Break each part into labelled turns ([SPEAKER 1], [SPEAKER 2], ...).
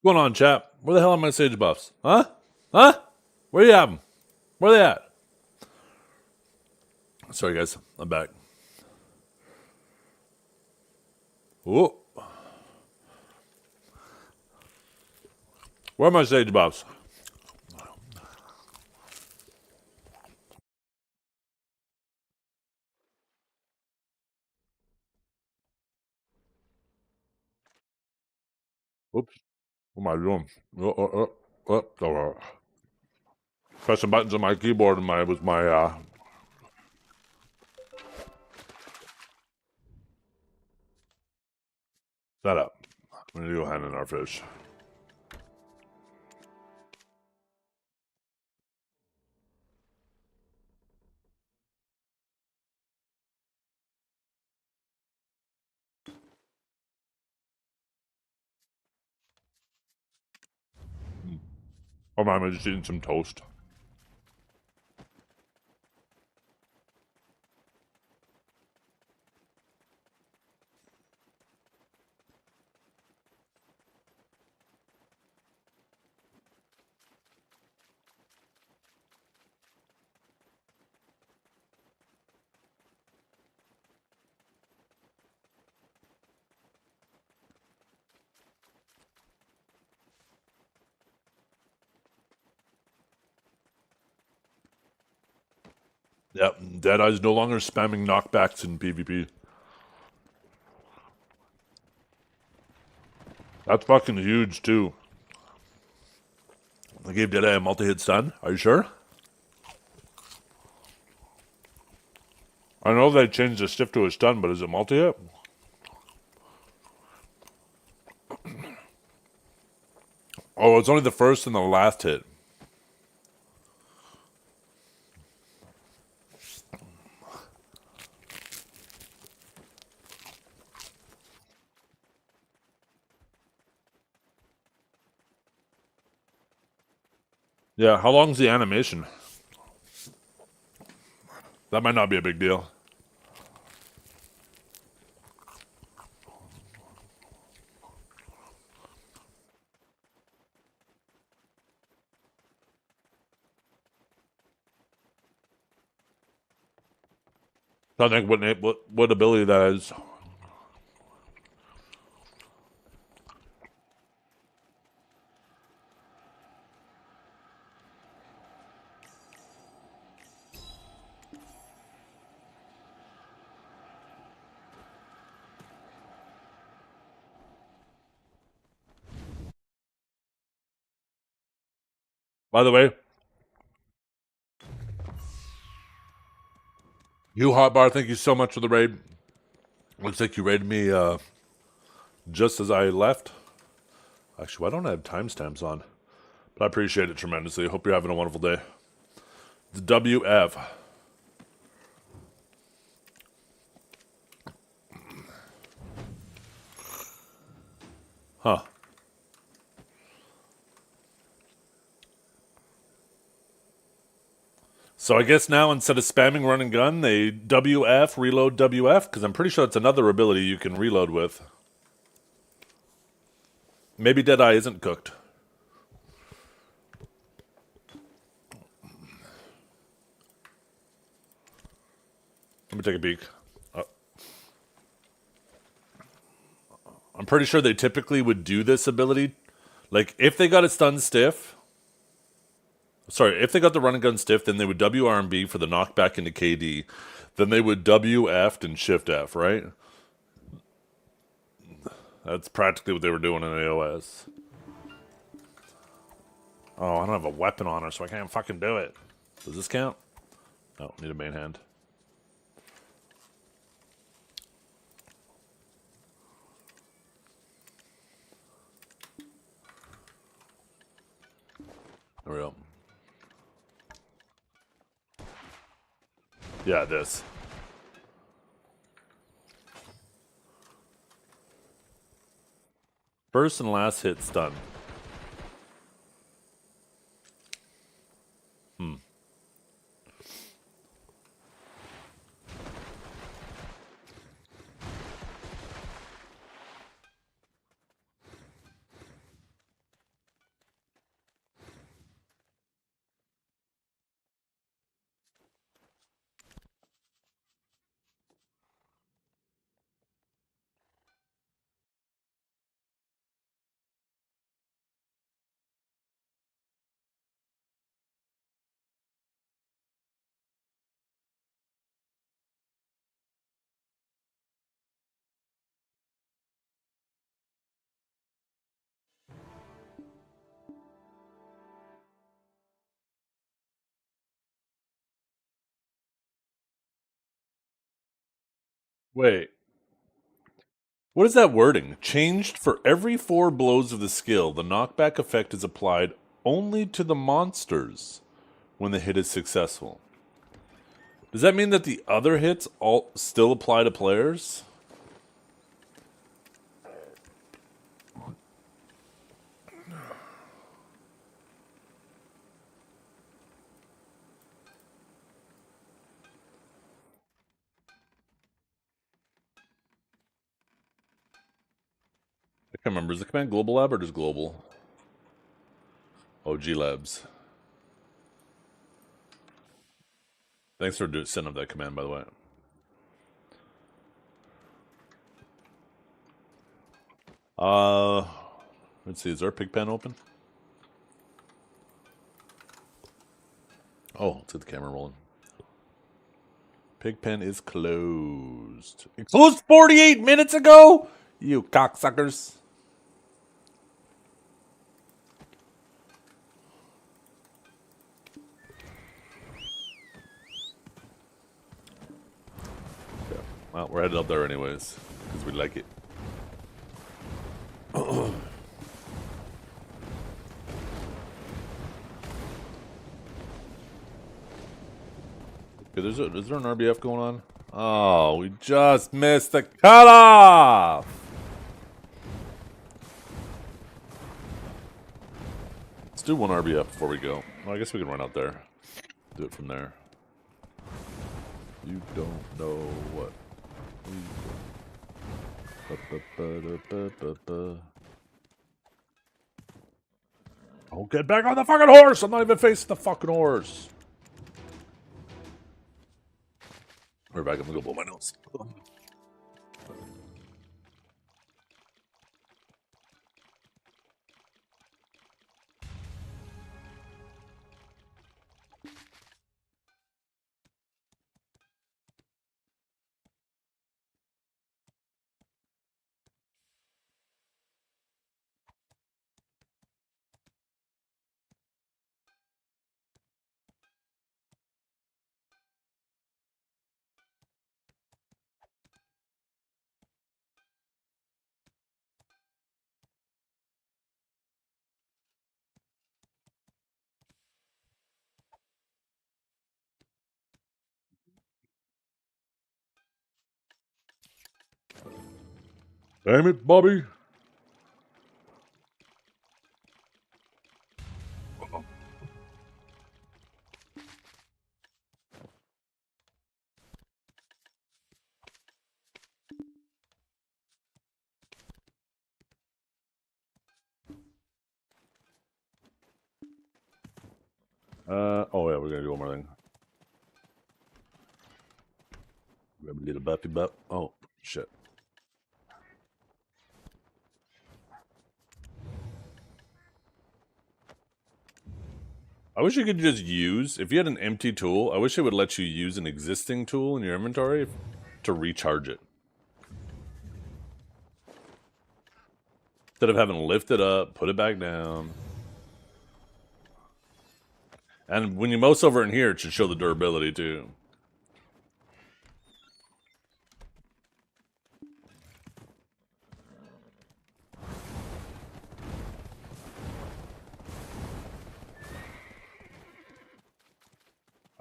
[SPEAKER 1] What's going on, chap? Where the hell are my sage buffs? Huh? Huh? Where you have them? Where they at? Sorry, guys. I'm back. Whoa. Where are my sage buffs? Oops. What am I doing? Pressing buttons on my keyboard and my setup. I'm gonna go hand in our fish. Oh man, I'm just eating some toast. Yep, Deadeye's no longer spamming knockbacks in PvP. That's fucking huge too. I gave Deadeye a multi-hit stun. Are you sure? I know they changed the stiff to a stun, but is it multi-hit? Oh, it's only the first and the last hit. Yeah, how long's the animation? That might not be a big deal. I think what ability that is. By the way, you Hotbar, thank you so much for the raid. Looks like you raided me just as I left. Actually, why don't I have timestamps on? But I appreciate it tremendously. Hope you're having a wonderful day. The WF. Huh. So I guess now instead of spamming run and gun, they WF, reload WF, because I'm pretty sure it's another ability you can reload with. Maybe Deadeye isn't cooked. Let me take a peek. I'm pretty sure they typically would do this ability. Like, if they got a stun stiff... Sorry, if they got the run and gun stiff, then they would WRMB for the knockback into KD. Then they would WF and Shift F, right? That's practically what they were doing in AOS. Oh, I don't have a weapon on her, so I can't fucking do it. Does this count? No, need a main hand. There we go. Yeah, this. First and last hit stun. Wait. What is that wording? Changed for every 4 blows of the skill. The knockback effect is applied only to the monsters when the hit is successful. Does that mean that the other hits all still apply to players? I can't remember. Is the command Global Lab or just Global? Oh, G Labs. Thanks for sending up that command, by the way. Let's see. Is our Pigpen open? Oh, let's get the camera rolling. Pigpen is closed. It closed 48 minutes ago? You cocksuckers. Yeah. Well, we're headed up there anyways, because we like it. Okay, is there an RBF going on? Oh, we just missed the cutoff! Let's do one RBF before we go. Well, I guess we can run out there. Do it from there. You don't know what. Oh, get back on the fucking horse! I'm not even facing the fucking horse. We're back. I'm gonna go blow my nose. Damn it, Bobby. Oh yeah, we're gonna do one more thing. Grab a little buffy butt. Oh, shit. I wish you could just use, if you had an empty tool, I wish it would let you use an existing tool in your inventory to recharge it. Instead of having to lift it up, put it back down. And when you mouse over in here, it should show the durability too.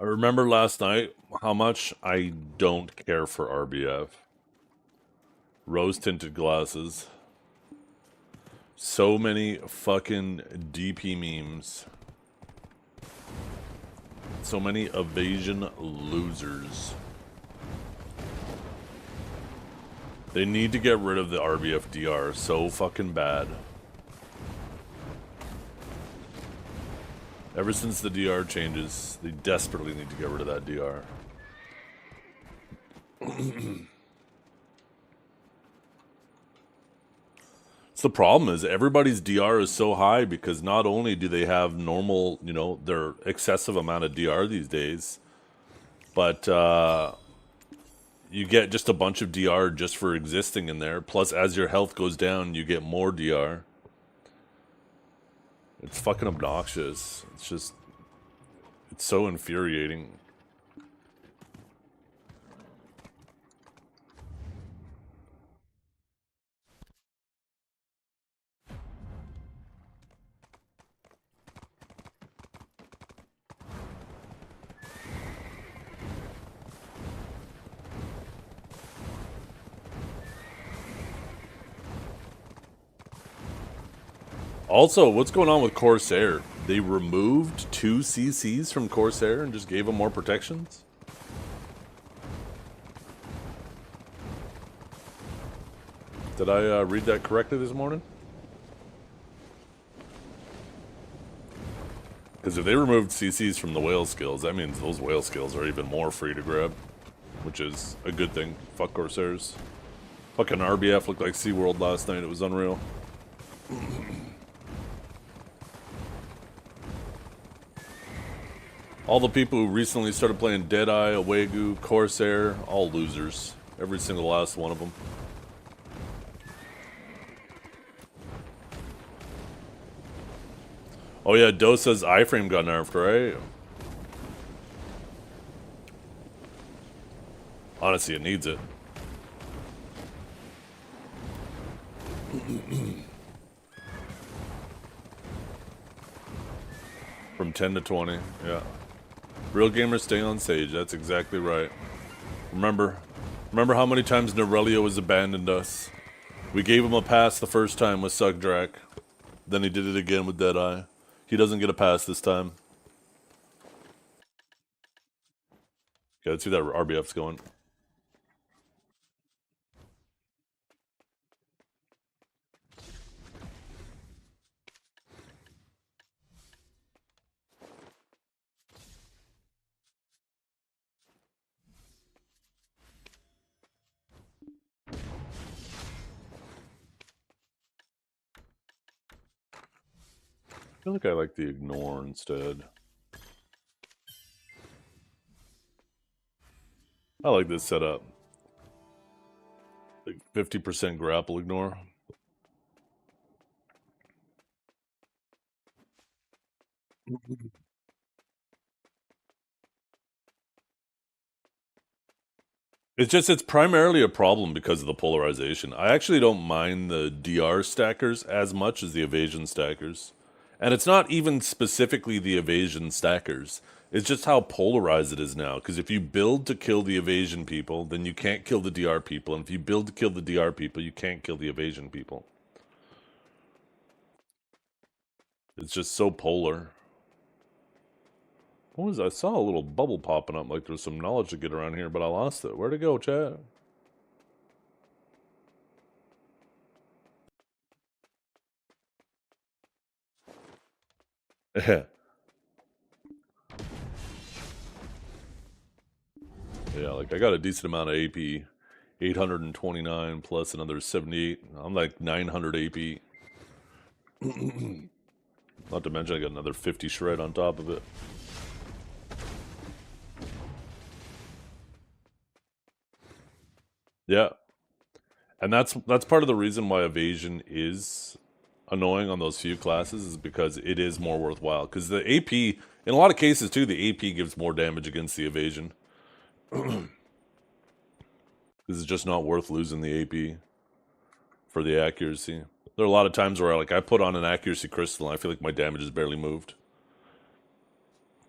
[SPEAKER 1] I remember last night how much I don't care for RBF. Rose-tinted glasses. So many fucking DP memes. So many evasion losers. They need to get rid of the RBF DR so fucking bad. Ever since the DR changes, they desperately need to get rid of that DR. So the problem is everybody's DR is so high because not only do they have normal, you know, their excessive amount of DR these days, but you get just a bunch of DR just for existing in there. Plus, as your health goes down, you get more DR. It's fucking obnoxious. It's just, it's so infuriating. Also, what's going on with Corsair? They removed 2 CCs from Corsair and just gave them more protections? Did I read that correctly this morning? Because if they removed CCs from the whale skills, that means those whale skills are even more free to grab. Which is a good thing. Fuck Corsairs. Fucking RBF looked like SeaWorld last night. It was unreal. All the people who recently started playing Deadeye, Awegu, Corsair, all losers. Every single last one of them. Oh yeah, Dosa's iframe got nerfed, right? Honestly, it needs it. From 10 to 20, yeah. Real gamers stay on Sage, that's exactly right. Remember how many times Norelio has abandoned us? We gave him a pass the first time with Sugdrak. Then he did it again with Deadeye. He doesn't get a pass this time. Okay, let's see that RBF's going. I feel like I like the ignore instead. I like this setup. Like 50% grapple ignore. It's primarily a problem because of the polarization. I actually don't mind the DR stackers as much as the evasion stackers. And it's not even specifically the evasion stackers. It's just how polarized it is now. Because if you build to kill the evasion people, then you can't kill the DR people. And if you build to kill the DR people, you can't kill the evasion people. It's just so polar. What was I saw a little bubble popping up like there's some knowledge to get around here, but I lost it. Where'd it go, chat? Yeah. Yeah, like I got a decent amount of AP. 829 plus another 78. I'm like 900 AP. Not to mention I got another 50 shred on top of it. Yeah. And that's part of the reason why evasion is annoying on those few classes is because it is more worthwhile. Because the AP, in a lot of cases too, the AP gives more damage against the evasion. Because it's just not worth losing the AP for the accuracy. There are a lot of times where I put on an accuracy crystal and I feel like my damage is barely moved.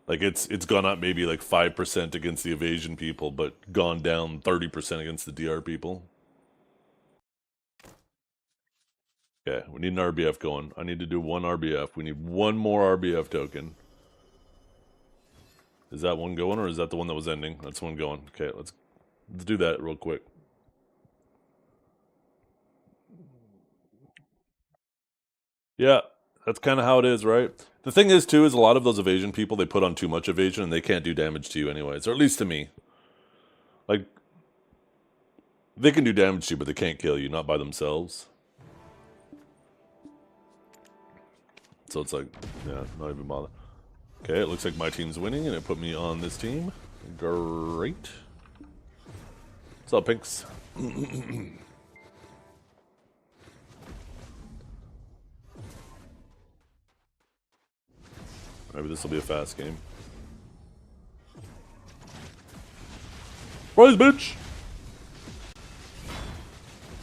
[SPEAKER 1] Like it's gone up maybe like 5% against the evasion people, but gone down 30% against the DR people. Okay, we need an RBF going. I need to do one RBF. We need one more RBF token. Is that one going or is that the one that was ending? That's one going. Okay, let's do that real quick. Yeah, that's kind of how it is, right? The thing is, too, is a lot of those evasion people, they put on too much evasion and they can't do damage to you anyways, or at least to me. Like, they can do damage to you, but they can't kill you, not by themselves. So it's like, yeah, not even bother. Okay, it looks like my team's winning, and it put me on this team. Great. What's up, Pinks? Maybe this will be a fast game. Rise, bitch!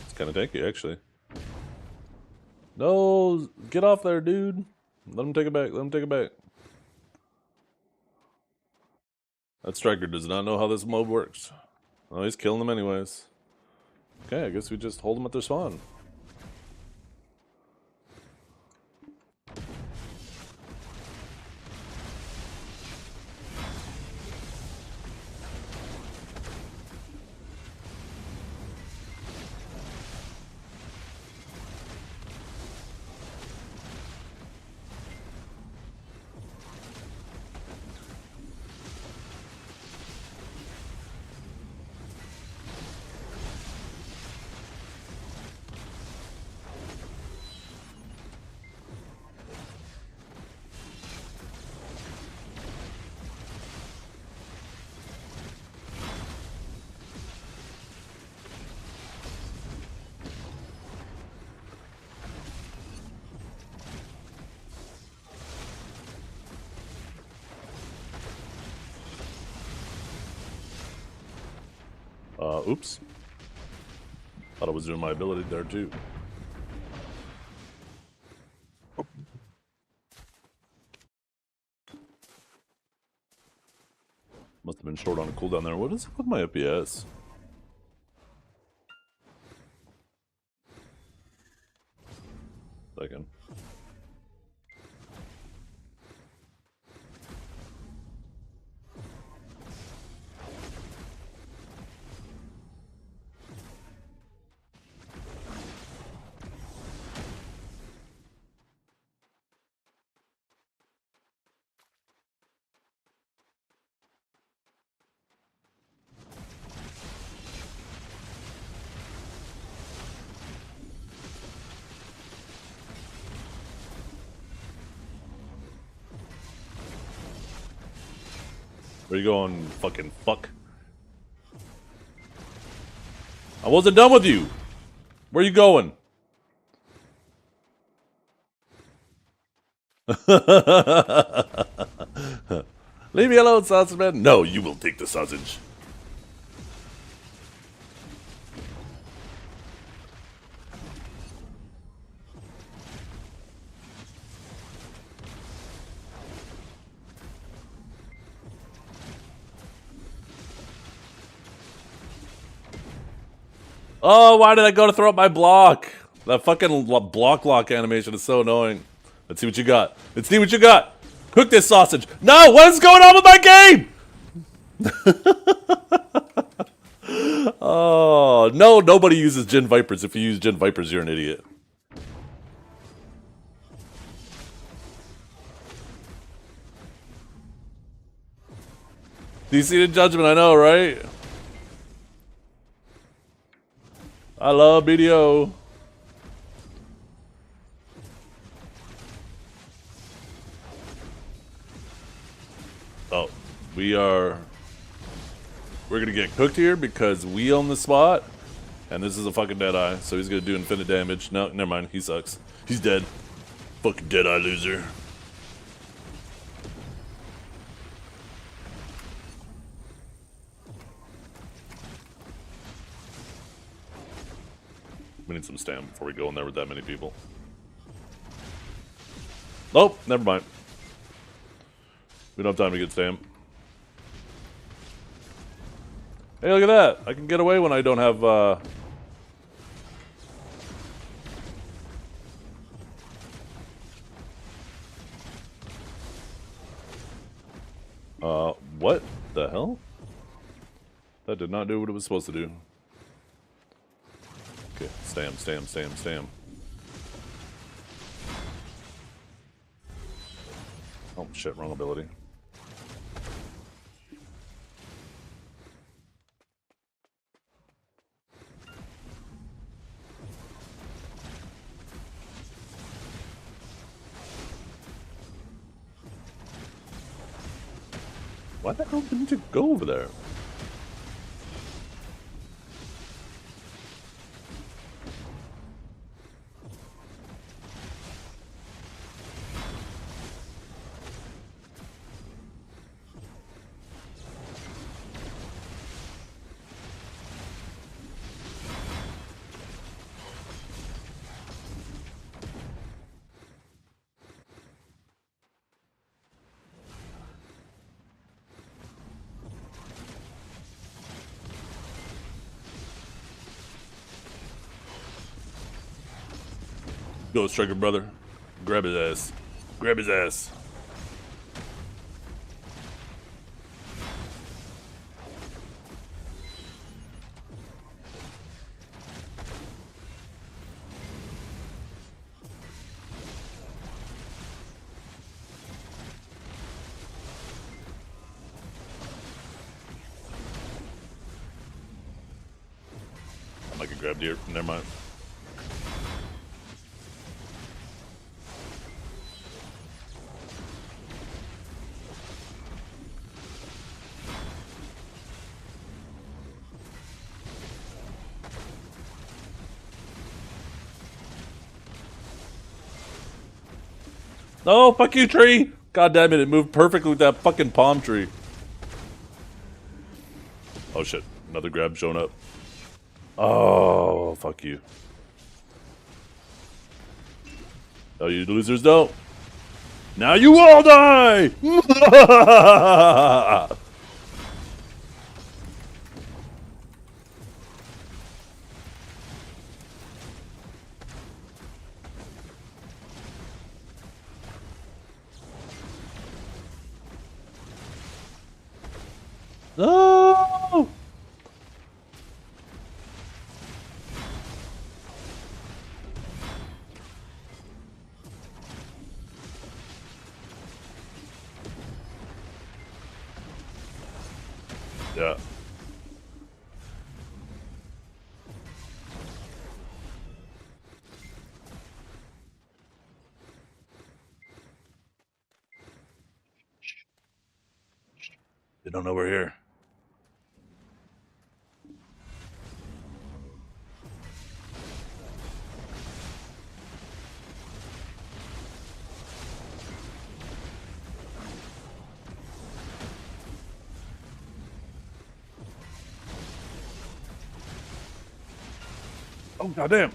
[SPEAKER 1] It's kind of tanky, actually. No, get off there, dude. Let him take it back. Let him take it back. That striker does not know how this mode works. Oh, he's killing them anyways. Okay, I guess we just hold them at their spawn. Oops. Thought I was doing my ability there too. Must have been short on a cooldown there. What is up with my FPS? Second. Where you going, fucking fuck? I wasn't done with you. Where you going? Leave me alone, sausage man. No, you will take the sausage. Oh, why did I go to throw up my block? That fucking block lock animation is so annoying. Let's see what you got. Let's see what you got. Cook this sausage. No, what is going on with my game? Oh, no, nobody uses Gen Vipers. If you use Gen Vipers, you're an idiot. DC Judgment, I know, right? I love BDO. Oh, we're gonna get cooked here because we own the spot, and this is a fucking Deadeye, so he's gonna do infinite damage. No, never mind, he sucks. He's dead. Fucking Deadeye loser. We need some stam before we go in there with that many people. Nope, never mind. We don't have time to get stam. Hey, look at that! I can get away when I don't have, what the hell? That did not do what it was supposed to do. Okay, stam. Oh shit, wrong ability. Why the hell didn't you go over there? Go, Striker brother. Grab his ass. Grab his ass. I might get grabbed here. Never mind. No, fuck you, tree! God damn it moved perfectly with that fucking palm tree. Oh shit. Another grab showing up. Oh, fuck you. Oh, you losers don't. Now you all die! No! Yeah. They don't know we're here. Oh, goddamn.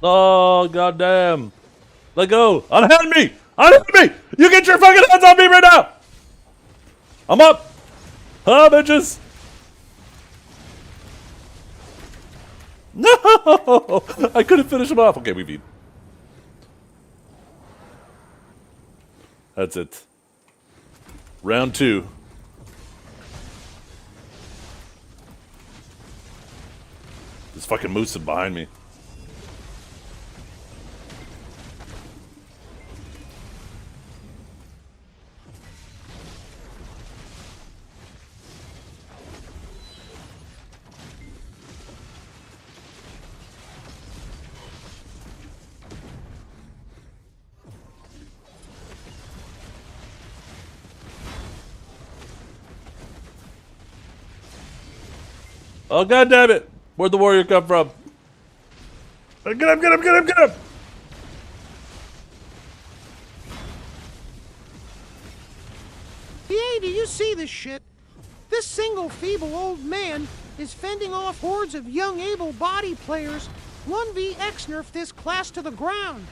[SPEAKER 1] Oh, goddamn. Let go. Unhand me! Unhand me! You get your fucking hands on me right now! I'm up! Huh, bitches? No! I couldn't finish him off. Okay, we beat. That's it. Round 2. This fucking moose is behind me. Oh, god damn it! Where'd the warrior come from? Get him, get him, get him, get him!
[SPEAKER 2] Hey, do you see this shit? This single feeble old man is fending off hordes of young able-bodied players 1vx nerf this class to the ground.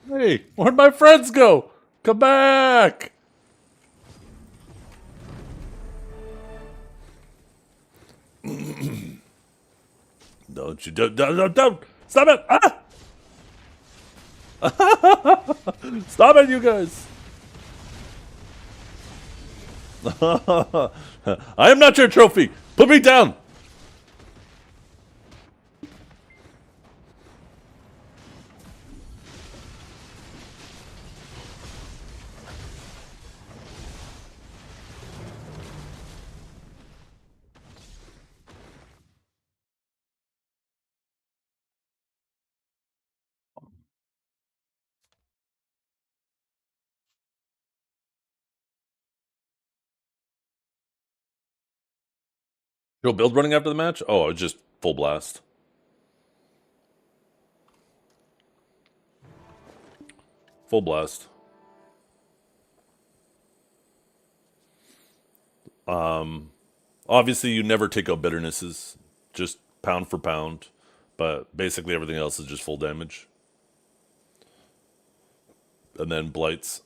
[SPEAKER 1] Hey, where'd my friends go? Come back! Don't you don't stop it! Ah! Stop it, you guys! I am not your trophy. Put me down. Yo, build running after the match? Oh, it was just full blast. Full blast. Obviously, you never take out bitternesses, just pound for pound. But basically, everything else is just full damage. And then blights.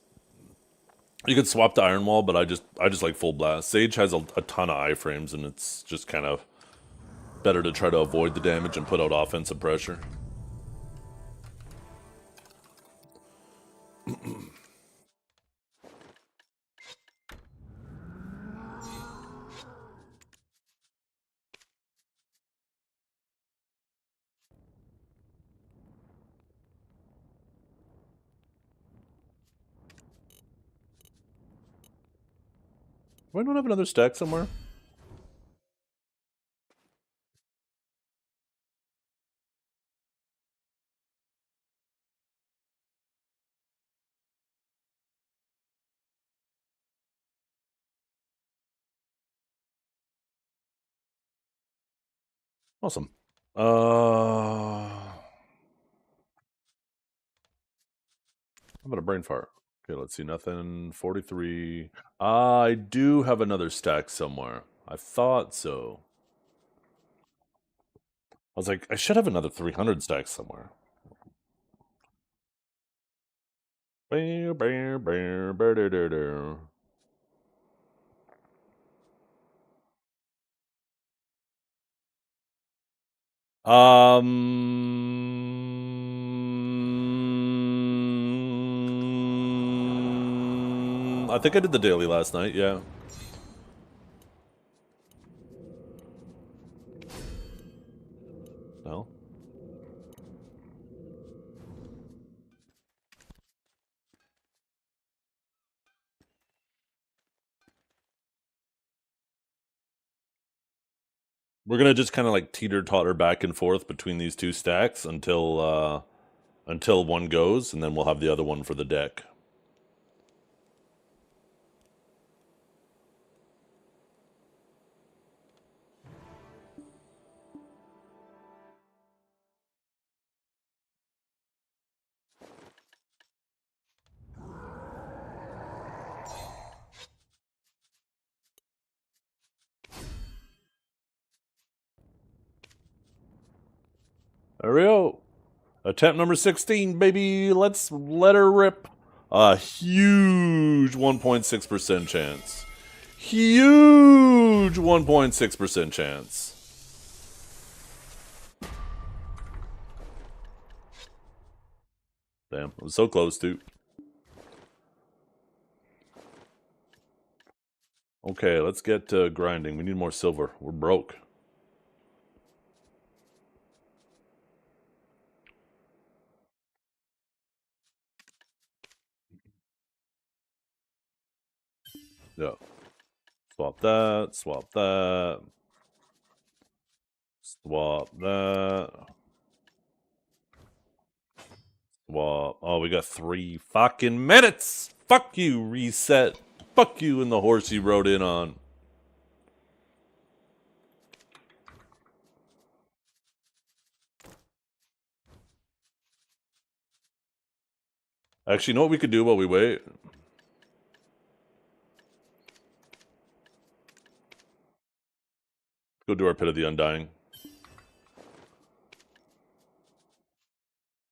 [SPEAKER 1] You could swap to Iron Wall, but I just like full blast. Sage has a ton of iframes, and it's just kind of better to try to avoid the damage and put out offensive pressure. Do I not have another stack somewhere? Awesome. How about a brain fart? Okay, let's see. Nothing. 43. I do have another stack somewhere. I thought so. I was like, I should have another 300 stacks somewhere. Bear, bear, bear, bear, bear, bear, bear. I think I did the daily last night, yeah. No? We're gonna just kind of like teeter-totter back and forth between these two stacks until one goes, and then we'll have the other one for the deck. There we go. Attempt number 16, baby. Let's let her rip. A huge 1.6% chance. Huge 1.6% chance. Damn, it was so close, too. Okay, let's get grinding. We need more silver. We're broke. Yeah. Swap that. Swap that. Swap that. Swap. Oh, we got 3 fucking minutes. Fuck you, reset. Fuck you and the horse you rode in on. Actually, you know what we could do while we wait? Go do our Pit of the Undying.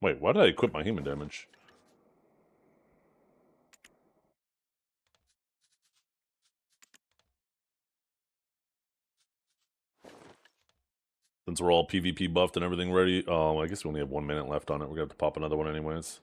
[SPEAKER 1] Wait, why did I equip my human damage? Since we're all PvP buffed and everything ready. Oh, I guess we only have 1 minute left on it. We're going to have to pop another one anyways.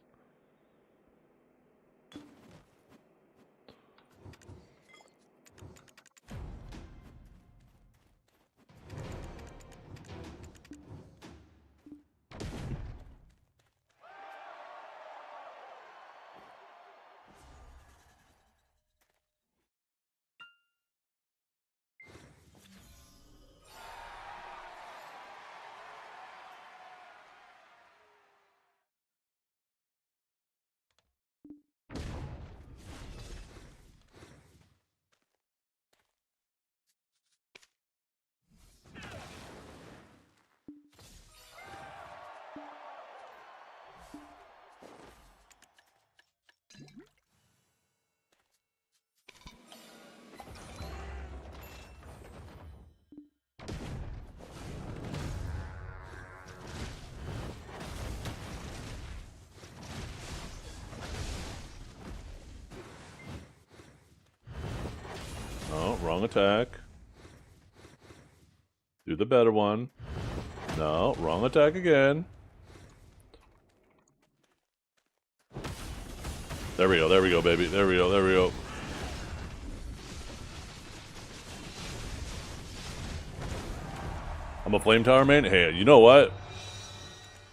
[SPEAKER 1] Oh, wrong attack. Do the better one. No, wrong attack again. There we go, baby. There we go. I'm a flame tower main? Hey, you know what?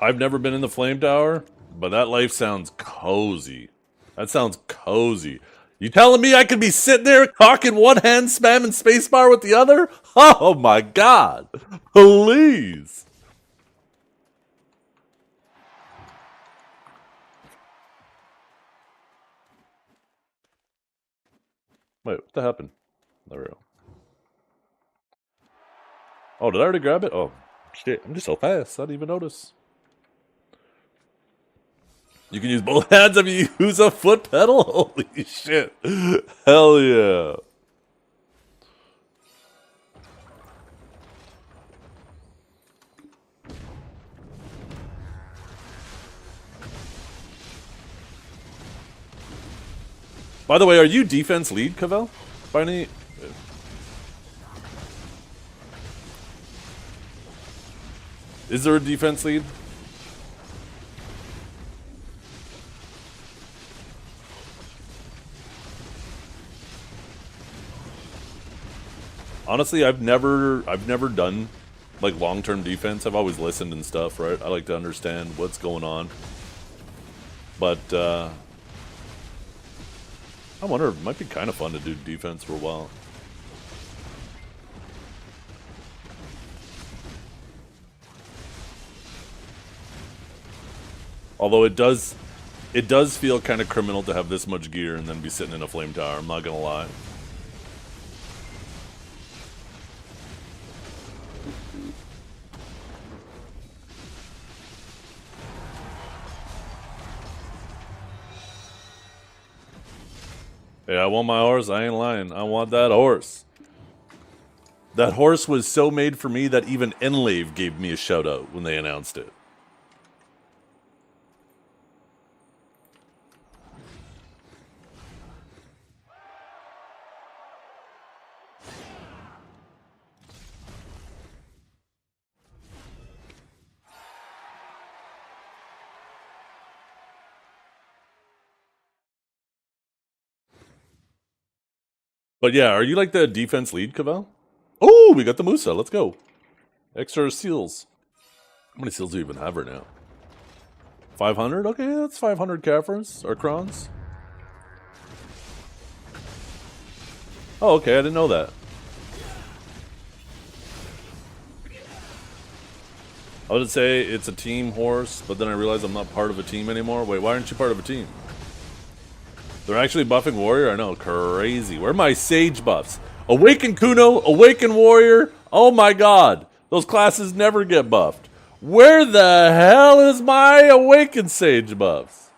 [SPEAKER 1] I've never been in the flame tower, but that life sounds cozy. That sounds cozy. You telling me I could be sitting there cocking one hand, spamming spacebar with the other? Oh my god. Please. Wait, what happened? There we go. Oh, did I already grab it? Oh, shit. I'm just so fast. I didn't even notice. You can use both hands if you use a foot pedal? Holy shit. Hell yeah. By the way, are you defense lead, Cavell? By any... Is there a defense lead? Honestly, I've never done like long-term defense. I've always listened and stuff, right? I like to understand what's going on. But I wonder, it might be kind of fun to do defense for a while. Although it does feel kind of criminal to have this much gear and then be sitting in a flame tower, I'm not gonna lie. Yeah, I want my horse. I ain't lying. I want that horse. That horse was so made for me that even Enlave gave me a shout out when they announced it. But yeah, are you like the defense lead, Cavell? Oh, we got the Musa. Let's go. Extra seals. How many seals do you even have right now? 500? Okay, that's 500 Caphras or crons. Oh, okay, I didn't know that. I would say it's a team horse, but then I realized I'm not part of a team anymore. Wait, why aren't you part of a team? They're actually buffing Warrior? I know, crazy. Where are my Sage buffs? Awaken Kuno, Awaken Warrior. Oh my god. Those classes never get buffed. Where the hell is my Awaken Sage buffs?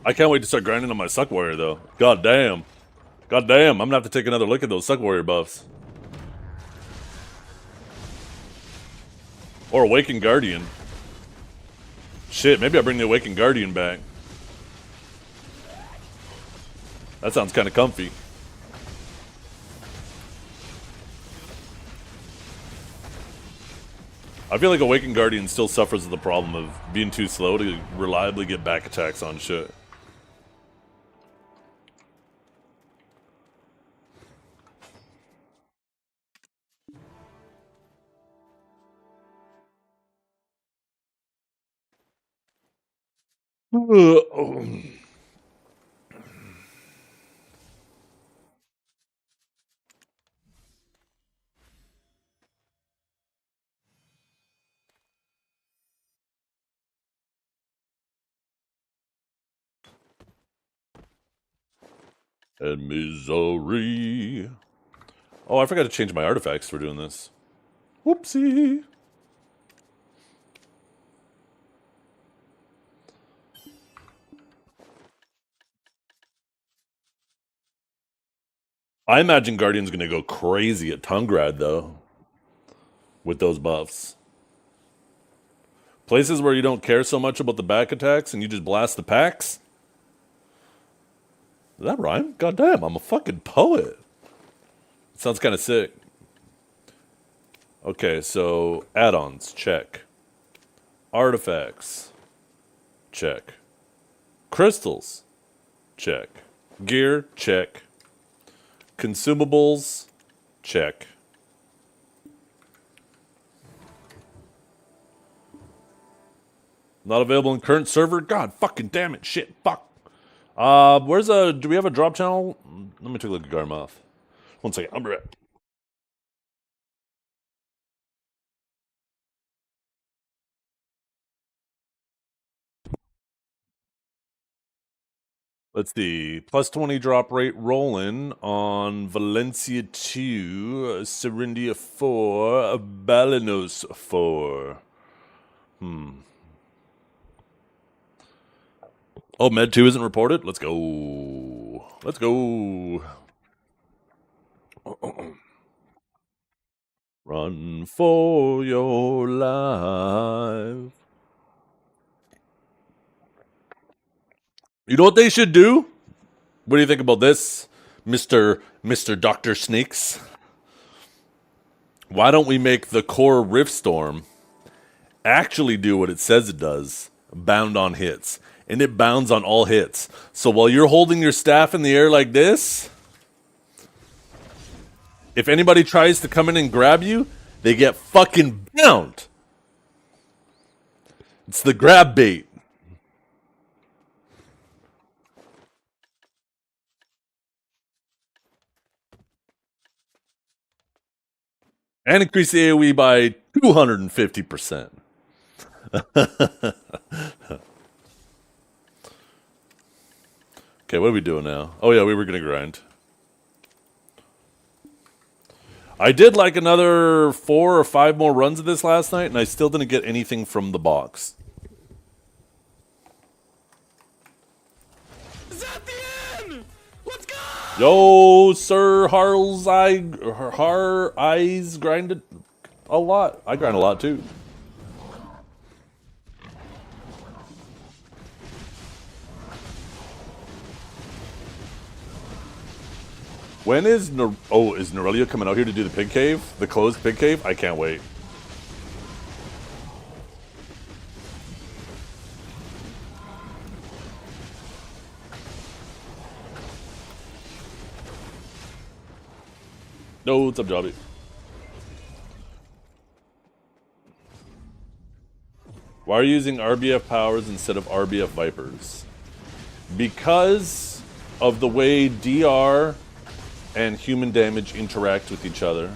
[SPEAKER 1] I can't wait to start grinding on my Suck Warrior, though. God damn. God damn, I'm gonna have to take another look at those Suck Warrior buffs. Or Awakened Guardian. Shit, maybe I bring the Awakened Guardian back. That sounds kind of comfy. I feel like Awakened Guardian still suffers the problem of being too slow to reliably get back attacks on shit. And misery. Oh, I forgot to change my artifacts for doing this. Whoopsie. I imagine Guardian's gonna go crazy at Tungrad, though. With those buffs. Places where you don't care so much about the back attacks and you just blast the packs? Does that rhyme? God damn, I'm a fucking poet. It sounds kind of sick. Okay, so add-ons, check. Artifacts, check. Crystals, check. Gear, check. Consumables, check. Not available in current server? God fucking damn it, shit, fuck. Do we have a drop channel? Let me take a look at Garmoth. One second, I'll be right back. Let's see. Plus 20 drop rate rolling on Valencia 2, Serindia 4, Balinos 4. Oh, Med 2 isn't reported? Let's go. Let's go. Run for your life. You know what they should do? What do you think about this, Mr. Dr. Snakes? Why don't we make the core Riftstorm actually do what it says it does? Bound on hits. And it bounds on all hits. So while you're holding your staff in the air like this, if anybody tries to come in and grab you, they get fucking bound. It's the grab bait. And increase the AoE by 250%. Okay, what are we doing now? Oh yeah, we were gonna grind. I did like another 4 or 5 more runs of this last night, and I still didn't get anything from the box.
[SPEAKER 3] Is that the end? Let's go!
[SPEAKER 1] Yo, Sir Har Eyes grinded a lot. I grind a lot too. When is is Norelia coming out here to do the pig cave? The closed pig cave? I can't wait. No, what's up, Jobby? Why are you using RBF powers instead of RBF Vipers? Because of the way DR and human damage interact with each other.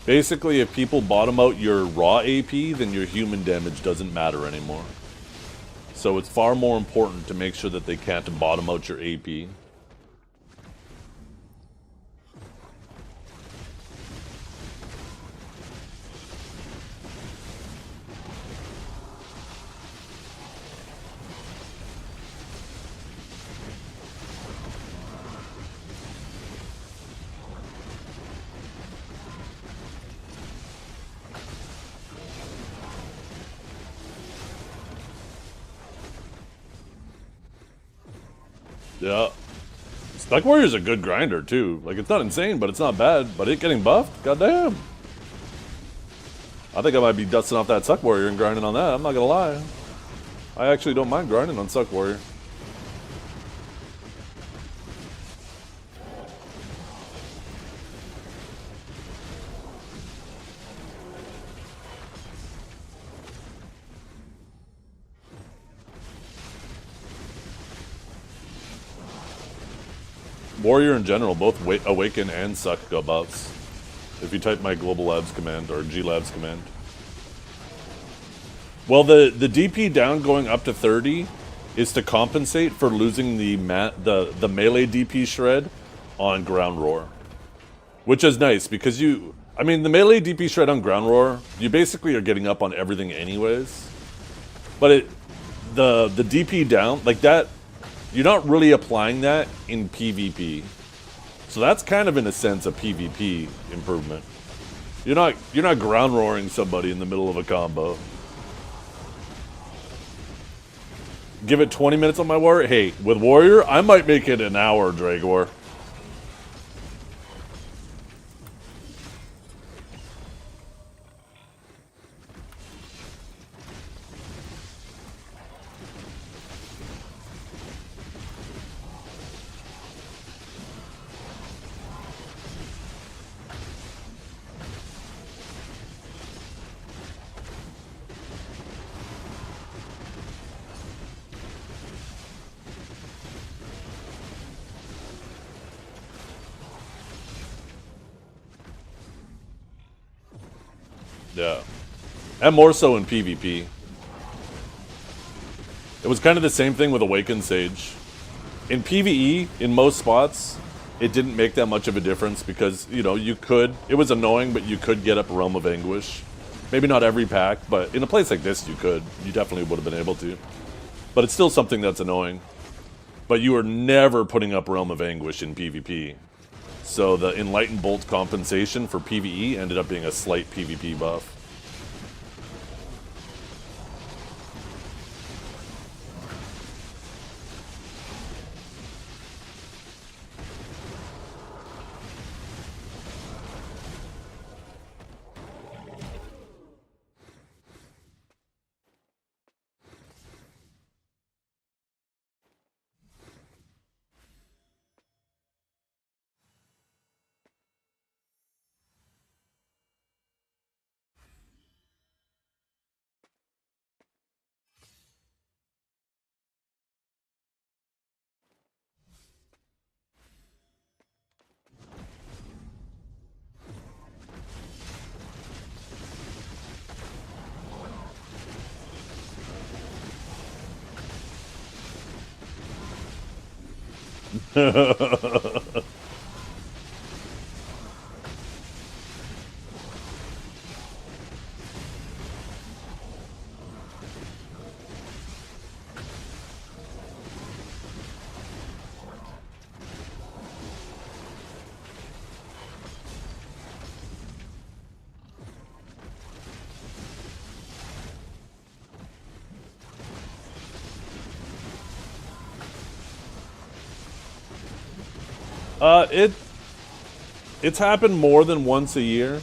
[SPEAKER 1] Basically, if people bottom out your raw AP, then your human damage doesn't matter anymore. So it's far more important to make sure that they can't bottom out your AP. Yeah. Spec Warrior's a good grinder, too. Like, it's not insane, but it's not bad. But it getting buffed? Goddamn. I think I might be dusting off that Suck Warrior and grinding on that. I'm not gonna lie. I actually don't mind grinding on Suck Warrior. Warrior in general, both Awaken and Suck go buffs. If you type my Global Labs command or G Labs command. Well, the DP down going up to 30 is to compensate for losing the melee DP shred on Ground Roar. Which is nice because the melee DP shred on Ground Roar, you basically are getting up on everything anyways. But the DP down, like that, you're not really applying that in PvP. So that's kind of in a sense a PvP improvement. You're not ground roaring somebody in the middle of a combo. Give it 20 minutes on my warrior. Hey, with warrior, I might make it an hour, Dragor. Yeah. And more so in PvP. It was kind of the same thing with Awakened Sage. In PvE, in most spots, it didn't make that much of a difference because, you know, it was annoying, but you could get up Realm of Anguish. Maybe not every pack, but in a place like this, you could. You definitely would have been able to. But it's still something that's annoying. But you are never putting up Realm of Anguish in PvP. So the Enlightened Bolt compensation for PvE ended up being a slight PvP buff. It's happened more than once a year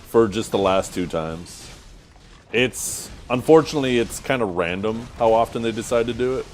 [SPEAKER 1] for just the last 2 times. Unfortunately, it's kind of random how often they decide to do it.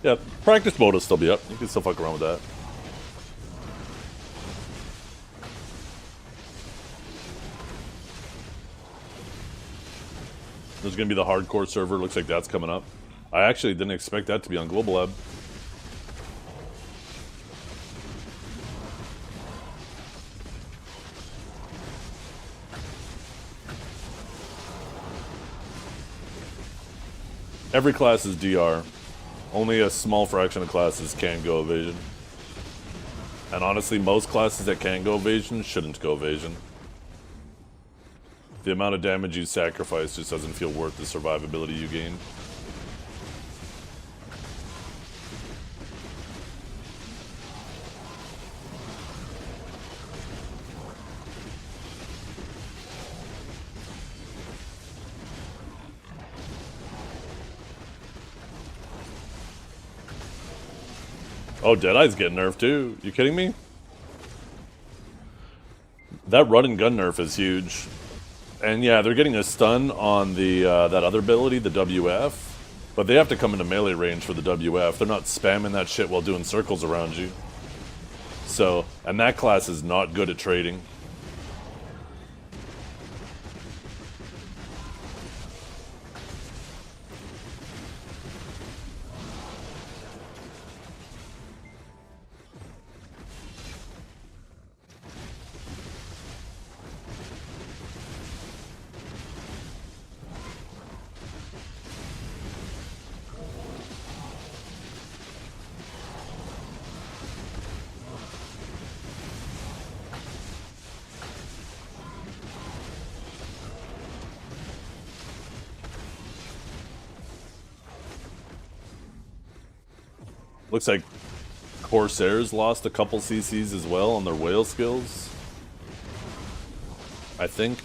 [SPEAKER 1] Yeah, practice mode will still be up. You can still fuck around with that. There's gonna be the hardcore server. Looks like that's coming up. I actually didn't expect that to be on Global Lab. Every class is DR. Only a small fraction of classes can go evasion. And honestly, most classes that can go evasion shouldn't go evasion. The amount of damage you sacrifice just doesn't feel worth the survivability you gain. Oh, Deadeye's getting nerfed too. You kidding me? That run and gun nerf is huge. And yeah, they're getting a stun on the that other ability, the WF. But they have to come into melee range for the WF. They're not spamming that shit while doing circles around you. So, and that class is not good at trading. Looks like Corsairs lost a couple CCs as well on their whale skills. I think.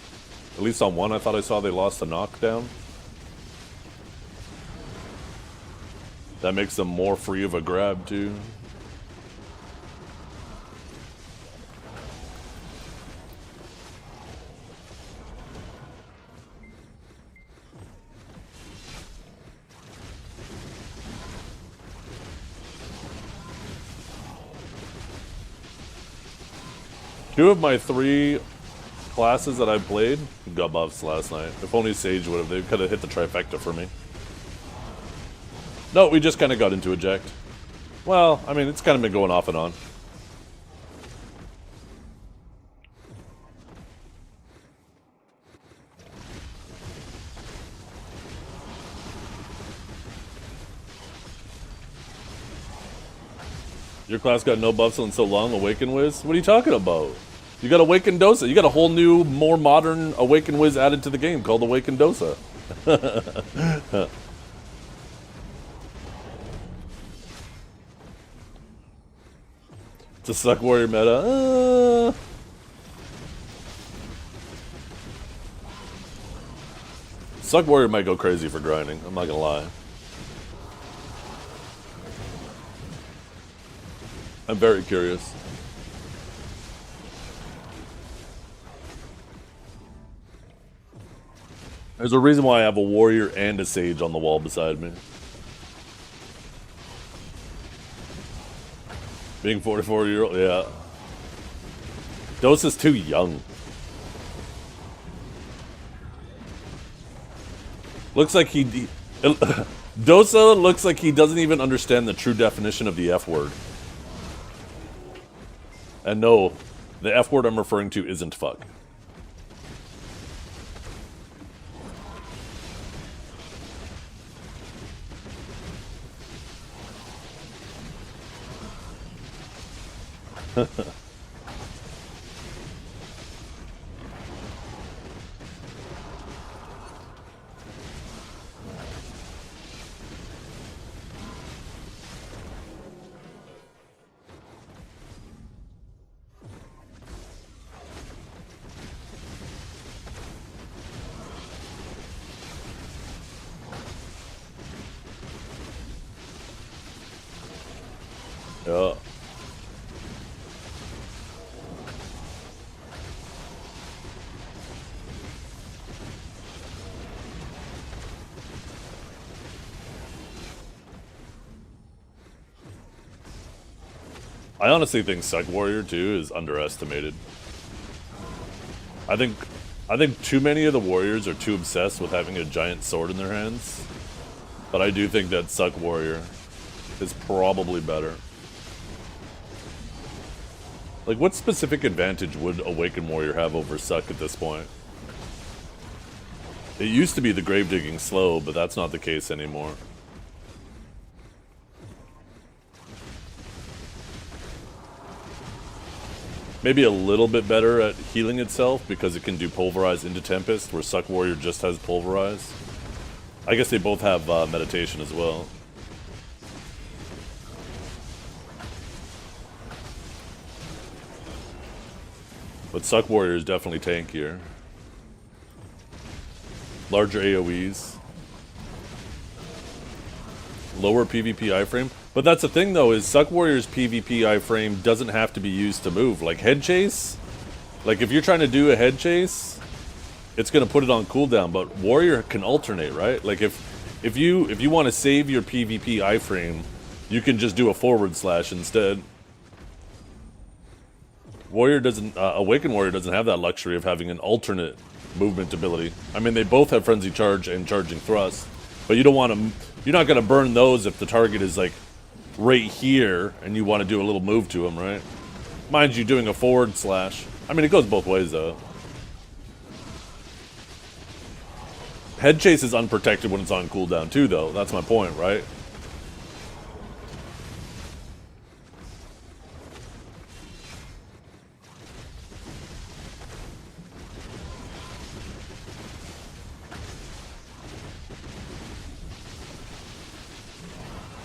[SPEAKER 1] At least on one I thought I saw they lost a knockdown. That makes them more free of a grab too. Two of my three classes that I played got buffs last night. If only Sage would have, they could have hit the trifecta for me. No, we just kind of got into eject. Well, I mean, it's kind of been going off and on. Your class got no buffs in so long, Awaken Wiz? What are you talking about? You got Awaken Dosa. You got a whole new, more modern Awaken Wiz added to the game called Awaken Dosa. It's a Suck Warrior meta. Suck Warrior might go crazy for grinding, I'm not gonna lie. I'm very curious. There's a reason why I have a warrior and a sage on the wall beside me. Being 44-year-old, yeah. Dosa's too young. Looks like he... Dosa looks like he doesn't even understand the true definition of the F word. And no, the F word I'm referring to isn't fuck. Yeah. I honestly think Suck Warrior 2 is underestimated. I think too many of the warriors are too obsessed with having a giant sword in their hands. But I do think that Suck Warrior is probably better. Like, what specific advantage would Awakened Warrior have over Suck at this point? It used to be the grave digging slow, but that's not the case anymore. Maybe a little bit better at healing itself because it can do Pulverize into Tempest, where Suck Warrior just has Pulverize. I guess they both have Meditation as well. But Suck Warrior is definitely tankier. Larger AoEs. Lower PvP iframe. But that's the thing though, is Suck Warrior's PvP iframe doesn't have to be used to move. Like head chase, like if you're trying to do a head chase, it's gonna put it on cooldown, but Warrior can alternate, right? Like if you want to save your PvP iframe, you can just do a forward slash instead. Warrior doesn't, Awakened Warrior doesn't have that luxury of having an alternate movement ability. I mean, they both have Frenzy Charge and Charging Thrust, but you don't want to, you're not going to burn those if the target is like right here and you want to do a little move to them, right? Mind you, doing a forward slash. I mean, it goes both ways though. Head chase is unprotected when it's on cooldown too, though. That's my point, right?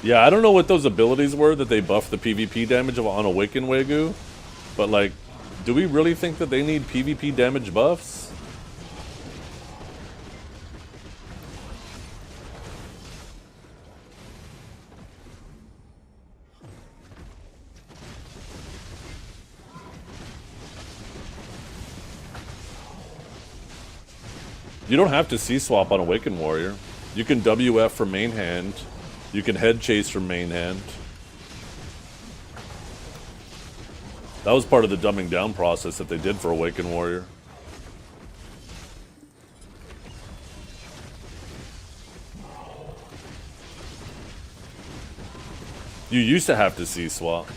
[SPEAKER 1] Yeah, I don't know what those abilities were that they buffed the PvP damage on Awakened Wagyu, but like, do we really think that they need PvP damage buffs? You don't have to C-swap on Awakened Warrior. You can WF from main hand. You can head chase from main hand. That was part of the dumbing down process that they did for Awakened Warrior. You used to have to C-swap.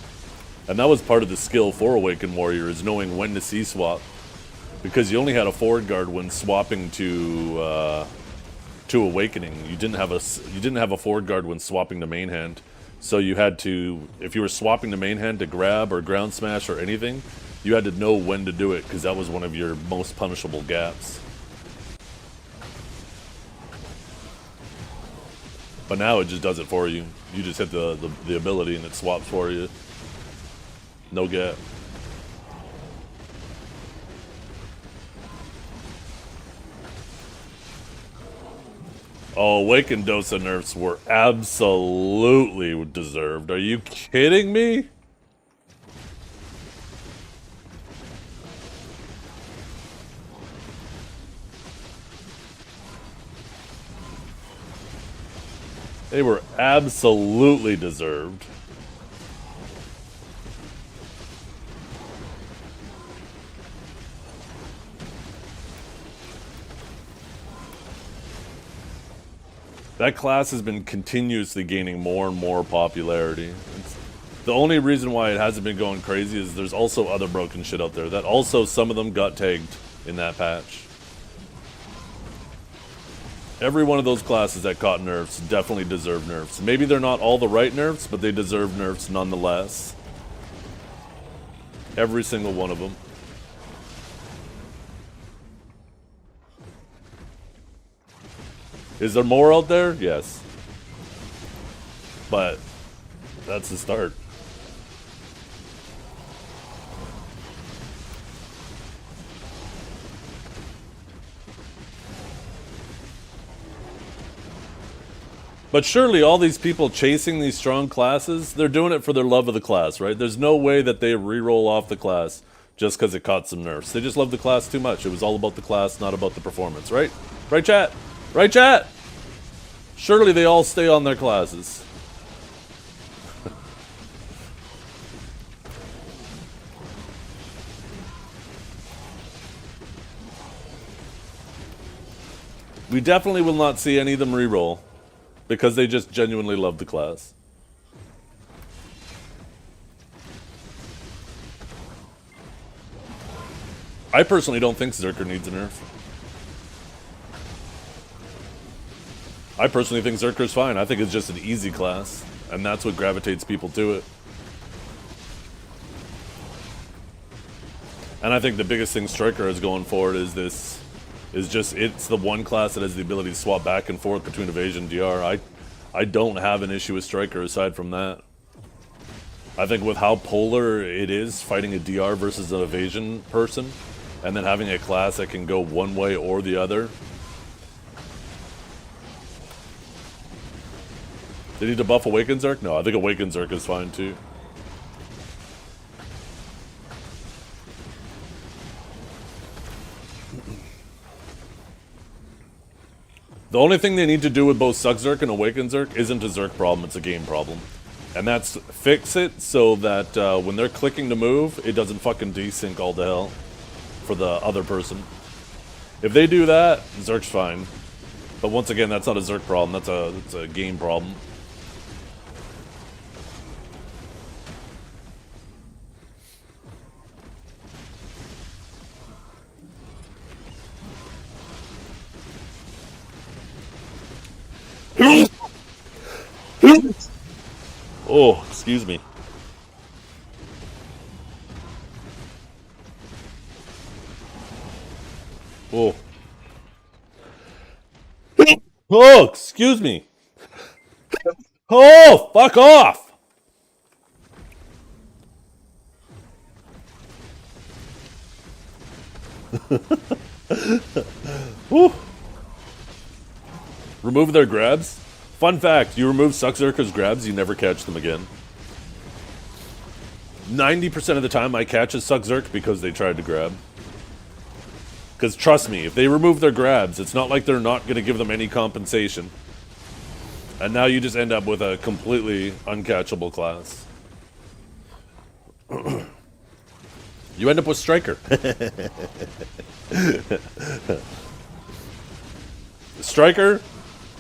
[SPEAKER 1] And that was part of the skill for Awakened Warrior, is knowing when to C-swap. Because you only had a forward guard when swapping to Awakening. You didn't have a forward guard when swapping to main hand. So you had to, if you were swapping to main hand to grab or ground smash or anything, you had to know when to do it, because that was one of your most punishable gaps. But now it just does it for you. You just hit the ability and it swaps for you. No gap. Oh, Awakened Dosa nerfs were absolutely deserved. Are you kidding me? They were absolutely deserved. That class has been continuously gaining more and more popularity. The only reason why it hasn't been going crazy is there's also other broken shit out there. That also, some of them got tagged in that patch. Every one of those classes that caught nerfs definitely deserve nerfs. Maybe they're not all the right nerfs, but they deserve nerfs nonetheless. Every single one of them. Is there more out there? Yes. But that's the start. But surely all these people chasing these strong classes, they're doing it for their love of the class, right? There's no way that they re-roll off the class just because it caught some nerfs. They just love the class too much. It was all about the class, not about the performance, right? Right, chat? Right, chat? Surely they all stay on their classes. We definitely will not see any of them reroll because they just genuinely love the class. I personally don't think Zerker needs a nerf. I personally think Zerker's fine. I think it's just an easy class, and that's what gravitates people to it. And I think the biggest thing Striker is going forward is this, it's the one class that has the ability to swap back and forth between evasion and DR. I don't have an issue with Striker aside from that. I think with how polar it is fighting a DR versus an evasion person, and then having a class that can go one way or the other. They need to buff Awaken Zerk? No, I think Awaken Zerk is fine too. The only thing they need to do with both Suck Zerk and Awaken Zerk isn't a Zerk problem, it's a game problem. And that's fix it so that when they're clicking to move, it doesn't fucking desync all to hell for the other person. If they do that, Zerk's fine. But once again, that's not a Zerk problem, that's a game problem. Oh, excuse me. Oh. Oh, excuse me. Oh, fuck off. Whew. Remove their grabs? Fun fact, you remove Suck Zerker's grabs, you never catch them again. 90% of the time I catch a Suck Zerk because they tried to grab. Because trust me, if they remove their grabs, it's not like they're not going to give them any compensation. And now you just end up with a completely uncatchable class. You end up with Striker. Striker,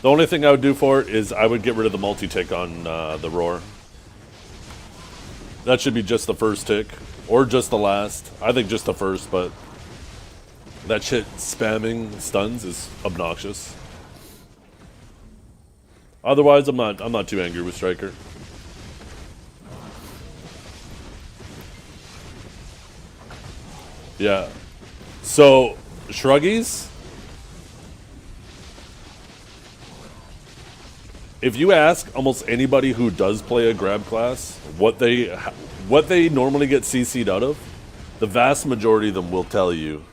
[SPEAKER 1] the only thing I would do for it is I would get rid of the multi-tick on the Roar. That should be just the first tick. Or just the last. I think just the first, but that shit spamming stuns is obnoxious. Otherwise, I'm not too angry with Striker. Yeah. So, Shruggies, if you ask almost anybody who does play a grab class what they normally get CC'd out of, the vast majority of them will tell you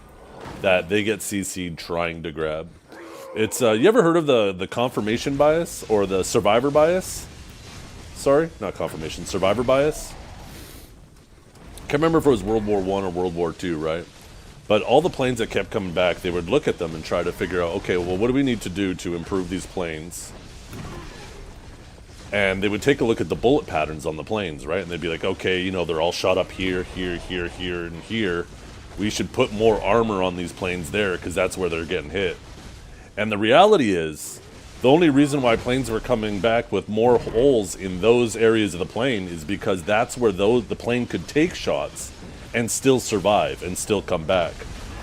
[SPEAKER 1] that they get CC'd trying to grab. It's you ever heard of the confirmation bias or the survivor bias? Sorry, not confirmation, survivor bias. Can't remember if it was World War I or World War II, right? But all the planes that kept coming back, they would look at them and try to figure out, okay, well, what do we need to do to improve these planes? And they would take a look at the bullet patterns on the planes, right? And they'd be like, okay, you know, they're all shot up here, here, here, here, and here. We should put more armor on these planes there because that's where they're getting hit. And the reality is, the only reason why planes were coming back with more holes in those areas of the plane is because that's where the plane could take shots and still survive and still come back.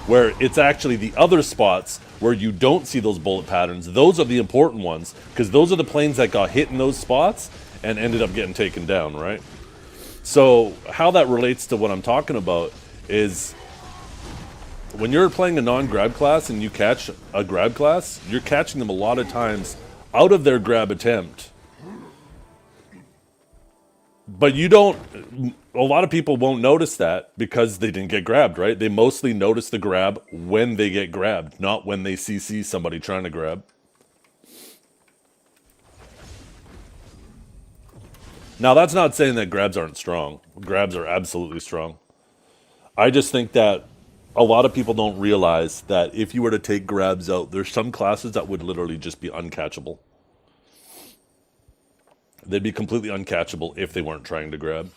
[SPEAKER 1] Where it's actually the other spots where you don't see those bullet patterns, those are the important ones, because those are the planes that got hit in those spots and ended up getting taken down, right? So how that relates to what I'm talking about is when you're playing a non-grab class and you catch a grab class, you're catching them a lot of times out of their grab attempt. But you don't, a lot of people won't notice that because they didn't get grabbed, right? They mostly notice the grab when they get grabbed, not when they CC somebody trying to grab. Now, that's not saying that grabs aren't strong. Grabs are absolutely strong. I just think that a lot of people don't realize that if you were to take grabs out, there's some classes that would literally just be uncatchable. They'd be completely uncatchable if they weren't trying to grab.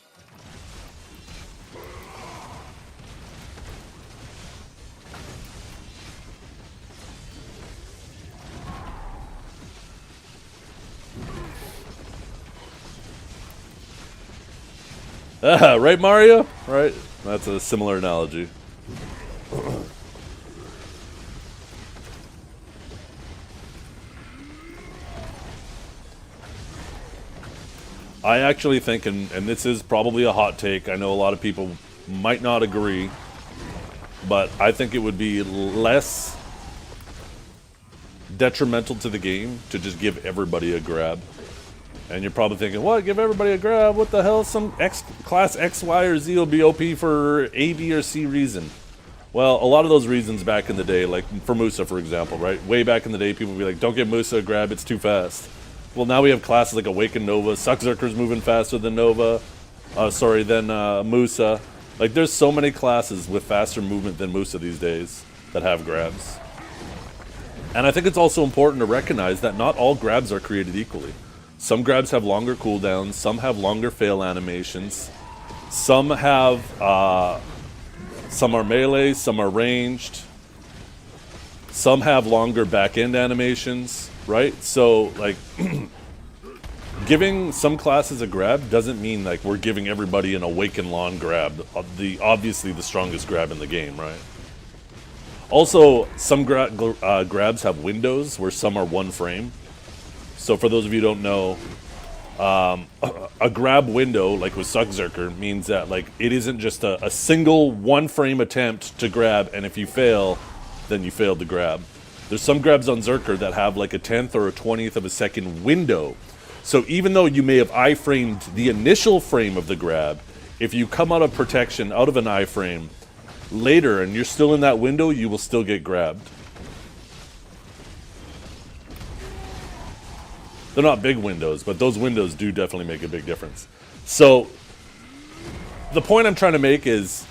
[SPEAKER 1] Right, Mario? Right? That's a similar analogy. I actually think, and this is probably a hot take, I know a lot of people might not agree, but I think it would be less detrimental to the game to just give everybody a grab. And you're probably thinking, what? Give everybody a grab? What the hell? Some class X, Y, or Z will be OP for A, B, or C reason. Well, a lot of those reasons back in the day, like for Musa, for example, right? Way back in the day, people would be like, don't give Musa a grab, it's too fast. Well, now we have classes like Awaken Nova. Suckzerker's moving faster than Nova. Than Musa. Like, there's so many classes with faster movement than Musa these days that have grabs. And I think it's also important to recognize that not all grabs are created equally. Some grabs have longer cooldowns, some have longer fail animations, some have, some are melee, some are ranged, some have longer back-end animations, right? So, like, giving some classes a grab doesn't mean, like, we're giving everybody an Awaken Lawn grab, obviously the strongest grab in the game, right? Also, some grabs have windows where some are one frame. So for those of you who don't know, a grab window, like with Suckzerker, means that like it isn't just a single one-frame attempt to grab, and if you fail, then you failed the grab. There's some grabs on Zerker that have like a 10th or a 20th of a second window. So even though you may have I-framed the initial frame of the grab, if you come out of protection, out of an I-frame, later and you're still in that window, you will still get grabbed. They're not big windows, but those windows do definitely make a big difference. So the point I'm trying to make is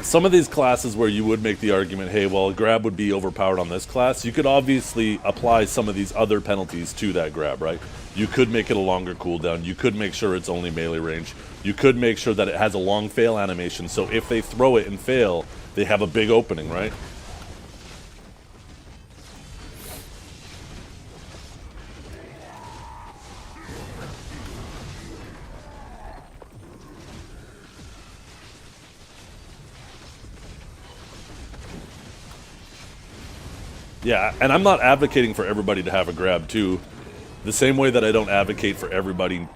[SPEAKER 1] some of these classes where you would make the argument, hey, well, a grab would be overpowered on this class, you could obviously apply some of these other penalties to that grab, right? You could make it a longer cooldown. You could make sure it's only melee range. You could make sure that it has a long fail animation, so if they throw it and fail, they have a big opening, right? Yeah, and I'm not advocating for everybody to have a grab too. The same way that I don't advocate for everybody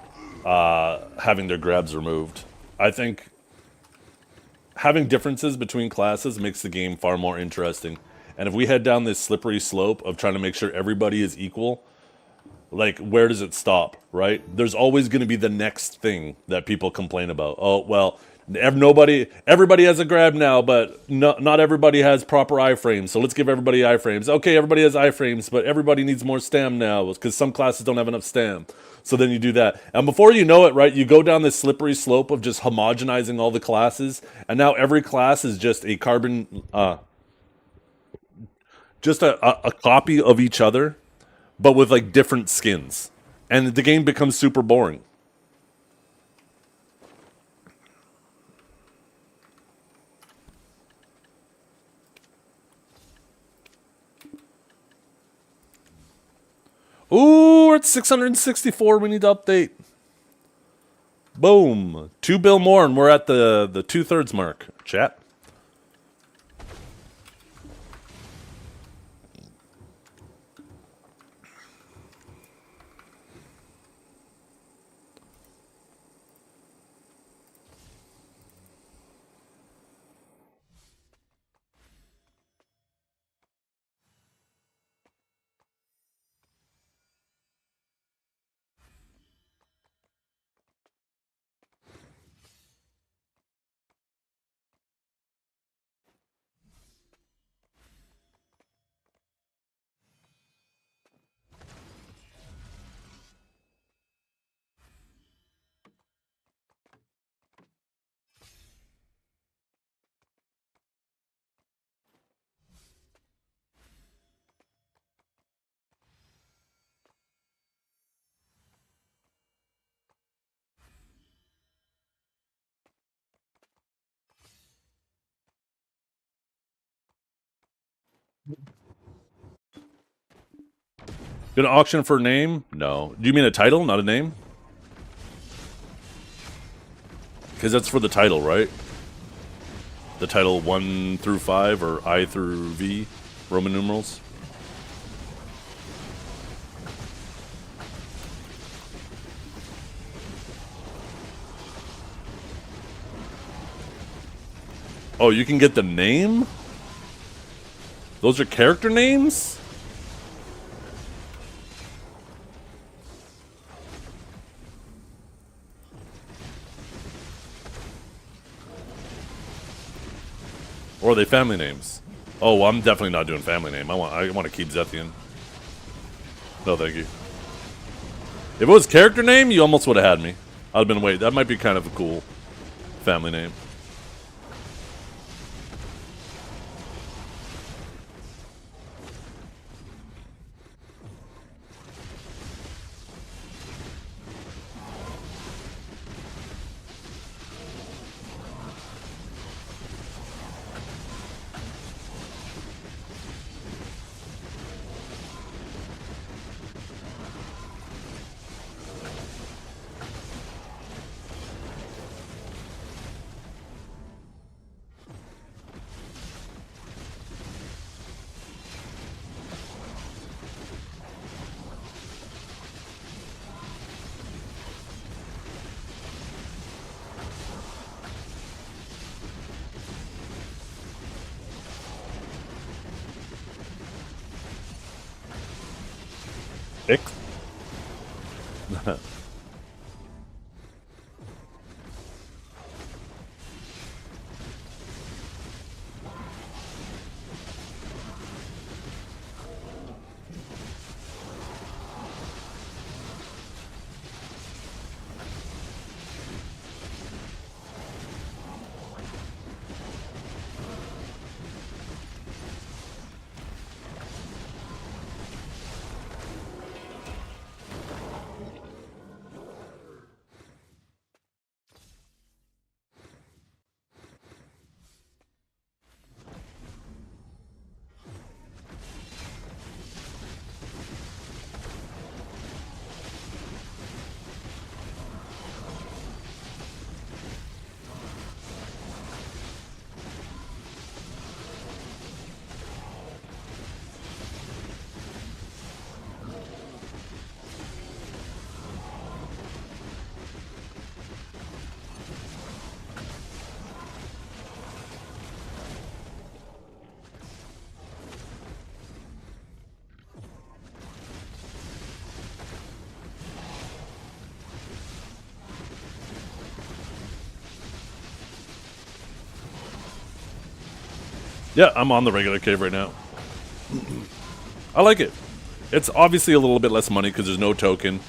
[SPEAKER 1] having their grabs removed. I think having differences between classes makes the game far more interesting. And if we head down this slippery slope of trying to make sure everybody is equal, like, where does it stop, right? There's always going to be the next thing that people complain about. Oh, well, everybody has a grab now, but not everybody has proper iframes, so let's give everybody iframes. Okay, everybody has iframes, but everybody needs more stam now because some classes don't have enough stam. So then you do that. And before you know it, right, you go down this slippery slope of just homogenizing all the classes, and now every class is just a just a copy of each other, but with like different skins. And the game becomes super boring. Ooh, we're at 664. We need to update. Boom. 2 bill more, and we're at the 2/3 mark. Chat. Gonna auction for a name? No. Do you mean a title, not a name? Because that's for the title, right? The title 1 through 5 or I through V, Roman numerals. Oh, you can get the name? Those are character names? Or are they family names? Oh, well, I'm definitely not doing family name. I want to keep Zethian. No, thank you. If it was character name, you almost would have had me. I'd have been, wait, that might be kind of a cool family name. Ick. Yeah, I'm on the regular cave right now. I like it. It's obviously a little bit less money because there's no token,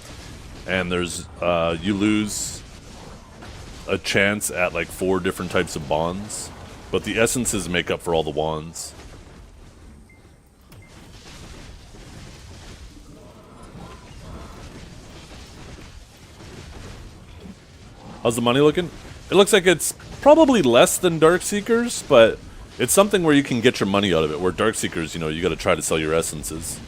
[SPEAKER 1] and there's you lose a chance at like 4 different types of bonds, but the essences make up for all the wands. How's the money looking? It looks like it's probably less than Darkseekers, but it's something where you can get your money out of it, where Darkseekers, you know, you gotta try to sell your essences.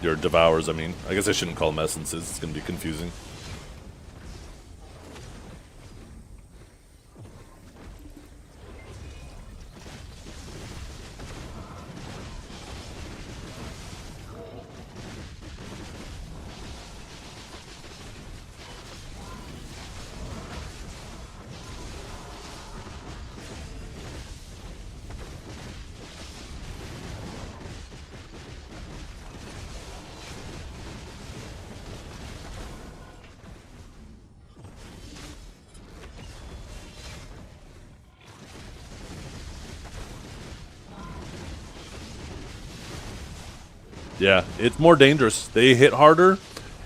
[SPEAKER 1] Your devours, I mean. I guess I shouldn't call them essences, it's gonna be confusing. Yeah, it's more dangerous. They hit harder,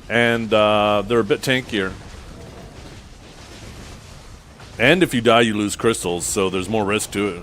[SPEAKER 1] and they're a bit tankier. And if you die, you lose crystals, so there's more risk to it.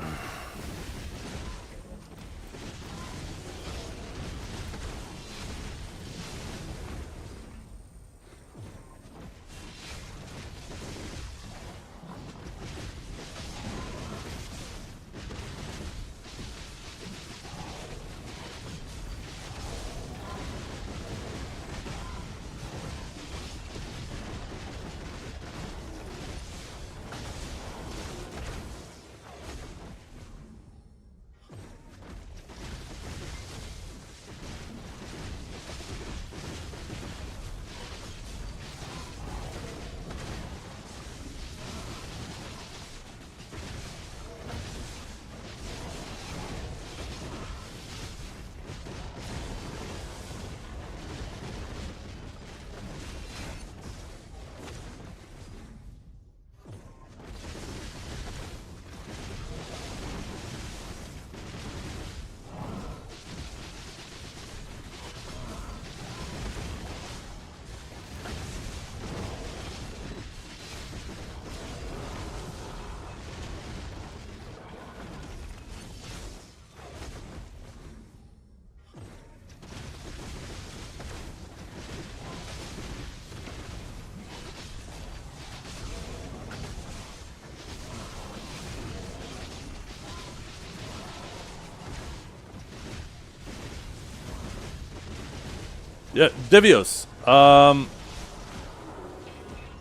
[SPEAKER 1] Yeah, Devios.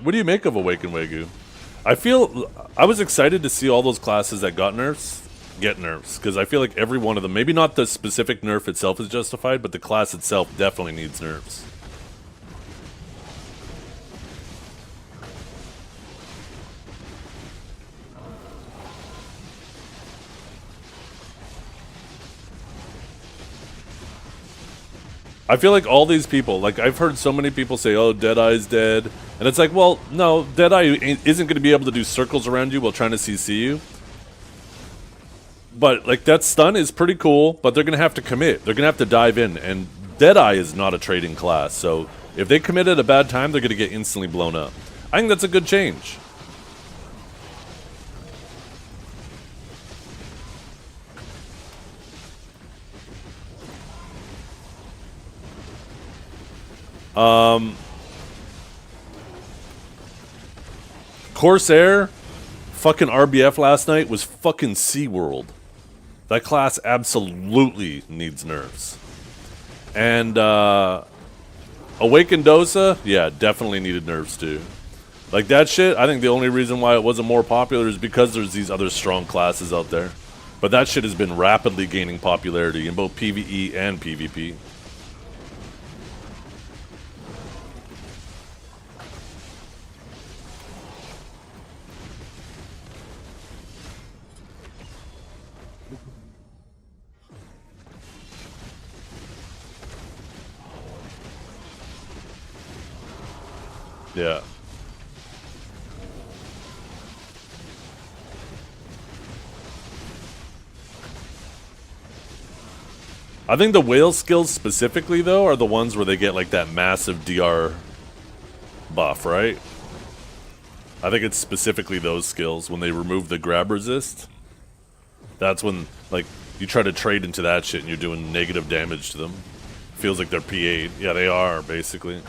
[SPEAKER 1] What do you make of Awaken Wagyu? I was excited to see all those classes that got nerfs get nerfs, because I feel like every one of them, maybe not the specific nerf itself is justified, but the class itself definitely needs nerfs. I feel like all these people, like I've heard so many people say, oh, Deadeye's dead. And it's like, well, no, Deadeye isn't going to be able to do circles around you while trying to CC you. But, like, that stun is pretty cool, but they're going to have to commit. They're going to have to dive in. And Deadeye is not a trading class, so if they commit at a bad time, they're going to get instantly blown up. I think that's a good change. Corsair, fucking RBF last night was fucking SeaWorld. That class absolutely needs nerfs. And Awakened Dosa, yeah, definitely needed nerfs too. Like that shit, I think the only reason why it wasn't more popular is because there's these other strong classes out there. But that shit has been rapidly gaining popularity in both PvE and PvP. Yeah. I think the whale skills specifically, though, are the ones where they get, like, that massive DR buff, right? I think it's specifically those skills. When they remove the grab resist, that's when, like, you try to trade into that shit and you're doing negative damage to them. Feels like they're P8. Yeah, they are, basically.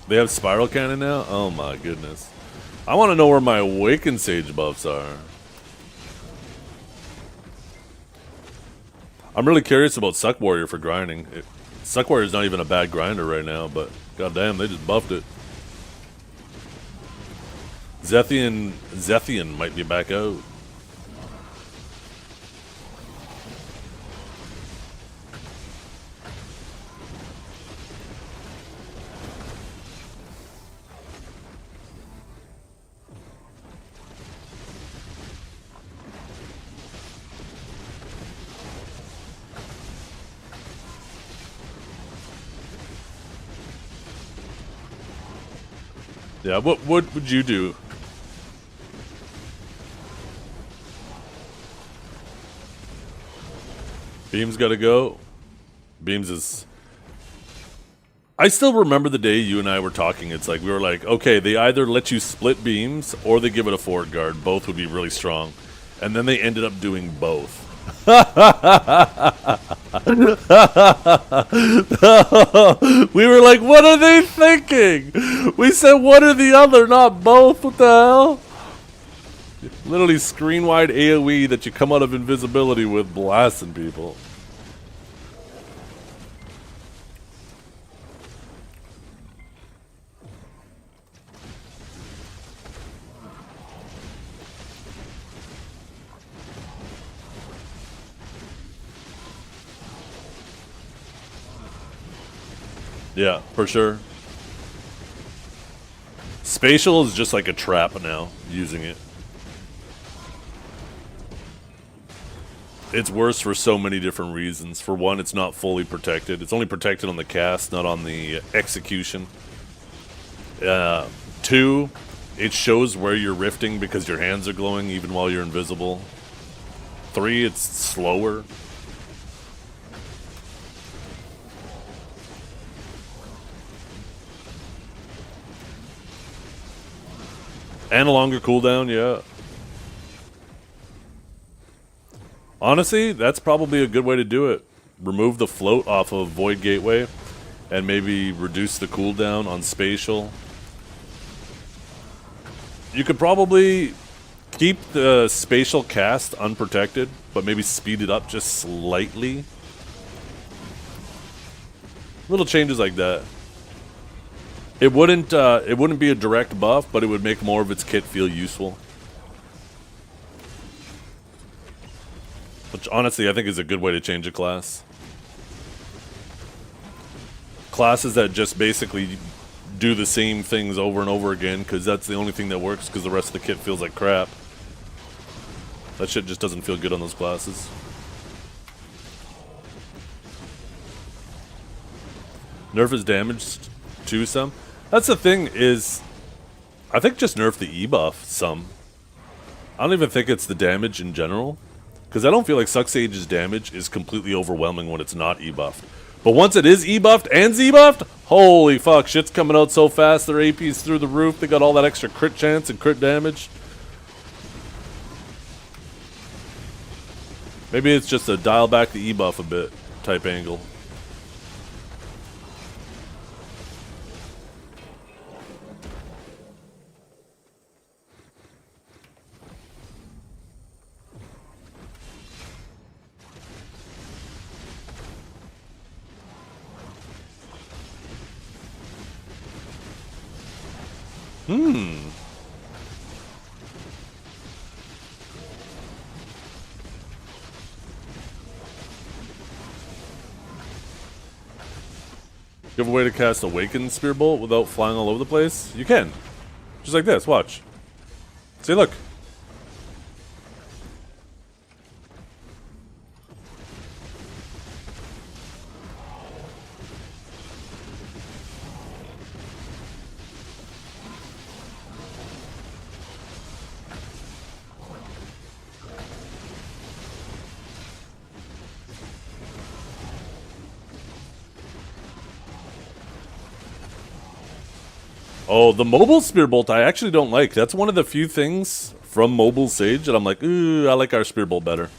[SPEAKER 1] They have Spiral Cannon now? Oh my goodness. I want to know where my Awakened Sage buffs are. I'm really curious about Suck Warrior for grinding. Suck Warrior's not even a bad grinder right now, but goddamn, they just buffed it. Zethian might be back out. Yeah, what would you do? Beams gotta go. Beams is... I still remember the day you and I were talking. It's like, we were like, okay, they either let you split Beams or they give it a forward guard. Both would be really strong. And then they ended up doing both. We were like, what are they thinking? We said one or the other, not both. What the hell? Literally screen wide AoE that you come out of invisibility with, blasting people. Yeah, for sure. Spatial is just like a trap now, using it. It's worse for so many different reasons. For one, it's not fully protected. It's only protected on the cast, not on the execution. Two, it shows where you're rifting because your hands are glowing even while you're invisible. Three, it's slower. And a longer cooldown, yeah. Honestly, that's probably a good way to do it. Remove the float off of Void Gateway and maybe reduce the cooldown on Spatial. You could probably keep the spatial cast unprotected, but maybe speed it up just slightly. Little changes like that. It wouldn't be a direct buff, but it would make more of its kit feel useful. Which honestly I think is a good way to change a class. Classes that just basically do the same things over and over again because that's the only thing that works because the rest of the kit feels like crap. That shit just doesn't feel good on those classes. Nerf is damaged to some. That's the thing is, I think just nerf the E-buff some. I don't even think it's the damage in general. Because I don't feel like Suck Sage's damage is completely overwhelming when it's not E-buffed. But once it is E-buffed and Z-buffed, holy fuck, shit's coming out so fast, their AP's through the roof, they got all that extra crit chance and crit damage. Maybe it's just a dial back the E-buff a bit type angle. You have a way to cast Awakened Spear Bolt without flying all over the place? You can. Just like this, watch. See, look. Oh, the mobile Spear Bolt I actually don't like. That's one of the few things from Mobile Sage that I'm like, ooh, I like our Spear Bolt better.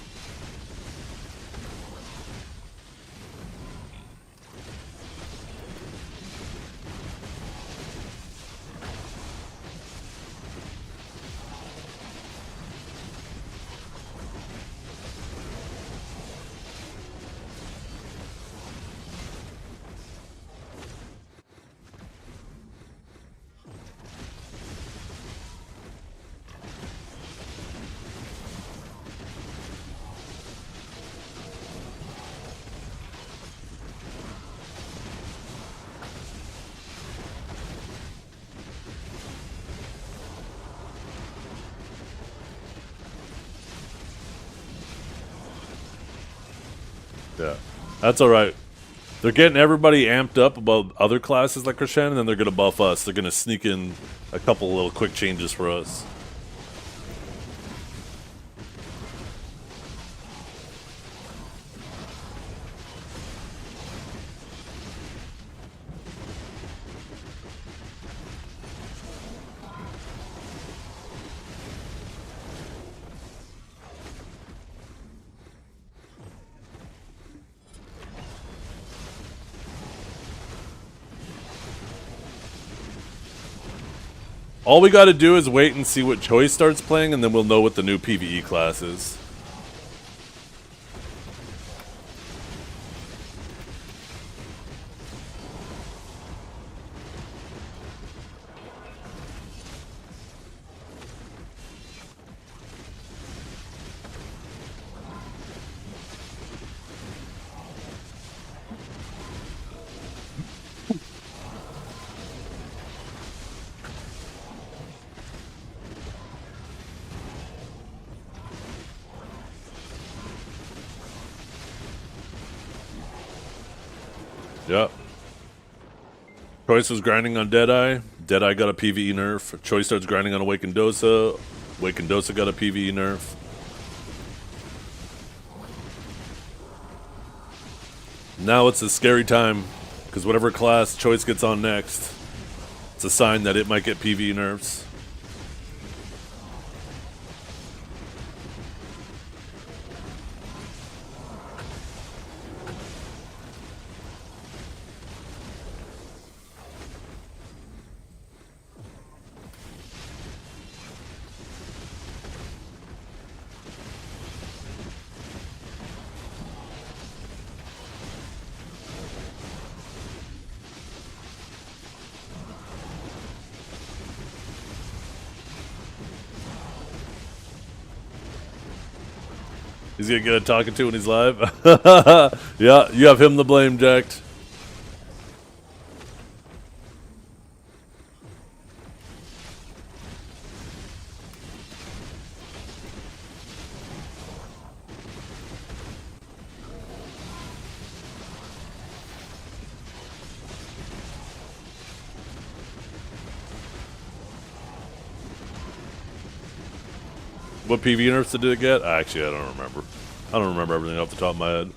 [SPEAKER 1] Yeah, that's alright. They're getting everybody amped up about other classes like Krishan, and then they're going to buff us. They're going to sneak in a couple little quick changes for us. All we gotta do is wait and see what Choice starts playing, and then we'll know what the new PvE class is. Yep. Choice was grinding on Deadeye. Deadeye got a PvE nerf. Choice starts grinding on Awakened Dosa. Awakened Dosa got a PvE nerf. Now it's a scary time, because whatever class Choice gets on next, it's a sign that it might get PvE nerfs. He's gonna get a talking to when he's live. Yeah, you have him the blame, Jacked. What PV nerfs did it get? Actually, I don't remember. I don't remember everything off the top of my head.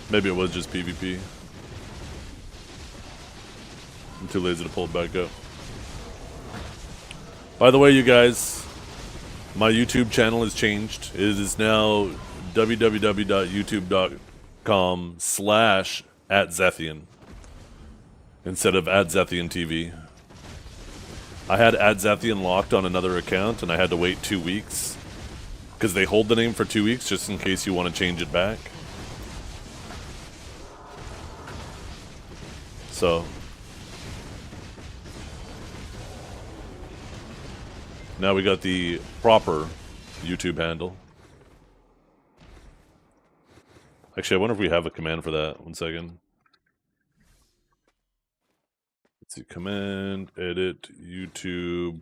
[SPEAKER 1] Maybe it was just PvP. I'm too lazy to pull it back up. By the way, you guys, my YouTube channel has changed. It is now www.youtube.com/@Zethian instead of @ZethianTV. I had @Zethian locked on another account, and I had to wait 2 weeks because they hold the name for 2 weeks just in case you want to change it back. So now we got the proper YouTube handle. Actually, I wonder if we have a command for that. 1 second. Let's see. Command, edit, YouTube.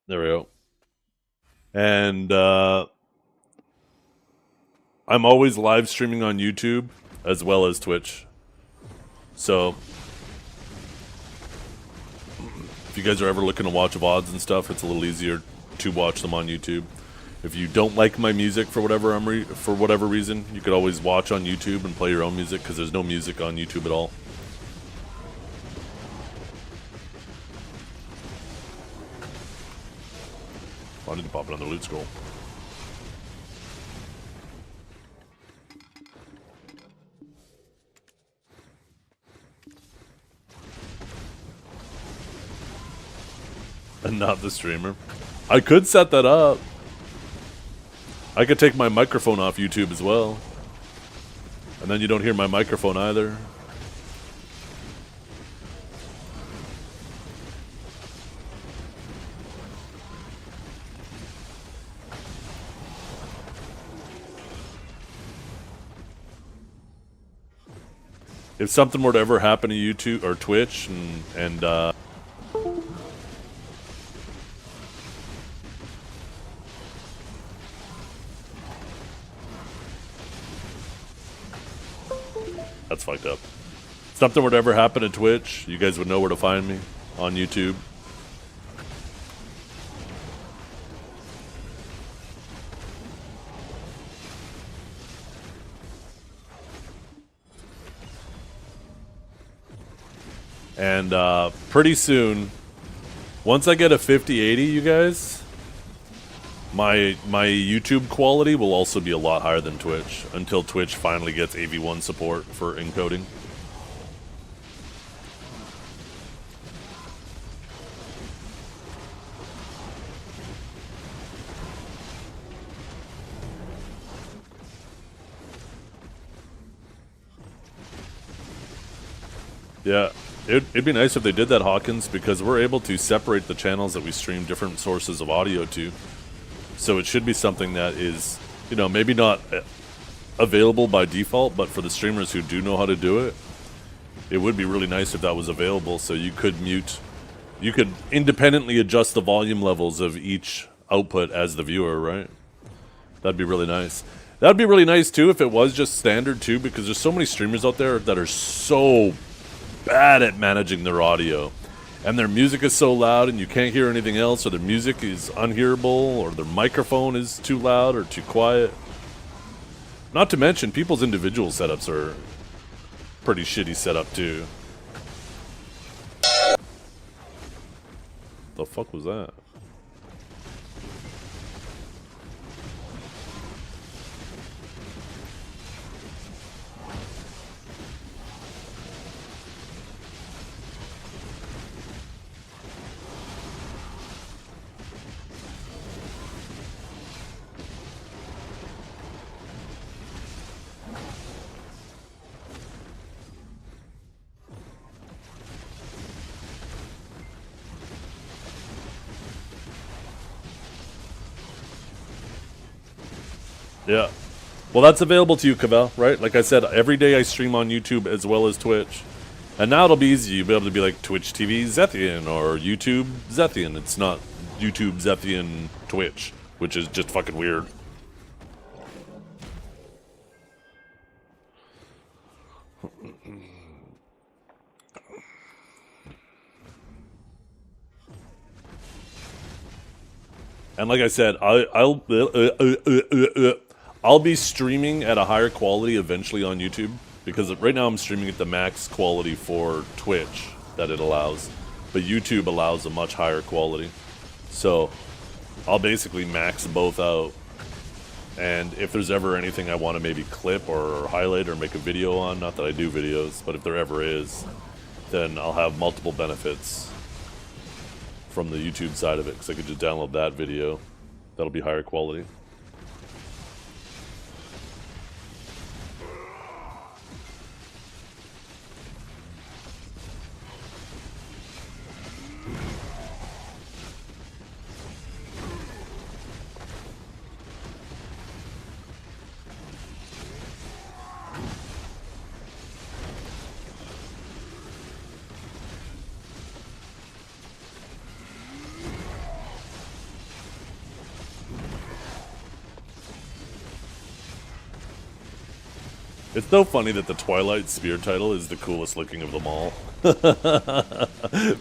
[SPEAKER 1] There we go. And I'm always live streaming on YouTube as well as Twitch. So if you guys are ever looking to watch VODs and stuff, it's a little easier to watch them on YouTube. If you don't like my music for whatever reason, you could always watch on YouTube and play your own music because there's no music on YouTube at all. I need to pop another loot scroll. And not the streamer. I could set that up. I could take my microphone off YouTube as well. And then you don't hear my microphone either. If something were to ever happen to YouTube or Twitch and that's fucked up. If something were to ever happen to Twitch, you guys would know where to find me on YouTube. And pretty soon, once I get a 5080, you guys, my YouTube quality will also be a lot higher than Twitch until Twitch finally gets AV1 support for encoding. Yeah. It'd be nice if they did that, Hawkins, because we're able to separate the channels that we stream different sources of audio to. So it should be something that is, you know, maybe not available by default, but for the streamers who do know how to do it, it would be really nice if that was available so you could you could independently adjust the volume levels of each output as the viewer, right? That'd be really nice. That'd be really nice, too, if it was just standard, too, because there's so many streamers out there that are so bad at managing their audio, and their music is so loud and you can't hear anything else, or their music is unhearable, or their microphone is too loud or too quiet. Not to mention people's individual setups are pretty shitty setup too. The fuck was that? Yeah. Well, that's available to you, Cavell, right? Like I said, every day I stream on YouTube as well as Twitch. And now it'll be easy. You'll be able to be like Twitch TV Zethian or YouTube Zethian. It's not YouTube Zethian Twitch, which is just fucking weird. And like I said, I'll be streaming at a higher quality eventually on YouTube, because right now I'm streaming at the max quality for Twitch that it allows, but YouTube allows a much higher quality. So I'll basically max both out, and if there's ever anything I want to maybe clip or highlight or make a video on, not that I do videos, but if there ever is, then I'll have multiple benefits from the YouTube side of it, because I could just download that video. That'll be higher quality. It's so funny that the Twilight Spear title is the coolest looking of them all.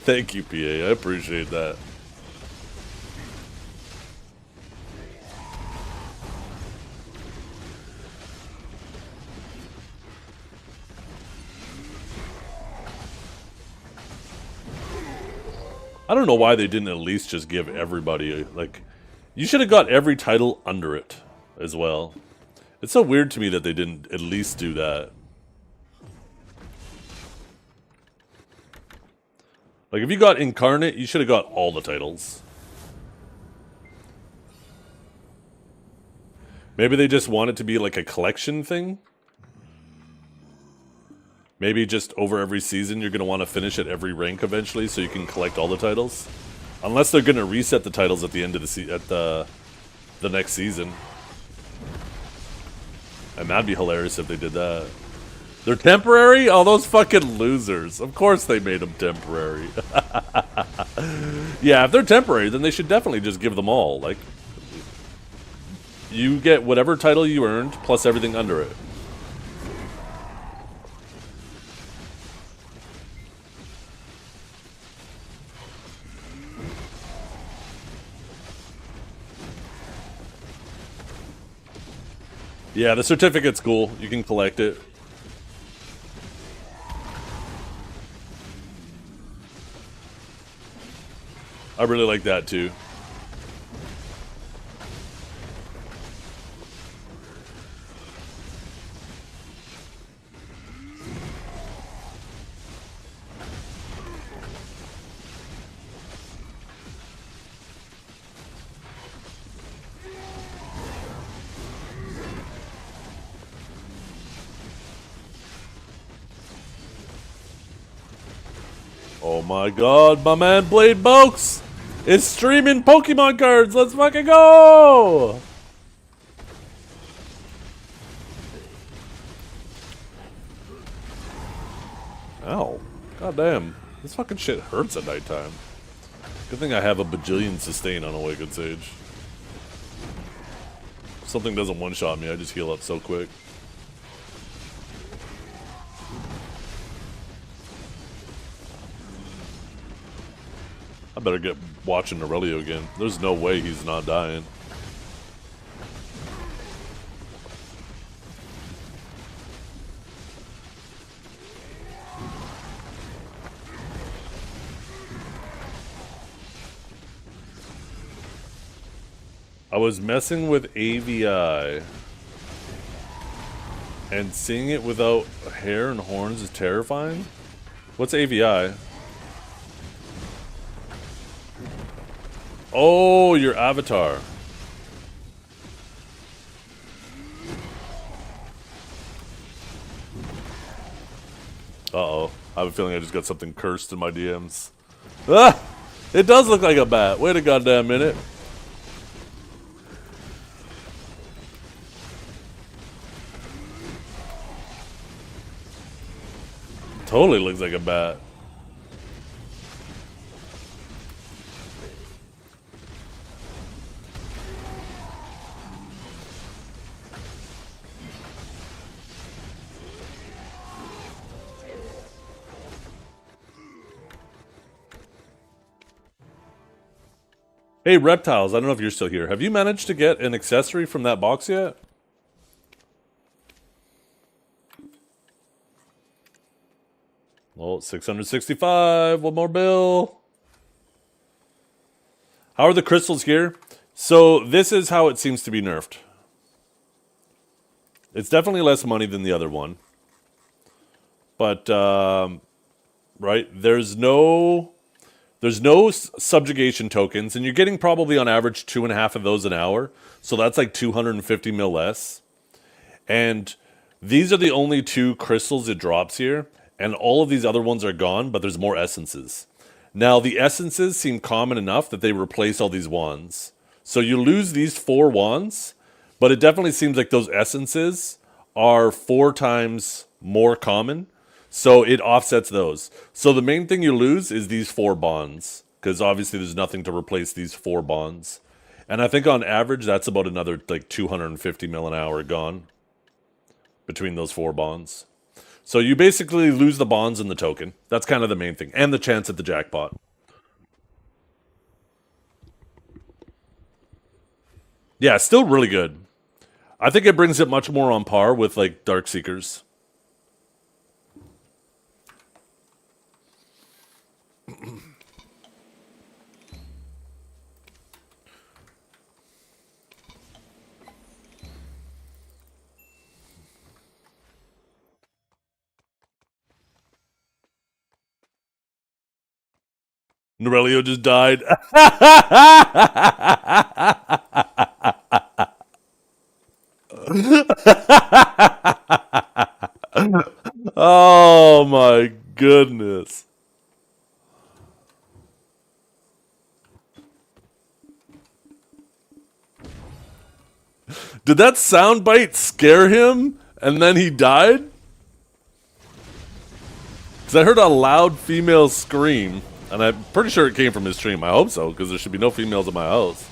[SPEAKER 1] Thank you, PA. I appreciate that. I don't know why they didn't at least just give everybody, like, you should have got every title under it as well. It's so weird to me that they didn't at least do that. Like, if you got Incarnate, you should have got all the titles. Maybe they just want it to be like a collection thing? Maybe just over every season you're going to want to finish at every rank eventually so you can collect all the titles? Unless they're going to reset the titles at the end of the next season. And that'd be hilarious if they did that. They're temporary? Oh, those fucking losers. Of course they made them temporary. Yeah, if they're temporary, then they should definitely just give them all. Like, you get whatever title you earned, plus everything under it. Yeah, the certificate's cool. You can collect it. I really like that too. Oh my god, my man Blade Bokes is streaming Pokemon cards. Let's fucking go! Ow. God damn. This fucking shit hurts at nighttime. Good thing I have a bajillion sustain on Awakened Sage. If something doesn't one-shot me, I just heal up so quick. I better get watching Aurelio again. There's no way he's not dying. I was messing with AVI, and seeing it without hair and horns is terrifying? What's AVI? Oh, your avatar. Uh-oh. I have a feeling I just got something cursed in my DMs. Ah! It does look like a bat. Wait a goddamn minute. Totally looks like a bat. Hey, Reptiles, I don't know if you're still here. Have you managed to get an accessory from that box yet? Well, 665. One more bill. How are the crystals here? So this is how it seems to be nerfed. It's definitely less money than the other one. But, right, there's no subjugation tokens, and you're getting probably on average 2.5 of those an hour. So that's like 250 mil less. And these are the only 2 crystals it drops here. And all of these other ones are gone, but there's more essences. Now, the essences seem common enough that they replace all these wands. So you lose these 4 wands, but it definitely seems like those essences are 4 times more common. So it offsets those. So the main thing you lose is these 4 bonds, because obviously there's nothing to replace these 4 bonds. And I think on average that's about another like 250 mil an hour gone between those 4 bonds. So you basically lose the bonds and the token. That's kind of the main thing. And the chance at the jackpot. Yeah, still really good. I think it brings it much more on par with like Darkseekers. Norelio just died. Oh my goodness. Did that soundbite scare him and then he died? Because I heard a loud female scream, and I'm pretty sure it came from his stream. I hope so, because there should be no females in my house.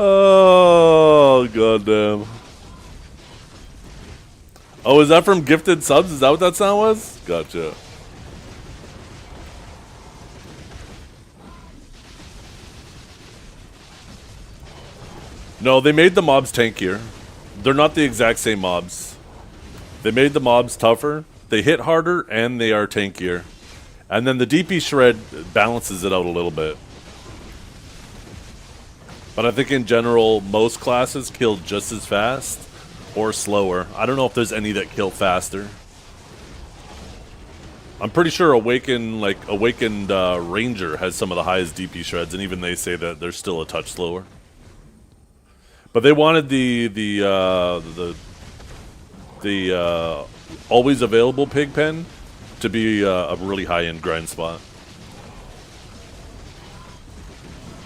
[SPEAKER 1] Oh, goddamn. Oh, is that from Gifted Subs? Is that what that sound was? Gotcha. No, they made the mobs tankier. They're not the exact same mobs. They made the mobs tougher, they hit harder, and they are tankier. And then the DP Shred balances it out a little bit. But I think in general, most classes kill just as fast or slower. I don't know if there's any that kill faster. I'm pretty sure Awakened Ranger has some of the highest DP shreds, and even they say that they're still a touch slower. But they wanted the always available pig pen to be a really high-end grind spot.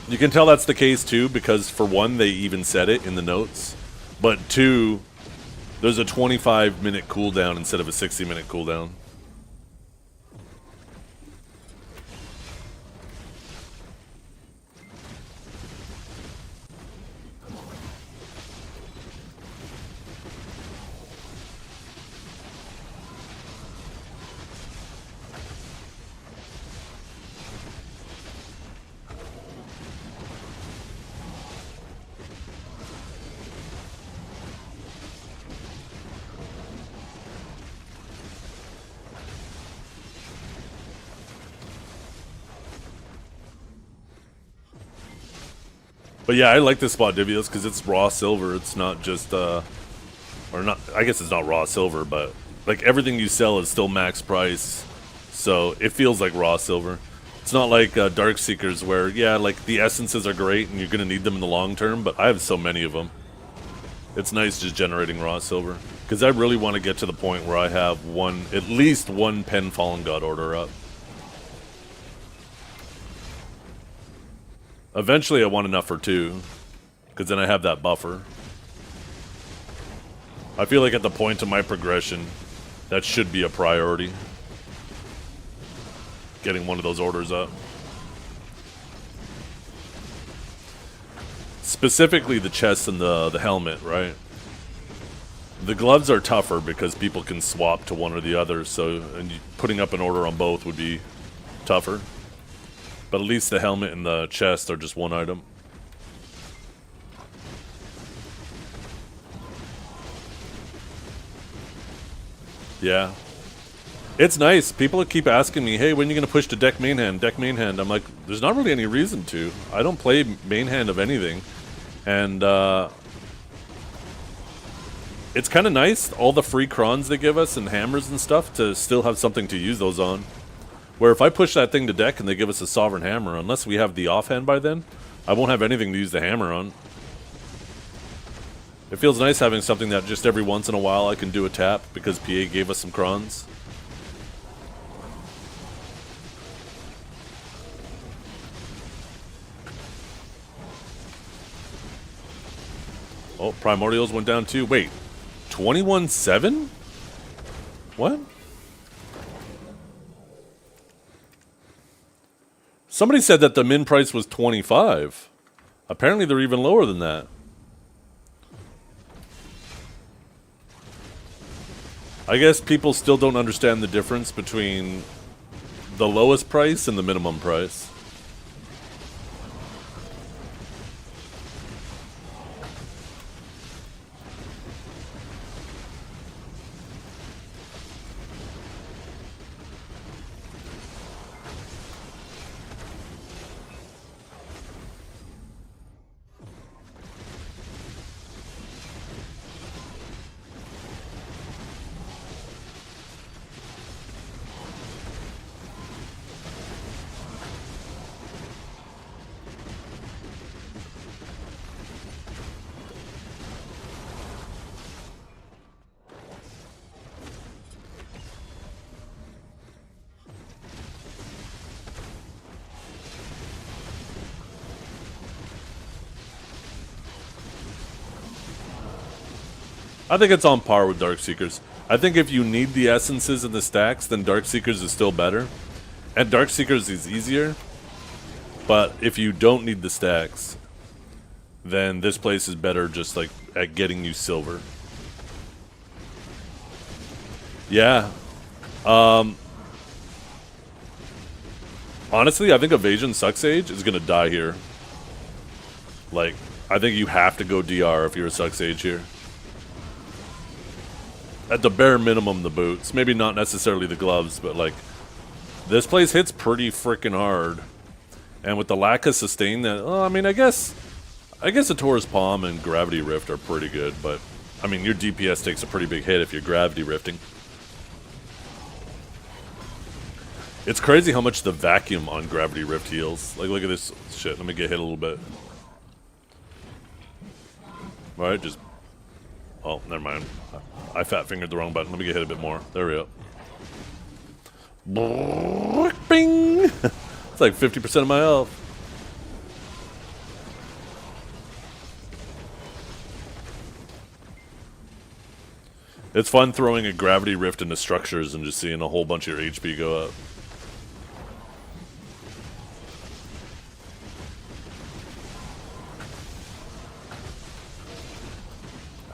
[SPEAKER 1] You can tell that's the case too, because for one, they even said it in the notes, but two, there's a 25-minute cooldown instead of a 60-minute cooldown. But yeah, I like this spot, Divius, because it's raw silver. It's not just, or not, I guess it's not raw silver, but like everything you sell is still max price. So it feels like raw silver. It's not like Dark Seekers where, yeah, like the essences are great and you're going to need them in the long term, but I have so many of them. It's nice just generating raw silver. Because I really want to get to the point where I have at least one Pen Fallen God order up. Eventually I want enough for 2. Because then I have that buffer. I feel like at the point of my progression, that should be a priority. Getting one of those orders up. Specifically the chest and the helmet, right? The gloves are tougher because people can swap to one or the other, so putting up an order on both would be tougher. But at least the helmet and the chest are just one item. Yeah. It's nice. People keep asking me, hey, when are you going to push to deck main hand? Deck main hand. I'm like, there's not really any reason to. I don't play main hand of anything. And, it's kind of nice, all the free crons they give us and hammers and stuff, to still have something to use those on. Where if I push that thing to deck and they give us a Sovereign Hammer, unless we have the offhand by then, I won't have anything to use the hammer on. It feels nice having something that just every once in a while I can do a tap because PA gave us some crons. Oh, Primordials went down too. Wait. 21-7? What? Somebody said that the min price was 25. Apparently they're even lower than that. I guess people still don't understand the difference between the lowest price and the minimum price. I think it's on par with Dark Seekers. I think if you need the essences and the stacks, then Dark Seekers is still better. And Dark Seekers is easier. But if you don't need the stacks, then this place is better just like at getting you silver. Yeah. Honestly, I think Evasion Sucks Age is going to die here. Like, I think you have to go DR if you're a Sucks Age here. At the bare minimum, the boots. Maybe not necessarily the gloves, but like, this place hits pretty freaking hard. And with the lack of sustain that, I mean, I guess a Taurus Palm and Gravity Rift are pretty good, but I mean, your DPS takes a pretty big hit if you're Gravity Rifting. It's crazy how much the vacuum on Gravity Rift heals. Like, look at this shit. Let me get hit a little bit. Alright, just... Oh, never mind. I fat-fingered the wrong button. Let me get hit a bit more. There we go. Bing! It's like 50% of my health. It's fun throwing a Gravity Rift into structures and just seeing a whole bunch of your HP go up.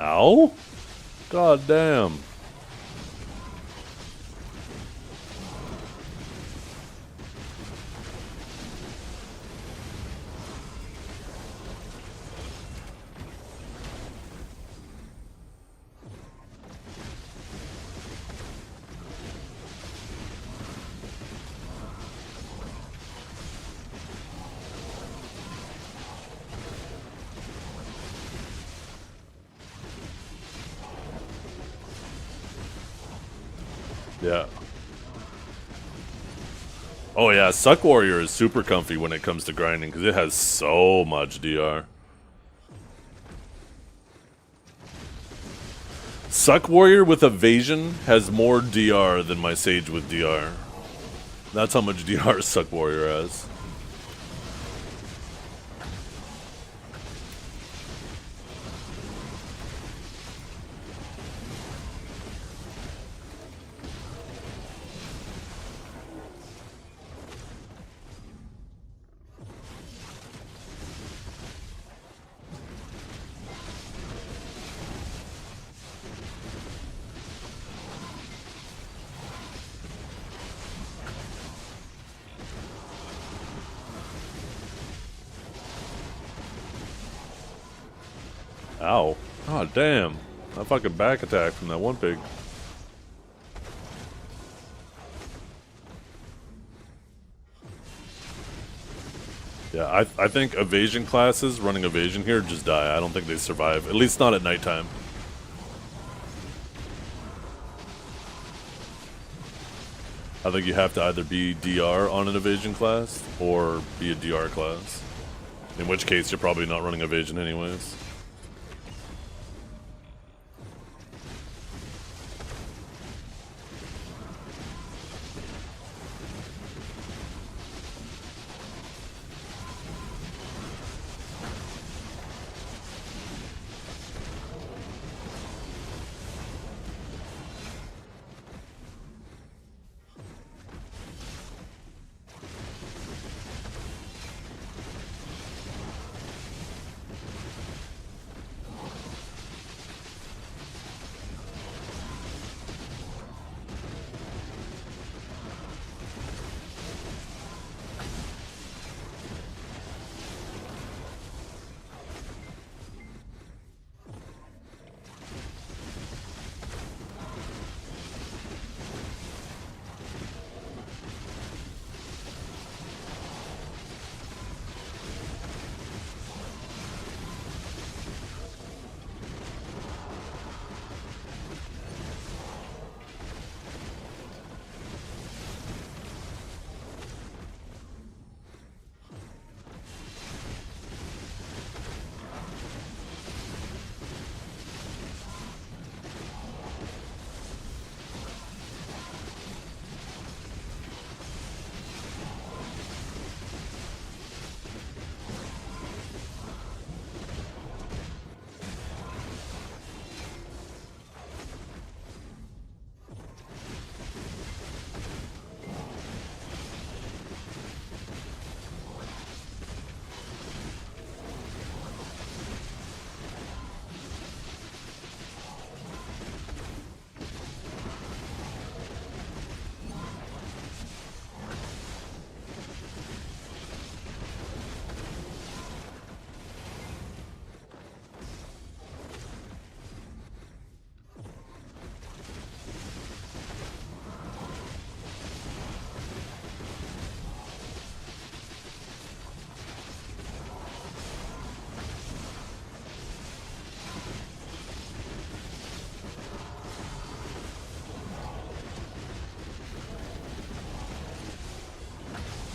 [SPEAKER 1] Ow? God damn. Yeah. Oh yeah, Suck Warrior is super comfy when it comes to grinding because it has so much DR. Suck Warrior with Evasion has more DR than my Sage with DR. That's how much DR Suck Warrior has. Ow. Oh, damn. That fucking back attack from that one pig. Yeah, I think evasion classes running evasion here just die. I don't think they survive. At least not at nighttime. I think you have to either be DR on an evasion class or be a DR class. In which case you're probably not running evasion anyways.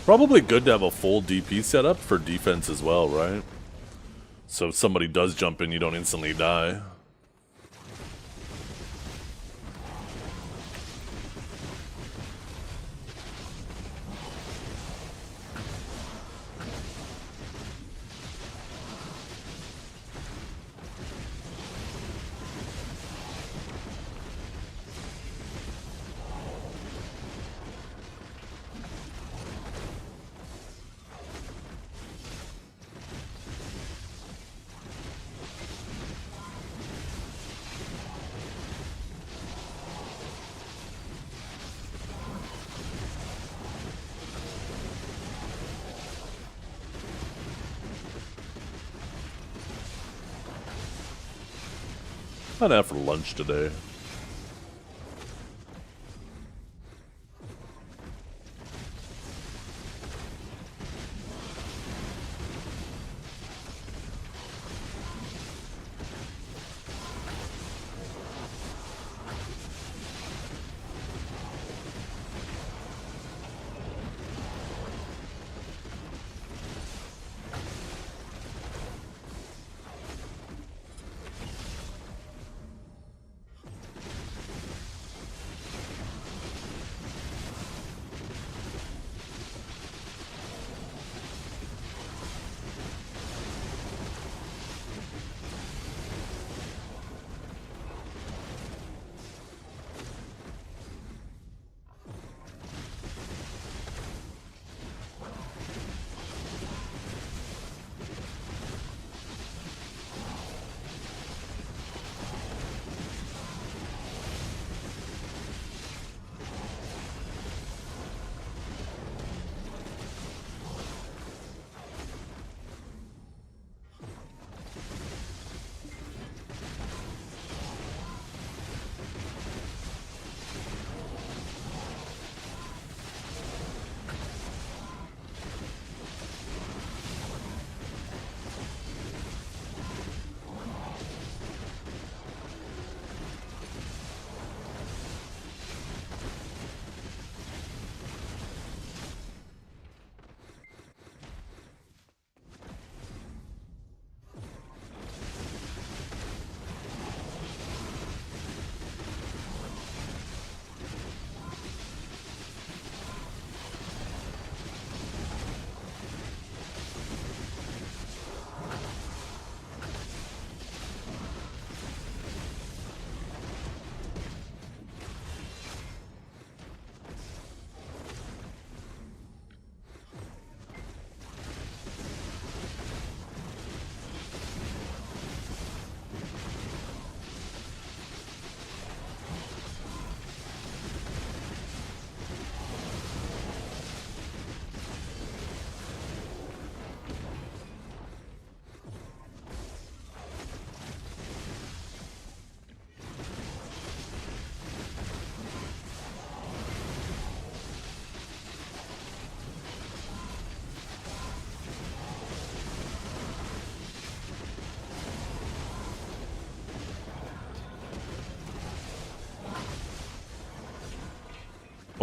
[SPEAKER 1] Probably good to have a full DP setup for defense as well, right? So if somebody does jump in, you don't instantly die. Not out for lunch today.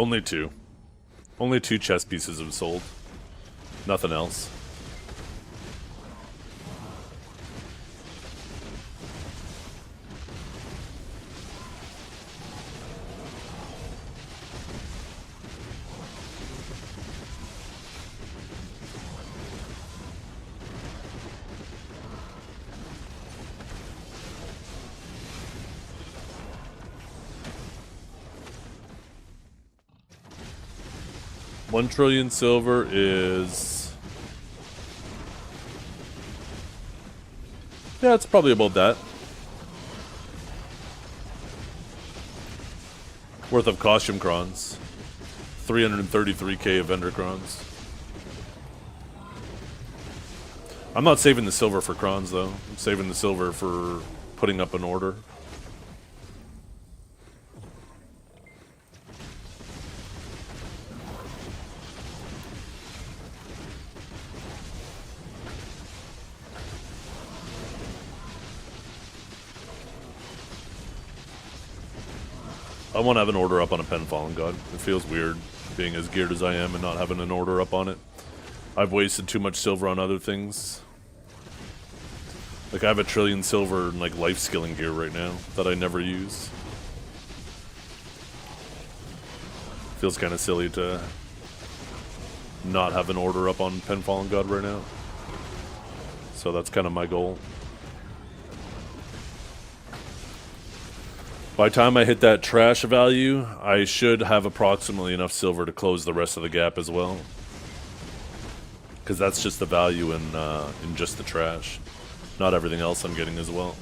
[SPEAKER 1] Only two. Only 2 chess pieces have sold. Nothing else. $1 trillion silver is... yeah, it's probably about that. Worth of costume crons. 333k of vendor crons. I'm not saving the silver for crons though. I'm saving the silver for putting up an order. I want to have an order up on a Pen Fallen God. It feels weird being as geared as I am and not having an order up on it. I've wasted too much silver on other things. Like I have $1 trillion silver in like life skilling gear right now that I never use. Feels kind of silly to not have an order up on Pen Fallen God right now. So that's kind of my goal. By the time I hit that trash value, I should have approximately enough silver to close the rest of the gap as well. Because that's just the value in just the trash. Not everything else I'm getting as well.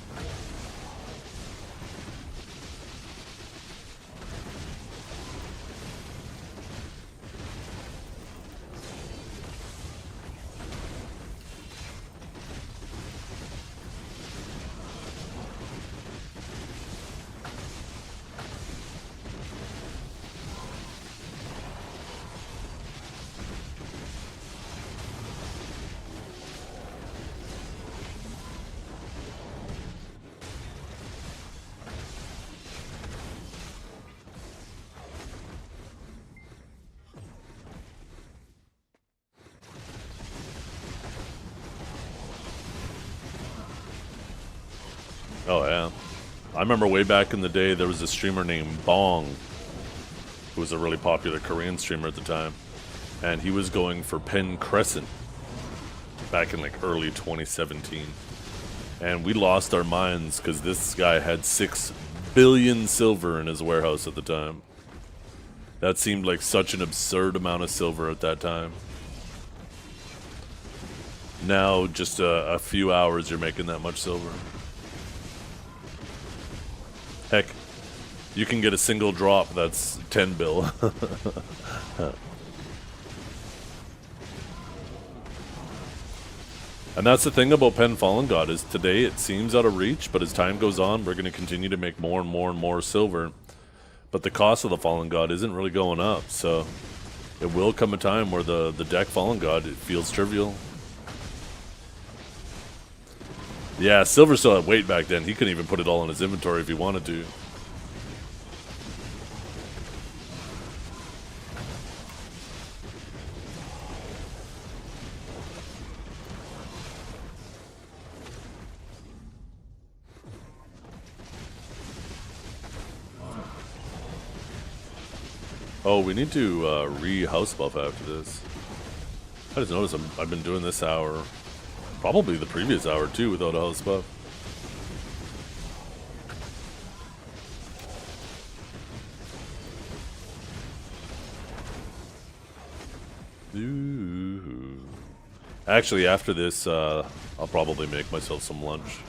[SPEAKER 1] Oh yeah. I remember way back in the day there was a streamer named Bong, who was a really popular Korean streamer at the time. And he was going for Pen Crescent back in like early 2017. And we lost our minds because this guy had 6 billion silver in his warehouse at the time. That seemed like such an absurd amount of silver at that time. Now, just a few hours, you're making that much silver. Heck, you can get a single drop that's 10 bill. And that's the thing about Pen Fallen God, is today it seems out of reach, but as time goes on, we're going to continue to make more and more and more silver. But the cost of the Fallen God isn't really going up, so it will come a time where the deck Fallen God, it feels trivial. Yeah, Silver still had weight back then. He couldn't even put it all in his inventory if he wanted to. Oh, we need to re-house buff after this. I just noticed I've been doing this hour, probably the previous hour too, without a house buff. Ooh. Actually, after this, I'll probably make myself some lunch.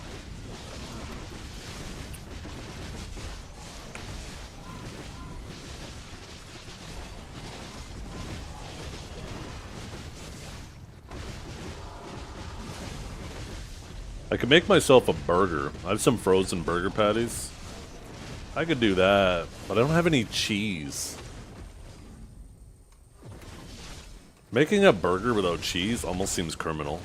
[SPEAKER 1] I could make myself a burger. I have some frozen burger patties. I could do that, but I don't have any cheese. Making a burger without cheese almost seems criminal.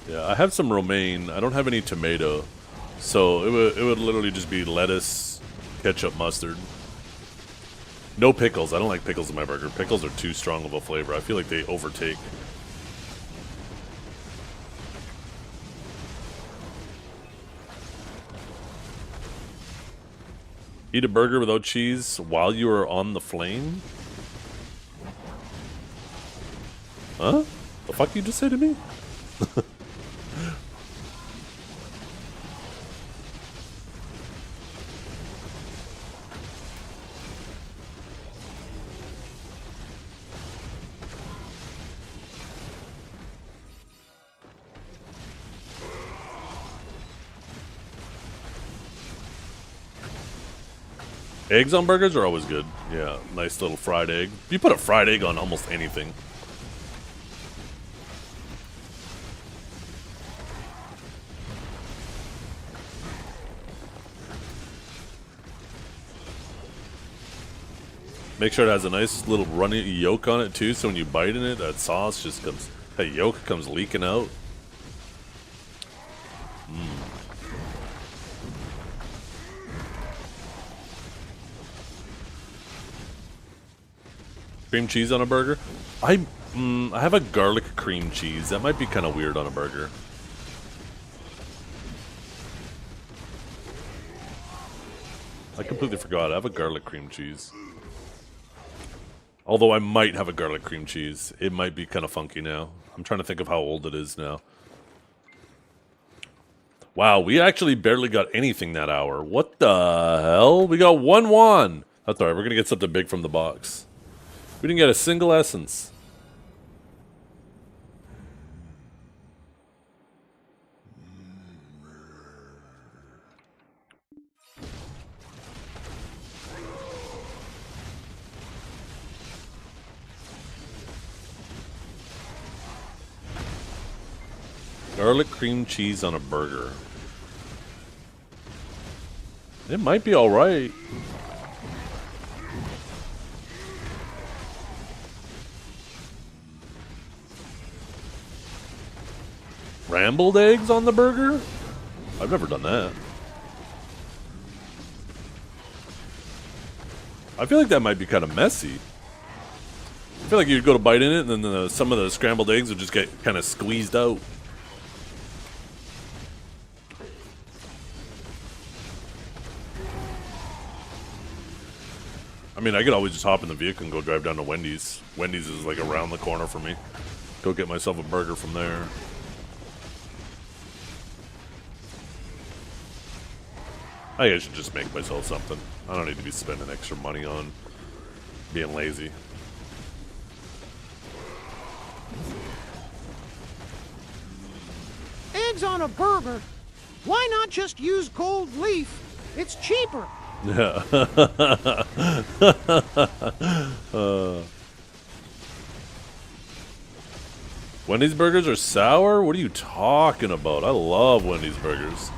[SPEAKER 1] Yeah, I have some romaine. I don't have any tomato. So it would literally just be lettuce, ketchup, mustard. No pickles. I don't like pickles in my burger. Pickles are too strong of a flavor. I feel like they overtake. Eat a burger without cheese while you are on the flame? Huh? The fuck you just say to me? Eggs on burgers are always good. Yeah, nice little fried egg. You put a fried egg on almost anything. Make sure it has a nice little runny yolk on it too, so when you bite in it, that sauce just comes, that yolk comes leaking out. Cream cheese on a burger? I have a garlic cream cheese. That might be kind of weird on a burger. I completely forgot. I have a garlic cream cheese. Although I might have a garlic cream cheese. It might be kind of funky now. I'm trying to think of how old it is now. Wow, we actually barely got anything that hour. What the hell? We got 1 won. That's alright. We're going to get something big from the box. We didn't get a single essence. Garlic cream cheese on a burger. It might be alright. Scrambled eggs on the burger? I've never done that. I feel like that might be kind of messy. I feel like you'd go to bite in it and then some of the scrambled eggs would just get kind of squeezed out. I mean, I could always just hop in the vehicle and go drive down to Wendy's. Wendy's is like around the corner for me. Go get myself a burger from there. I think I should just make myself something. I don't need to be spending extra money on being lazy.
[SPEAKER 2] Eggs on a burger? Why not just use gold leaf? It's cheaper.
[SPEAKER 1] Yeah. Wendy's burgers are sour? What are you talking about? I love Wendy's burgers.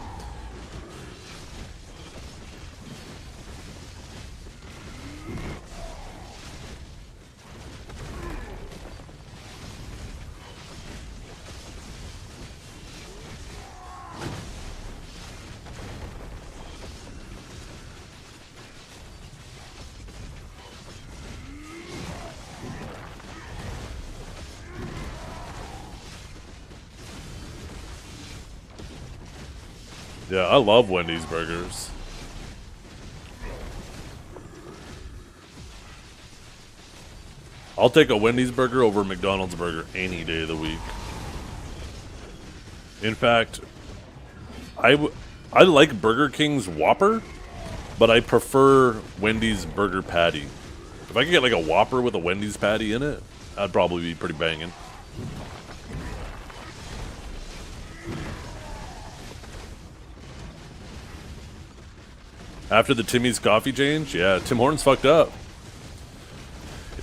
[SPEAKER 1] Yeah, I love Wendy's burgers. I'll take a Wendy's burger over a McDonald's burger any day of the week. In fact, I like Burger King's Whopper, but I prefer Wendy's burger patty. If I could get like a Whopper with a Wendy's patty in it, that'd probably be pretty banging. After the Timmy's coffee change, yeah, Tim Hortons fucked up.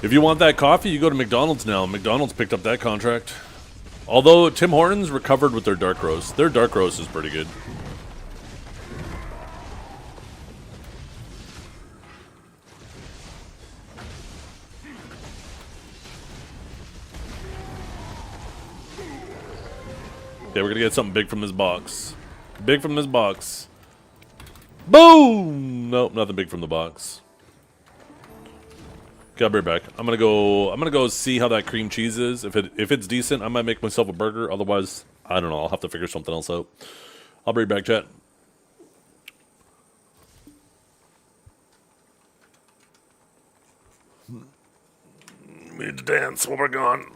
[SPEAKER 1] If you want that coffee, you go to McDonald's now. McDonald's picked up that contract. Although Tim Hortons recovered with their dark roast. Their dark roast is pretty good. Okay, we're gonna get something big from this box. Big from this box. Boom! Nope, nothing big from the box. Okay, I'll be right back. I'm gonna go see how that cream cheese is. If it's decent, I might make myself a burger. Otherwise, I don't know. I'll have to figure something else out. I'll be right back, chat. We need to dance while we're gone.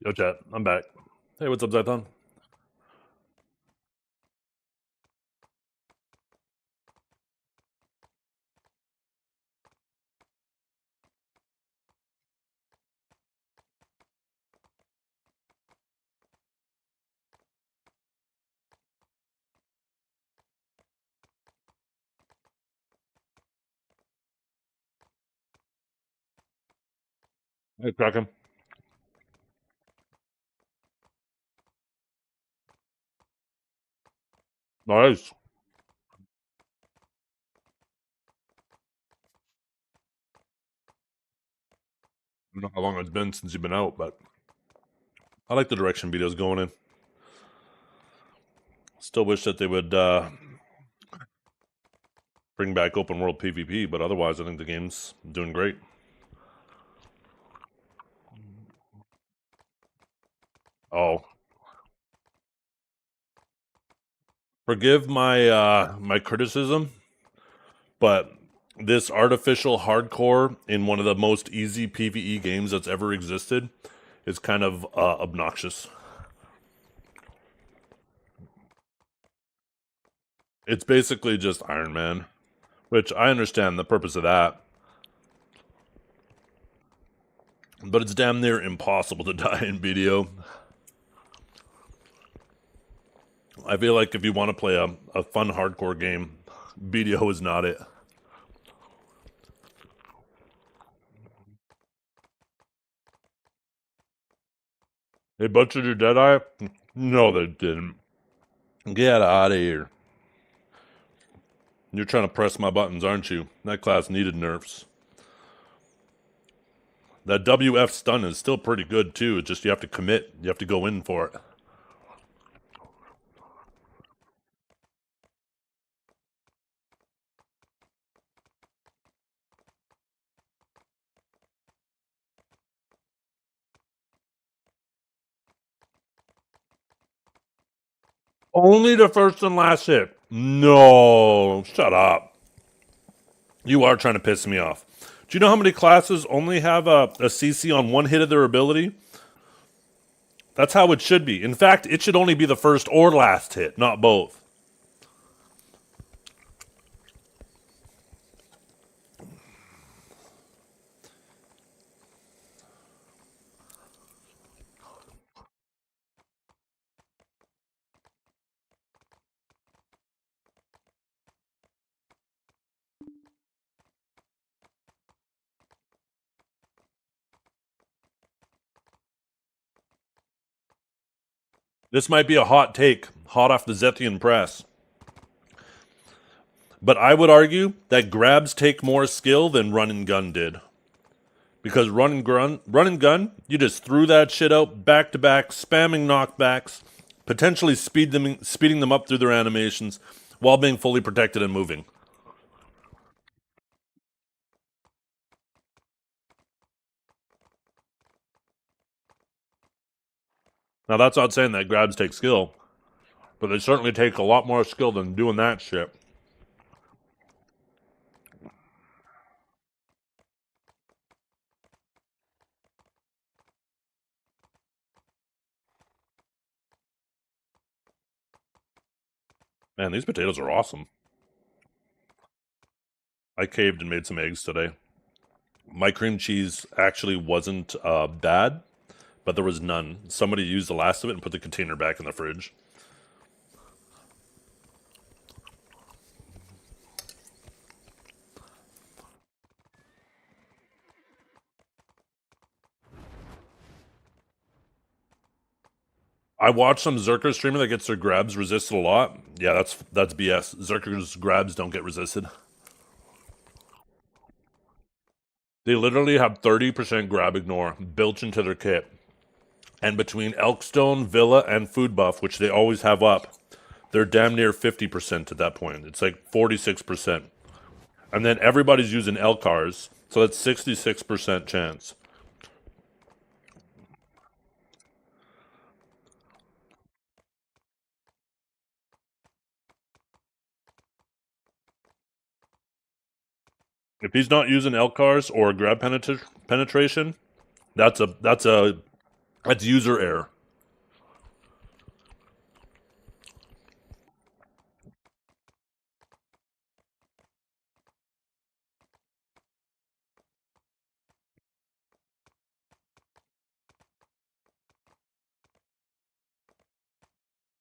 [SPEAKER 1] Yo, chat. I'm back. Hey, what's up, Zython? Hey, Kraken. Nice. I don't know how long it's been since you've been out, but I like the direction videos going in. Still wish that they would bring back open world PvP, but otherwise I think the game's doing great. Oh. Forgive my my criticism, but this artificial hardcore in one of the most easy PvE games that's ever existed is kind of obnoxious. It's basically just Iron Man, which I understand the purpose of that, but it's damn near impossible to die in BDO. I feel like if you want to play a fun hardcore game, BDO is not it. They butchered your Deadeye? No, they didn't. Get out of here. You're trying to press my buttons, aren't you? That class needed nerfs. That WF stun is still pretty good, too. It's just you have to commit. You have to go in for it. Only the first and last hit. No, shut up. You are trying to piss me off. Do you know how many classes only have a CC on one hit of their ability? That's how it should be. In fact, it should only be the first or last hit, not both. This might be a hot take, hot off the Zethian press. But I would argue that grabs take more skill than run and gun did. Because run and gun, you just threw that shit out back to back, spamming knockbacks, potentially speeding them up through their animations while being fully protected and moving. Now that's not saying that grabs take skill, but they certainly take a lot more skill than doing that shit. Man, these potatoes are awesome. I caved and made some eggs today. My cream cheese actually wasn't bad, but there was none. Somebody used the last of it and put the container back in the fridge. I watched some Zerker streamer that gets their grabs resisted a lot. Yeah, that's BS. Zerker's grabs don't get resisted. They literally have 30% grab ignore built into their kit. And between Elkstone, Villa, and Food Buff, which they always have up, they're damn near 50% at that point. It's like 46%. And then everybody's using Elcars, so that's 66% chance. If he's not using Elcars or grab penetration, that's a That's user error.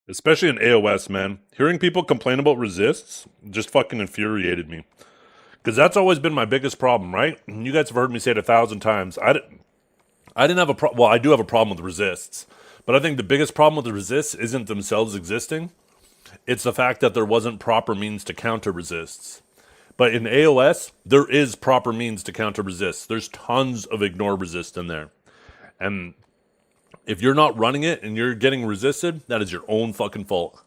[SPEAKER 1] Especially in AOS, man. Hearing people complain about resists just fucking infuriated me. Because that's always been my biggest problem, right? And you guys have heard me say it 1,000 times. I didn't have a problem. Well, I do have a problem with resists. But I think the biggest problem with the resists isn't themselves existing. It's the fact that there wasn't proper means to counter resists. But in AOS, there is proper means to counter resists. There's tons of ignore resist in there. And if you're not running it and you're getting resisted, that is your own fucking fault.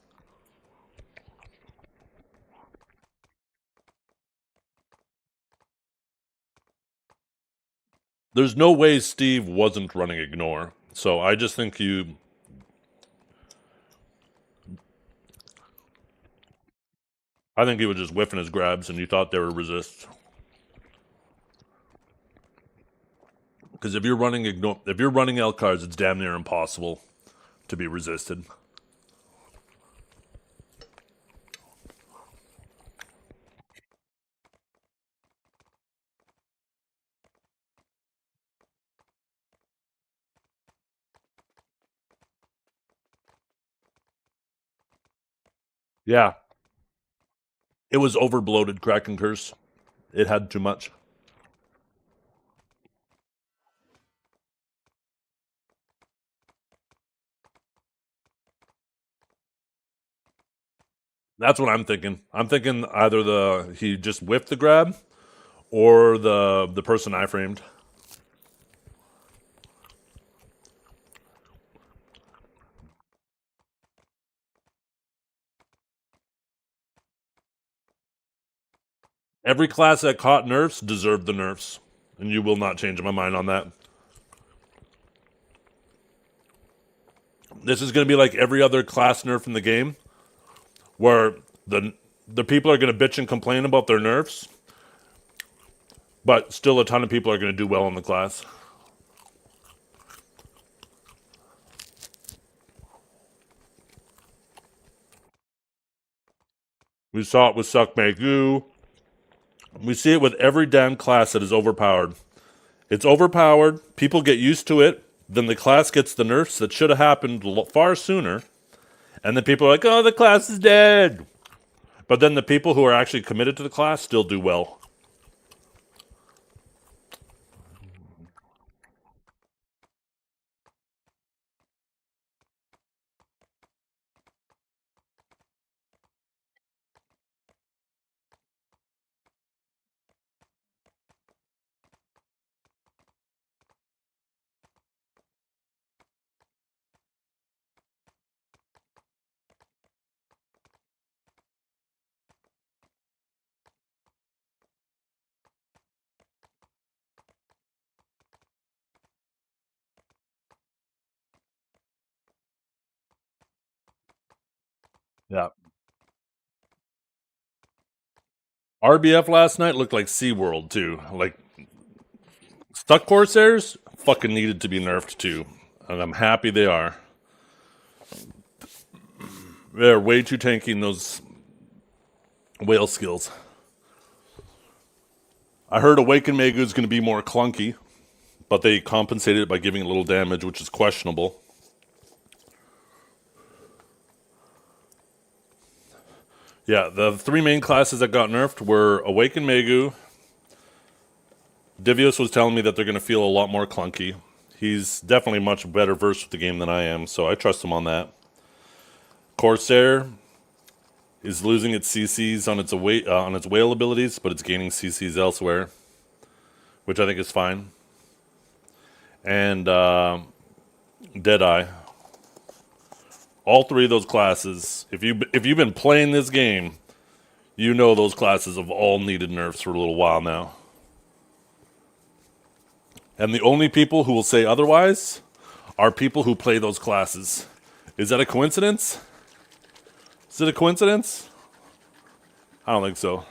[SPEAKER 1] There's no way Steve wasn't running ignore. So I just think I think he was just whiffing his grabs and you thought they were resists. Because if you're running L cards, it's damn near impossible to be resisted. Yeah. It was overbloated, Kraken Curse. It had too much. That's what I'm thinking. I'm thinking either he just whiffed the grab or the person I framed. Every class that caught nerfs deserved the nerfs. And you will not change my mind on that. This is going to be like every other class nerf in the game, where the people are going to bitch and complain about their nerfs, but still a ton of people are going to do well in the class. We saw it with Suck Magoo. We see it with every damn class that is overpowered. It's overpowered, people get used to it, then the class gets the nerfs that should have happened far sooner, and then people are like, oh, the class is dead. But then the people who are actually committed to the class still do well. Yeah. RBF last night looked like SeaWorld too. Like, Stuck Corsairs fucking needed to be nerfed too. And I'm happy they are. They're way too tanky in those whale skills. I heard Awaken Megu is going to be more clunky, but they compensated it by giving a little damage, which is questionable. Yeah, the three main classes that got nerfed were Awaken Megu. Divios was telling me that they're going to feel a lot more clunky. He's definitely much better versed with the game than I am, so I trust him on that. Corsair is losing its CCs on its whale abilities, but it's gaining CCs elsewhere, which I think is fine. And Deadeye. All three of those classes, if you've been playing this game, you know those classes have all needed nerfs for a little while now. And the only people who will say otherwise are people who play those classes. Is that a coincidence? Is it a coincidence? I don't think so.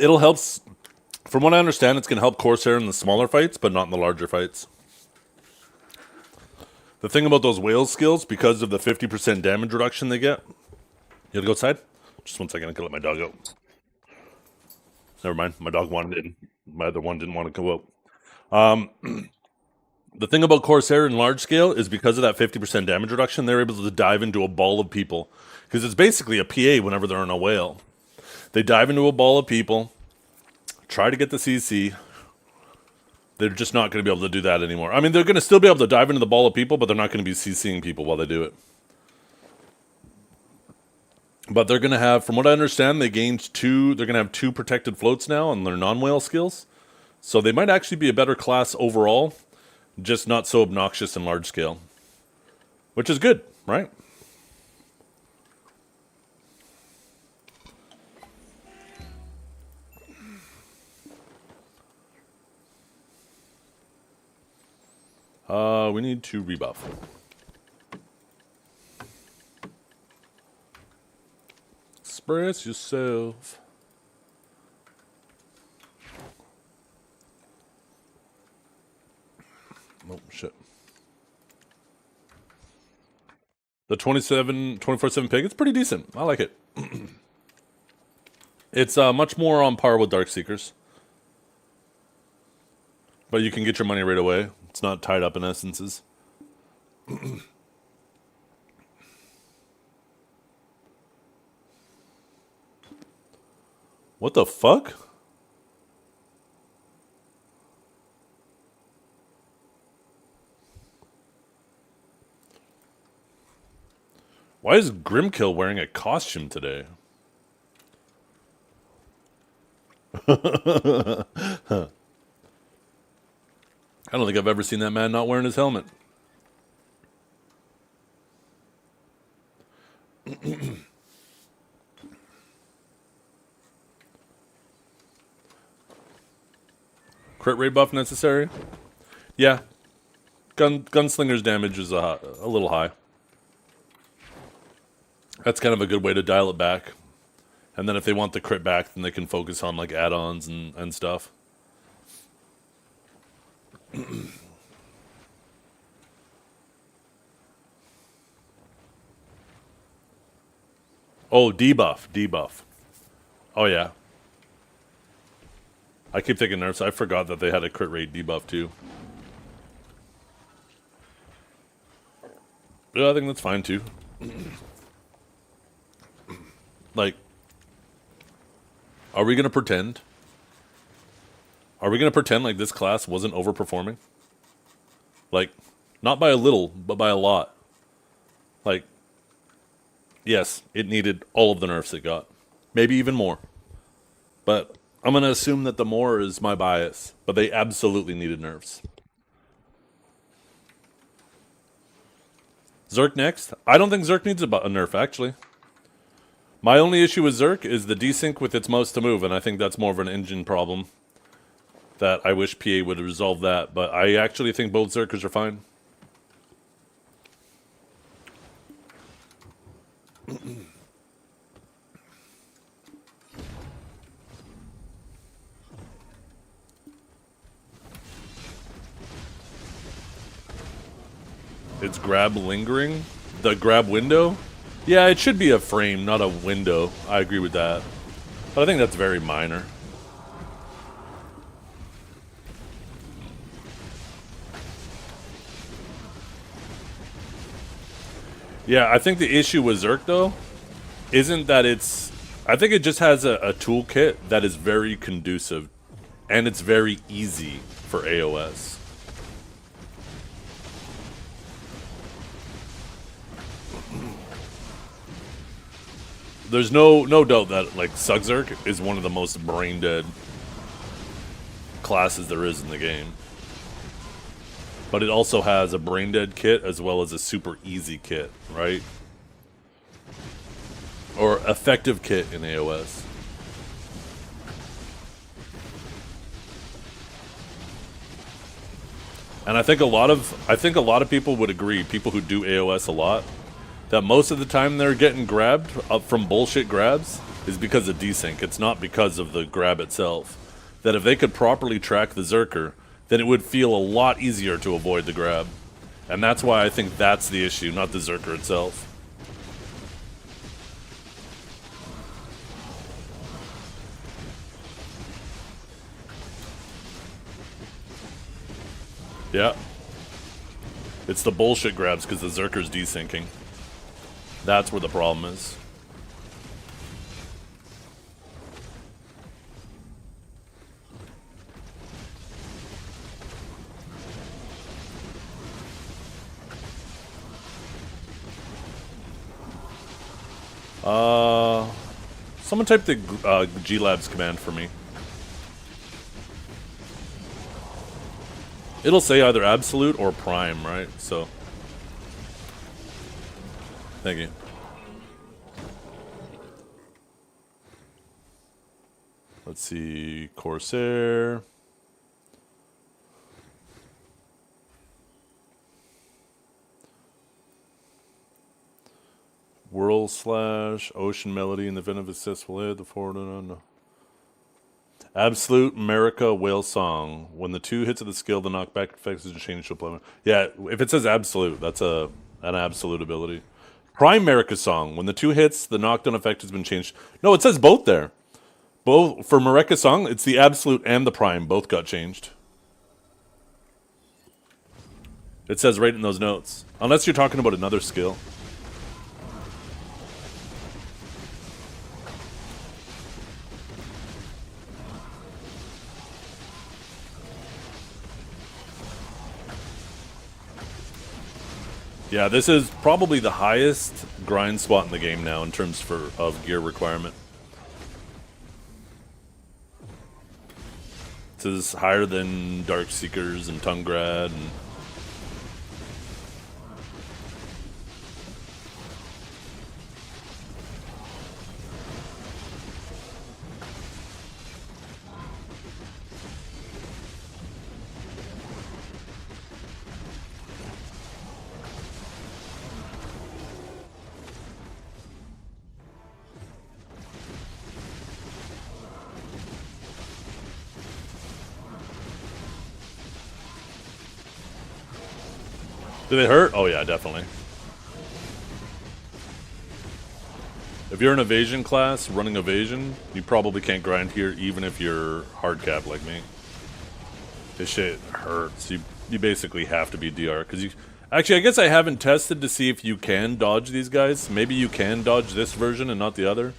[SPEAKER 1] It'll help. From what I understand, it's going to help Corsair in the smaller fights, but not in the larger fights. The thing about those whale skills, because of the 50% damage reduction they get... You gotta go outside? Just 1 second, I can let my dog out. Never mind, my dog wanted in. My other one didn't want to go out. The thing about Corsair in large scale is because of that 50% damage reduction, they're able to dive into a ball of people. Because it's basically a PA whenever they're on a whale. They dive into a ball of people, try to get the CC. They're just not going to be able to do that anymore. I mean, they're going to still be able to dive into the ball of people, but they're not going to be CCing people while they do it. But they're going to have, from what I understand, they're going to have 2 protected floats now on their non-whale skills. So they might actually be a better class overall, just not so obnoxious in large scale. Which is good, right? We need to rebuff. Express yourself. Oh, shit. The 24/7 pig, it's pretty decent. I like it. It's much more on par with Darkseekers. But you can get your money right away. It's not tied up in essences. What the fuck? Why is Grimkill wearing a costume today? I don't think I've ever seen that man not wearing his helmet. Crit rate buff necessary? Yeah. Gunslinger's damage is a little high. That's kind of a good way to dial it back. And then if they want the crit back, then they can focus on like add-ons and stuff. Oh, debuff. Oh, yeah. I keep thinking nerfs. I forgot that they had a crit rate debuff, too. Yeah, I think that's fine, too. Like, are we going to pretend? Are we going to pretend like this class wasn't overperforming? Like, not by a little, but by a lot. Like, yes, it needed all of the nerfs it got. Maybe even more. But I'm going to assume that the more is my bias. But they absolutely needed nerfs. Zerk next? I don't think Zerk needs a nerf, actually. My only issue with Zerk is the desync with its mouse to move, and I think that's more of an engine problem. That I wish PA would resolve that, but I actually think both Zerkers are fine. It's grab lingering? The grab window? Yeah, it should be a frame, not a window. I agree with that. But I think that's very minor. Yeah, I think the issue with Zerk, though, isn't that it's... I think it just has a toolkit that is very conducive. And it's very easy for AOS. There's no doubt that, like, Sugzerk is one of the most brain-dead classes there is in the game. But it also has a brain-dead kit as well as a super easy kit, right? Or effective kit in AOS. And I think a lot of people would agree, people who do AOS a lot, that most of the time they're getting grabbed up from bullshit grabs, is because of desync. It's not because of the grab itself. That if they could properly track the Zerker, then it would feel a lot easier to avoid the grab. And that's why I think that's the issue, not the Zerker itself. Yeah. It's the bullshit grabs because the Zerker's desyncing. That's where the problem is. Someone type the G-Labs command for me. It'll say either absolute or prime, right? So, thank you. Let's see, Corsair. Whirl slash Ocean Melody and the Venom of Assist will hit the forward and Absolute America Whale Song. When the 2 hits of the skill, the knockback effect is changed to a play. Yeah, if it says absolute, that's an absolute ability. Prime America Song. When the 2 hits, the knockdown effect has been changed. No, it says both there. Both for Mareka Song, it's the absolute and the prime. Both got changed. It says right in those notes. Unless you're talking about another skill. Yeah, this is probably the highest grind spot in the game now in terms of gear requirement. This is higher than Darkseekers and Tungrad and do they hurt? Oh yeah, definitely. If you're an evasion class running evasion, you probably can't grind here even if you're hard cap like me. This shit hurts. You basically have to be DR because you actually I guess I haven't tested to see if you can dodge these guys. Maybe you can dodge this version and not the other.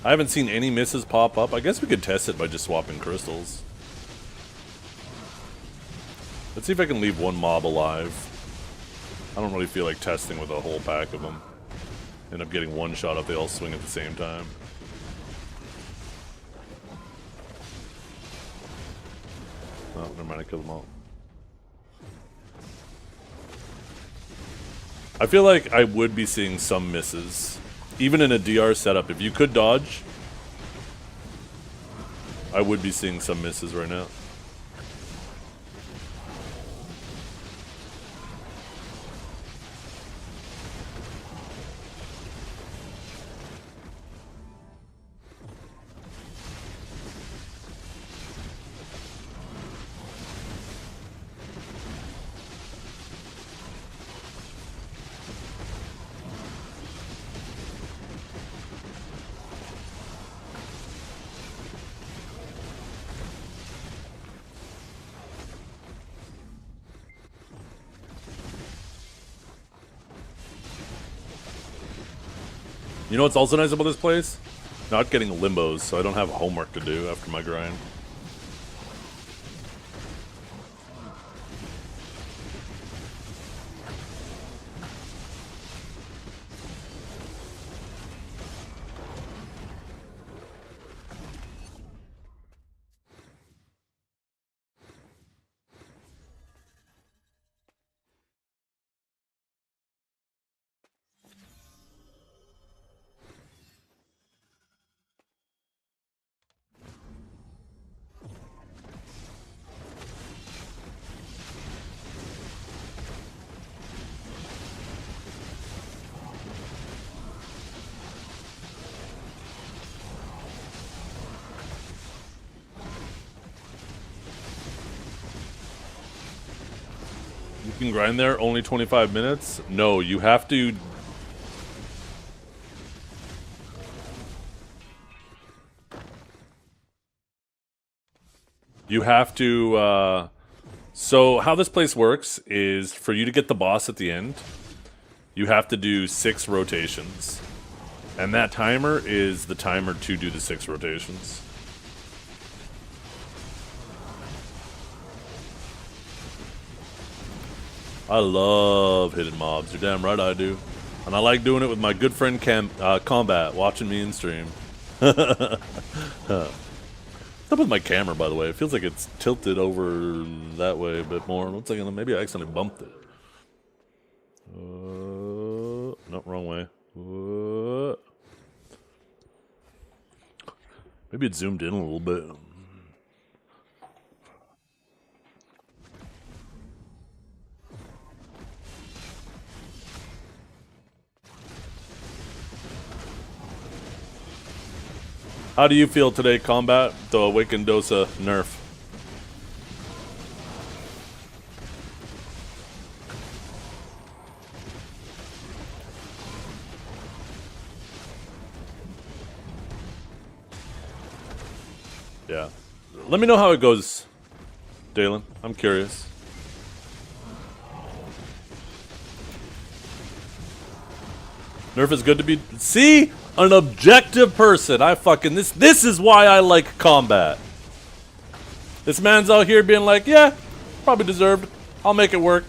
[SPEAKER 1] I haven't seen any misses pop up. I guess we could test it by just swapping crystals. Let's see if I can leave one mob alive. I don't really feel like testing with a whole pack of them. End up getting one shot if they all swing at the same time. Oh, never mind, I killed them all. I feel like I would be seeing some misses. Even in a DR setup, if you could dodge, I would be seeing some misses right now. You know what's also nice about this place? Not getting limbos, so I don't have homework to do after my grind. You can grind there, only 25 minutes? No, you have to... You have to, so how this place works is for you to get the boss at the end, you have to do 6 rotations. And that timer is the timer to do the 6 rotations. I love hitting mobs. You're damn right I do. And I like doing it with my good friend Combat, watching me in stream. What's up with my camera, by the way? It feels like it's tilted over that way a bit more. One second, maybe I accidentally bumped it. No, wrong way. Maybe it zoomed in a little bit. How do you feel today, Combat? The Awakened Dosa nerf. Yeah. Let me know how it goes, Dalen. I'm curious. Nerf is good to be... See? An objective person. I fucking... This is why I like Combat. This man's out here being like, yeah, probably deserved. I'll make it work.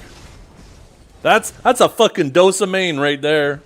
[SPEAKER 1] That's a fucking Dosa main right there.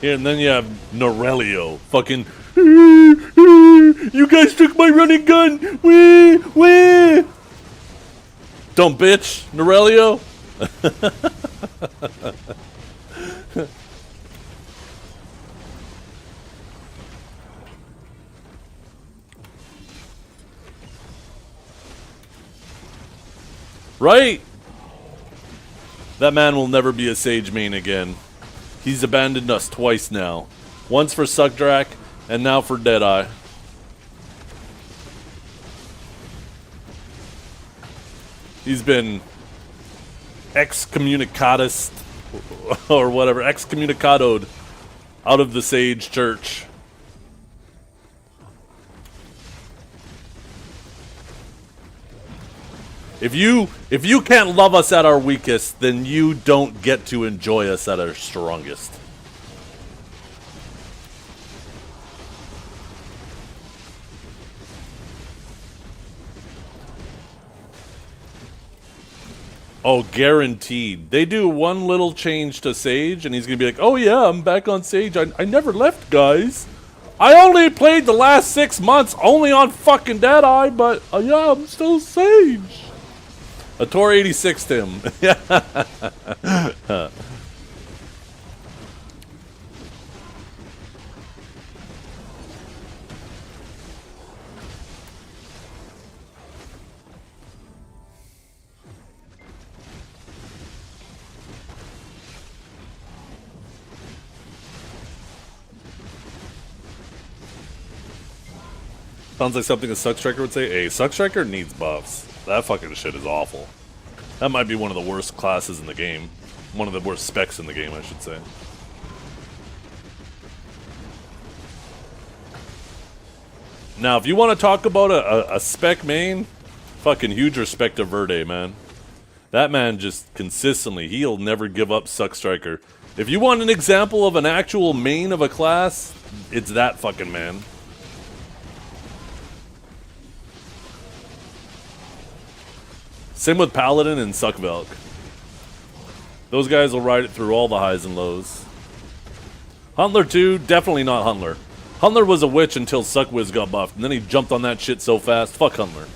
[SPEAKER 1] Here, and then you have Norelio. Fucking... You guys took my running gun! Wee! Wee! Dumb bitch! Norelio! Right? That man will never be a Sage main again. He's abandoned us twice now. Once for Suckdrack, and now for Deadeye. He's been excommunicatus or whatever, excommunicadoed out of the Sage Church. If you can't love us at our weakest, then you don't get to enjoy us at our strongest. Oh, guaranteed. They do one little change to Sage, and he's gonna be like, oh yeah, I'm back on Sage. I never left, guys. I only played the last 6 months only on fucking Deadeye, but yeah, I'm still Sage. A Tor 86 to him. Sounds like something a Suckstriker would say. Hey, Suckstriker needs buffs. That fucking shit is awful. That might be one of the worst classes in the game. One of the worst specs in the game, I should say. Now, if you want to talk about a spec main, fucking huge respect to Verde, man. That man just consistently, he'll never give up Suckstriker. If you want an example of an actual main of a class, it's that fucking man. Same with Paladin and Suckvelk. Those guys will ride it through all the highs and lows. Huntler too, definitely not Huntler. Huntler was a witch until Suckwiz got buffed, and then he jumped on that shit so fast. Fuck Huntler.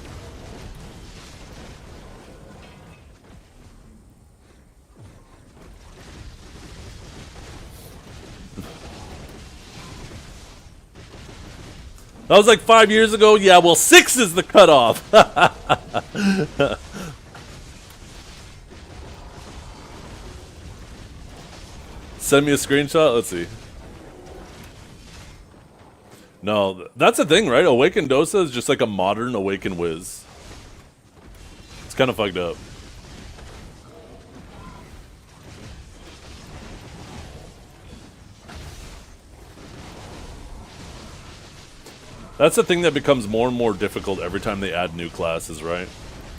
[SPEAKER 1] That was like 5 years ago. Yeah, well, 6 is the cutoff. Send me a screenshot. Let's see. No, that's the thing, right? Awaken Dosa is just like a modern Awaken Wiz. It's kind of fucked up. That's the thing that becomes more and more difficult every time they add new classes, right?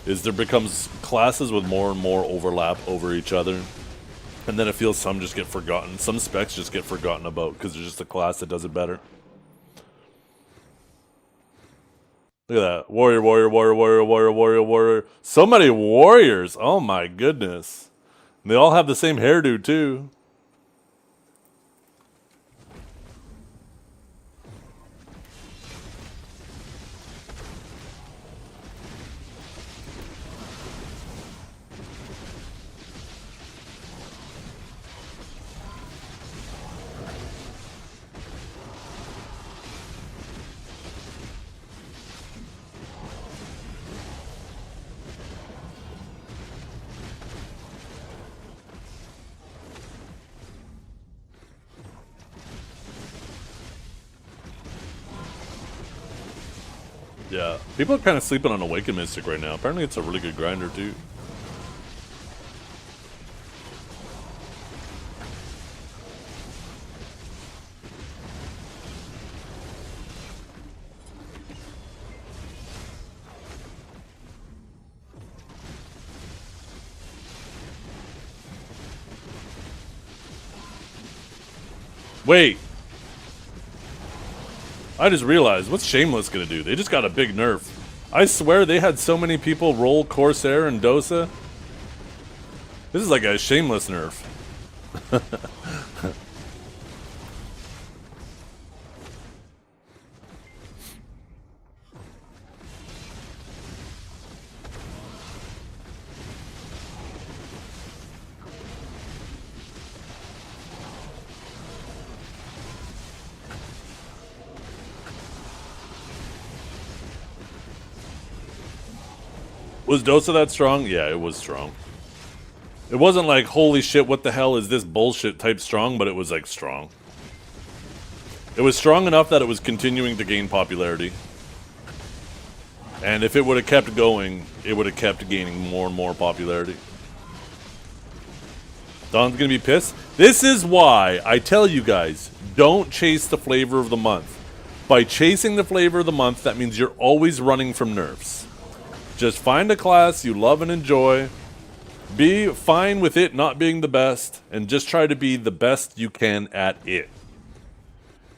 [SPEAKER 1] Is there becomes classes with more and more overlap over each other. And then it feels some just get forgotten. Some specs just get forgotten about because there's just a class that does it better. Look at that. Warrior, warrior, warrior, warrior, warrior, warrior, warrior. So many warriors. Oh my goodness. And they all have the same hairdo too. Yeah, people are kind of sleeping on Awaken Mystic right now. Apparently it's a really good grinder too. Wait. I just realized, what's Shameless gonna do? They just got a big nerf. I swear they had so many people roll Corsair and Dosa. This is like a Shameless nerf. Was Dosa that strong? Yeah, it was strong. It wasn't like, holy shit, what the hell is this bullshit type strong, but it was like strong. It was strong enough that it was continuing to gain popularity. And if it would have kept going, it would have kept gaining more and more popularity. Don's gonna be pissed. This is why I tell you guys, don't chase the flavor of the month. By chasing the flavor of the month, that means you're always running from nerfs. Just find a class you love and enjoy. Be fine with it not being the best, and just try to be the best you can at it.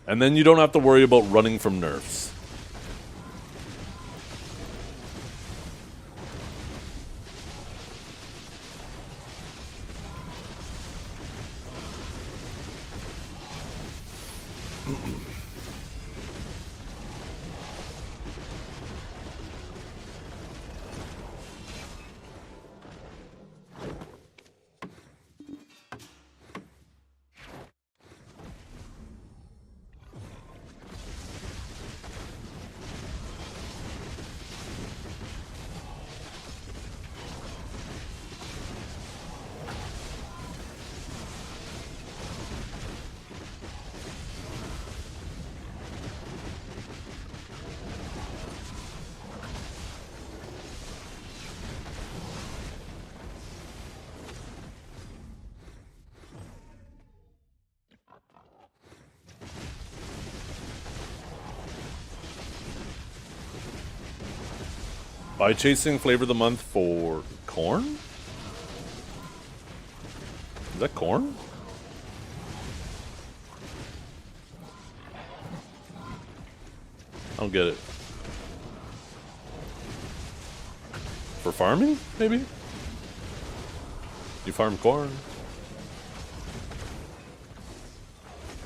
[SPEAKER 1] And then you don't have to worry about running from nerfs. By chasing flavor of the month for corn? Is that corn? I don't get it. For farming, maybe? You farm corn.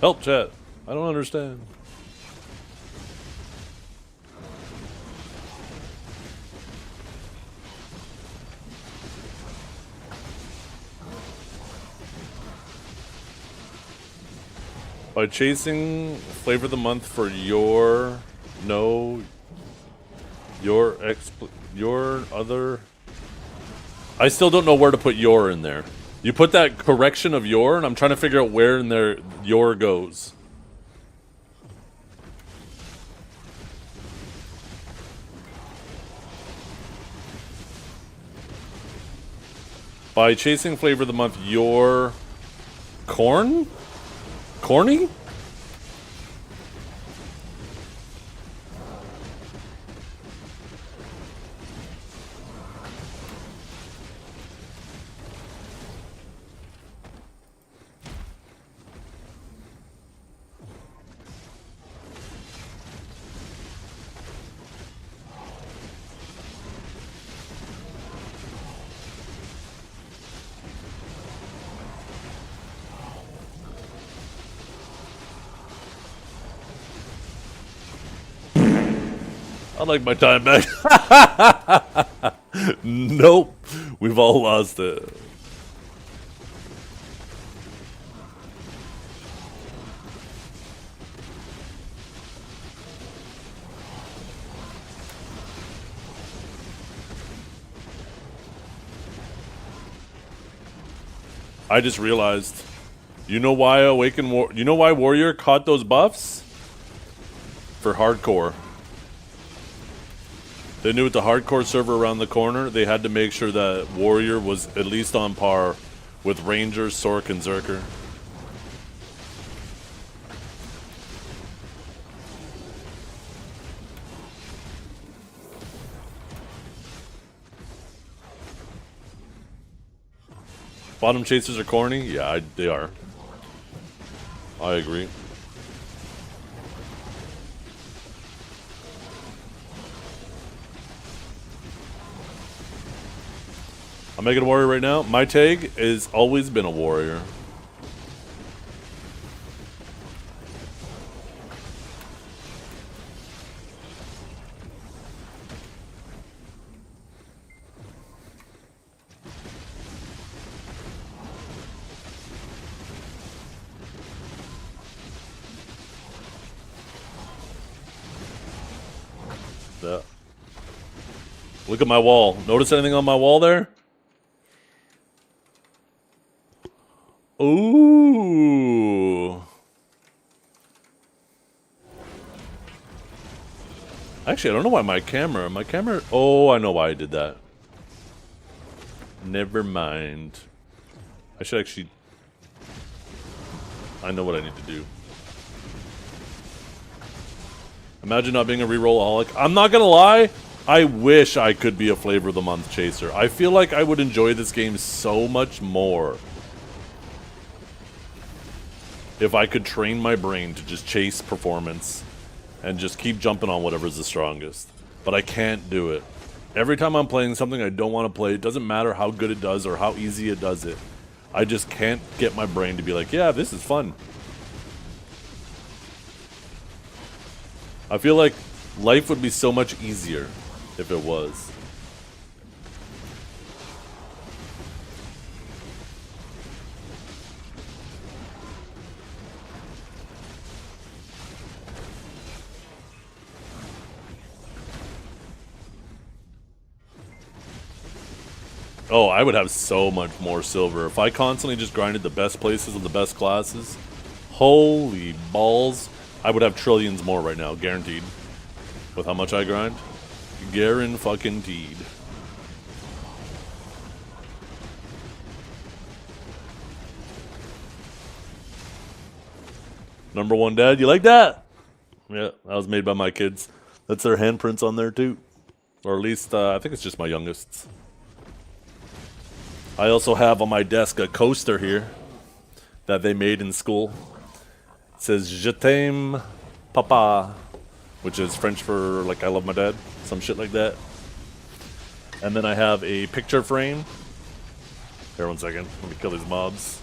[SPEAKER 1] Help, chat. I don't understand. By chasing flavor of the month for your No. Your other... I still don't know where to put your in there. You put that correction of your, and I'm trying to figure out where in there your goes. By chasing flavor of the month, your corn? Corny? I'd like my time back. Nope. We've all lost it. I just realized. You know why you know why Warrior caught those buffs? For hardcore. They knew with the hardcore server around the corner, they had to make sure that Warrior was at least on par with Ranger, Sork, and Zerker. Bottom chasers are corny? Yeah, they are. I agree. I'm making a warrior right now. My tag has always been a warrior. Look at my wall. Notice anything on my wall there? Ooh. Actually, I don't know why my camera... Oh, I know why I did that. Never mind. I should actually... I know what I need to do. Imagine not being a reroll-aholic. I'm not gonna lie. I wish I could be a flavor of the month chaser. I feel like I would enjoy this game so much more if I could train my brain to just chase performance and just keep jumping on whatever's the strongest. But I can't do it. Every time I'm playing something I don't want to play, it doesn't matter how good it does or how easy it does it. I just can't get my brain to be like, yeah, this is fun. I feel like life would be so much easier if it was. Oh, I would have so much more silver. If I constantly just grinded the best places and the best classes, holy balls, I would have trillions more right now, guaranteed. With how much I grind? Guaranteed. Number one dad, you like that? Yeah, that was made by my kids. That's their handprints on there too. Or at least, I think it's just my youngest's. I also have on my desk a coaster here that they made in school. It says Je t'aime, papa, which is French for like I love my dad, some shit like that. And then I have a picture frame. Here, 1 second. Let me kill these mobs.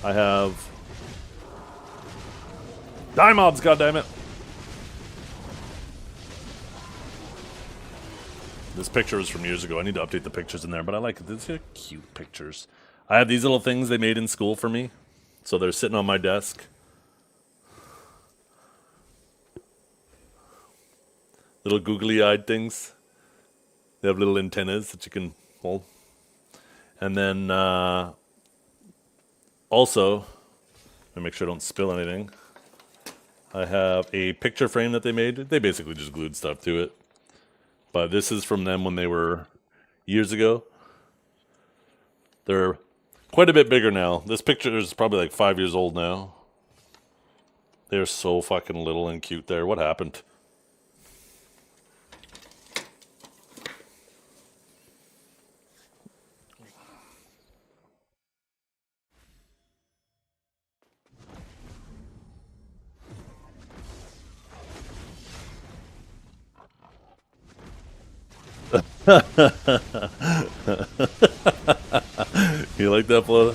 [SPEAKER 1] I have die mobs, goddammit. This picture is from years ago. I need to update the pictures in there, but I like it. These are cute pictures. I have these little things they made in school for me. So they're sitting on my desk. Little googly-eyed things. They have little antennas that you can hold. And then also, let me make sure I don't spill anything. I have a picture frame that they made. They basically just glued stuff to it. But this is from them when they were years ago. They're quite a bit bigger now. This picture is probably like 5 years old now. They're so fucking little and cute there. What happened? You like that, Flota?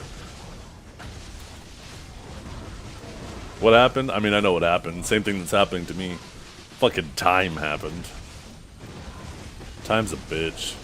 [SPEAKER 1] What happened? I mean, I know what happened. Same thing that's happening to me. Fucking time happened. Time's a bitch.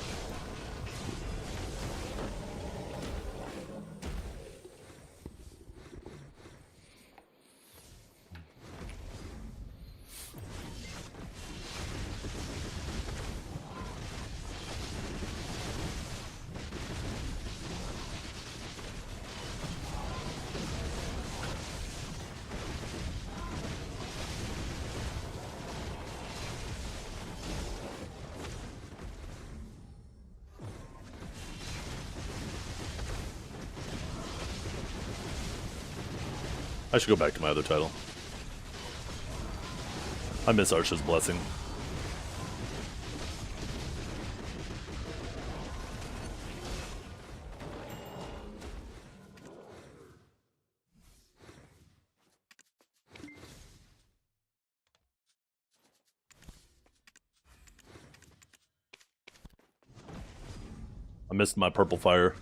[SPEAKER 1] I should go back to my other title. I miss Archer's Blessing. I missed my purple fire.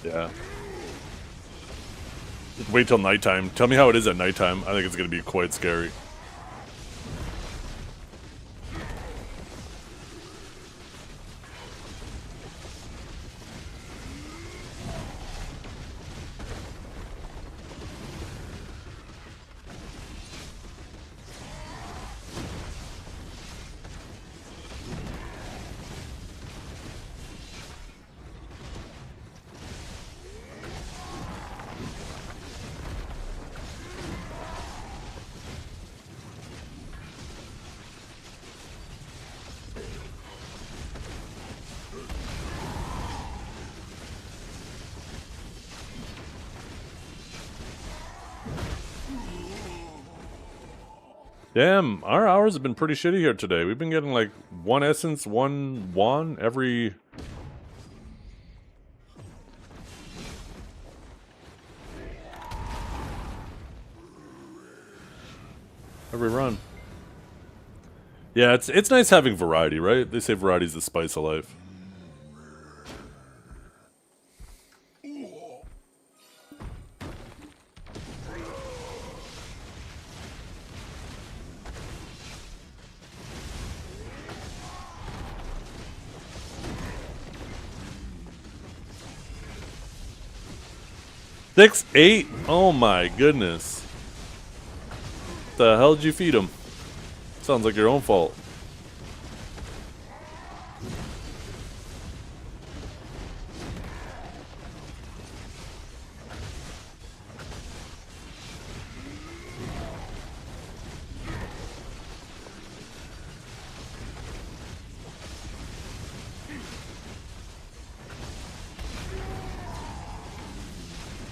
[SPEAKER 1] Yeah. Wait till nighttime. Tell me how it is at nighttime. I think it's going to be quite scary. Damn, our hours have been pretty shitty here today. We've been getting like 1 essence, 1 won every... every run. Yeah, it's nice having variety, right? They say variety's the spice of life. Six, 8? Oh my goodness. The hell did you feed him? Sounds like your own fault.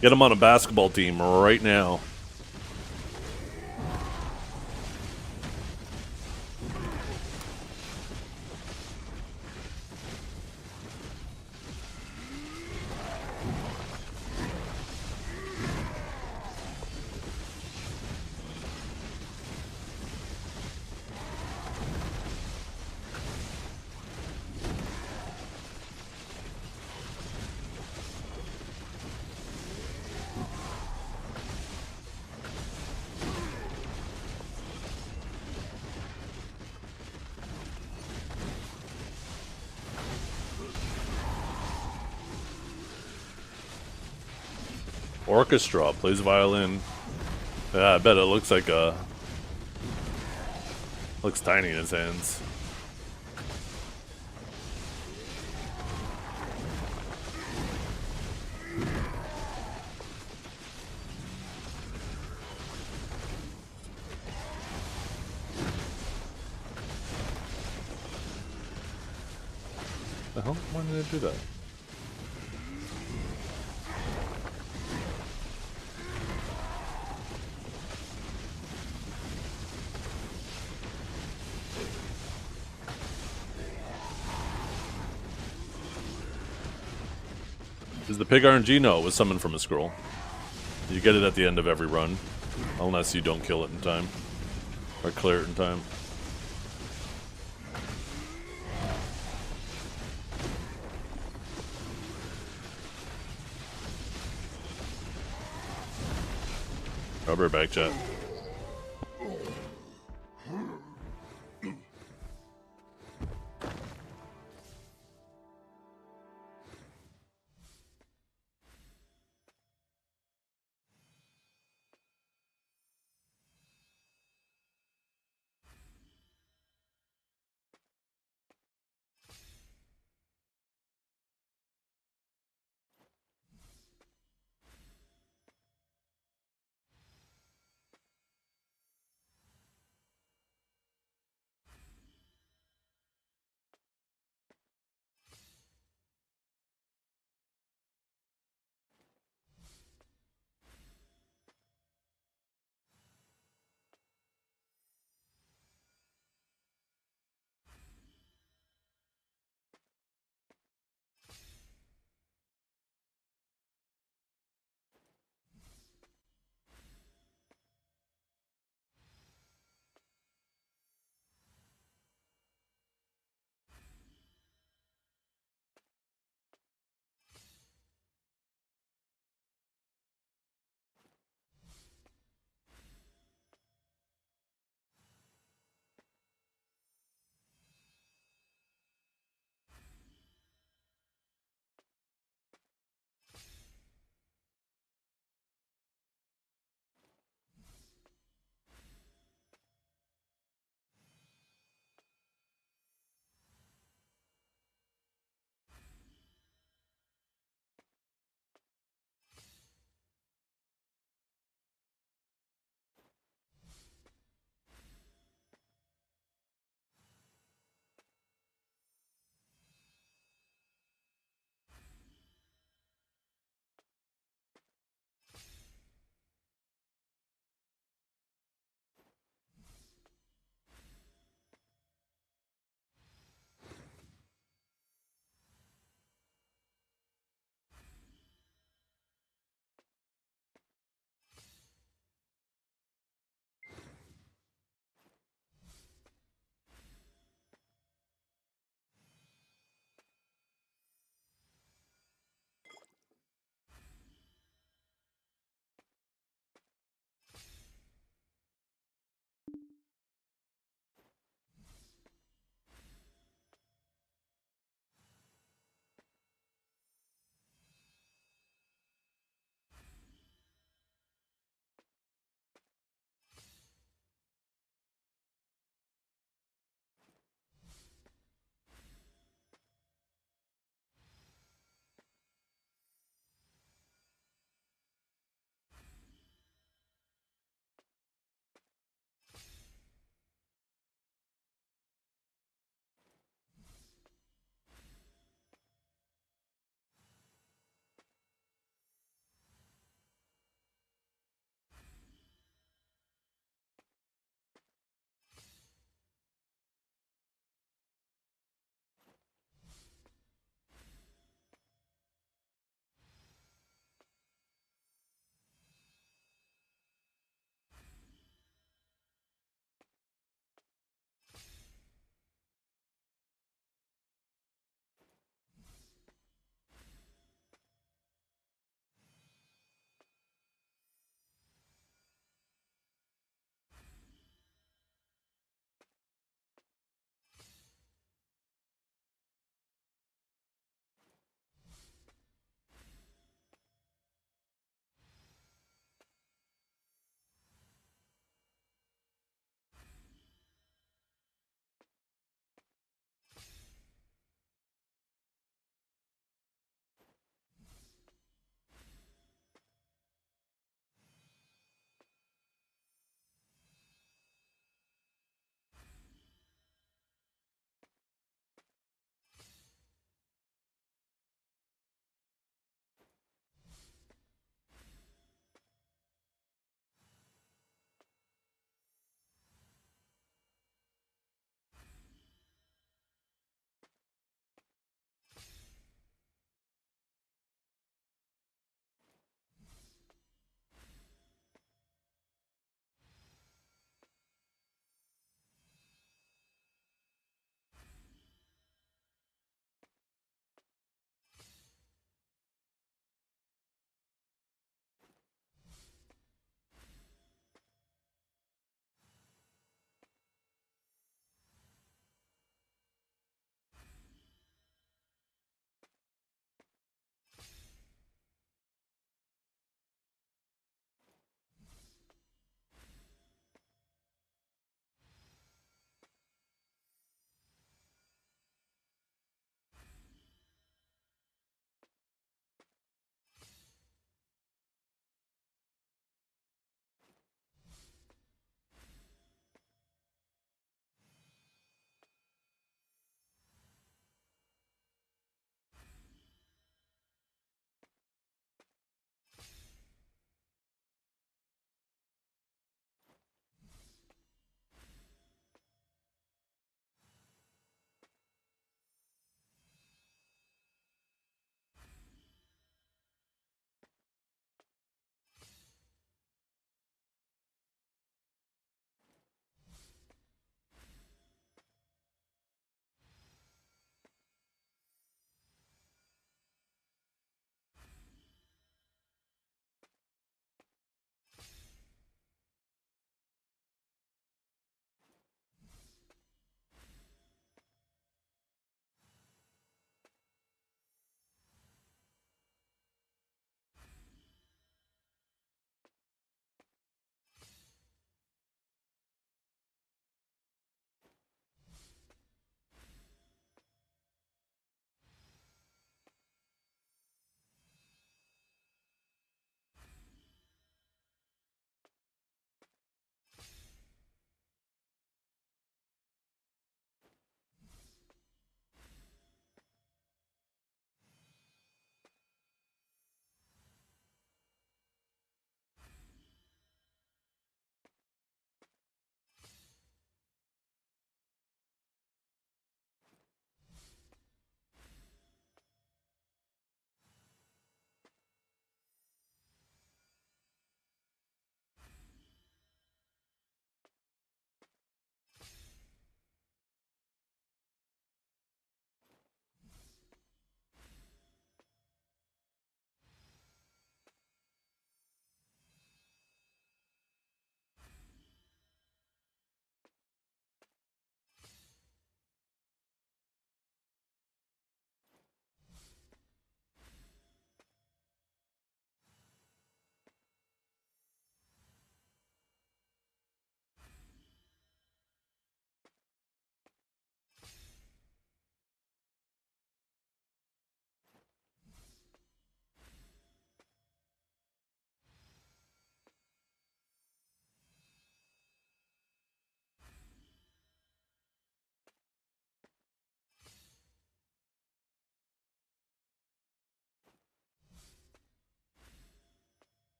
[SPEAKER 1] Get him on a basketball team right now. Orchestra plays violin. Yeah, I bet it looks like a. Looks tiny in his hands. The hell? Why did I do that? Is the pig RNG? No, it was summoned from a scroll. You get it at the end of every run, unless you don't kill it in time or clear it in time. Rubber back chat.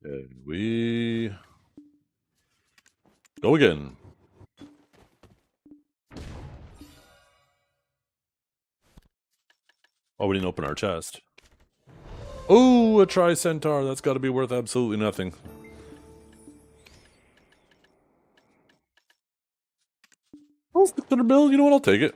[SPEAKER 1] Okay, we go again. Oh, we didn't open our chest. Oh, a Tri-Centaur. That's got to be worth absolutely nothing. Oh, 600 mil. You know what? I'll take it.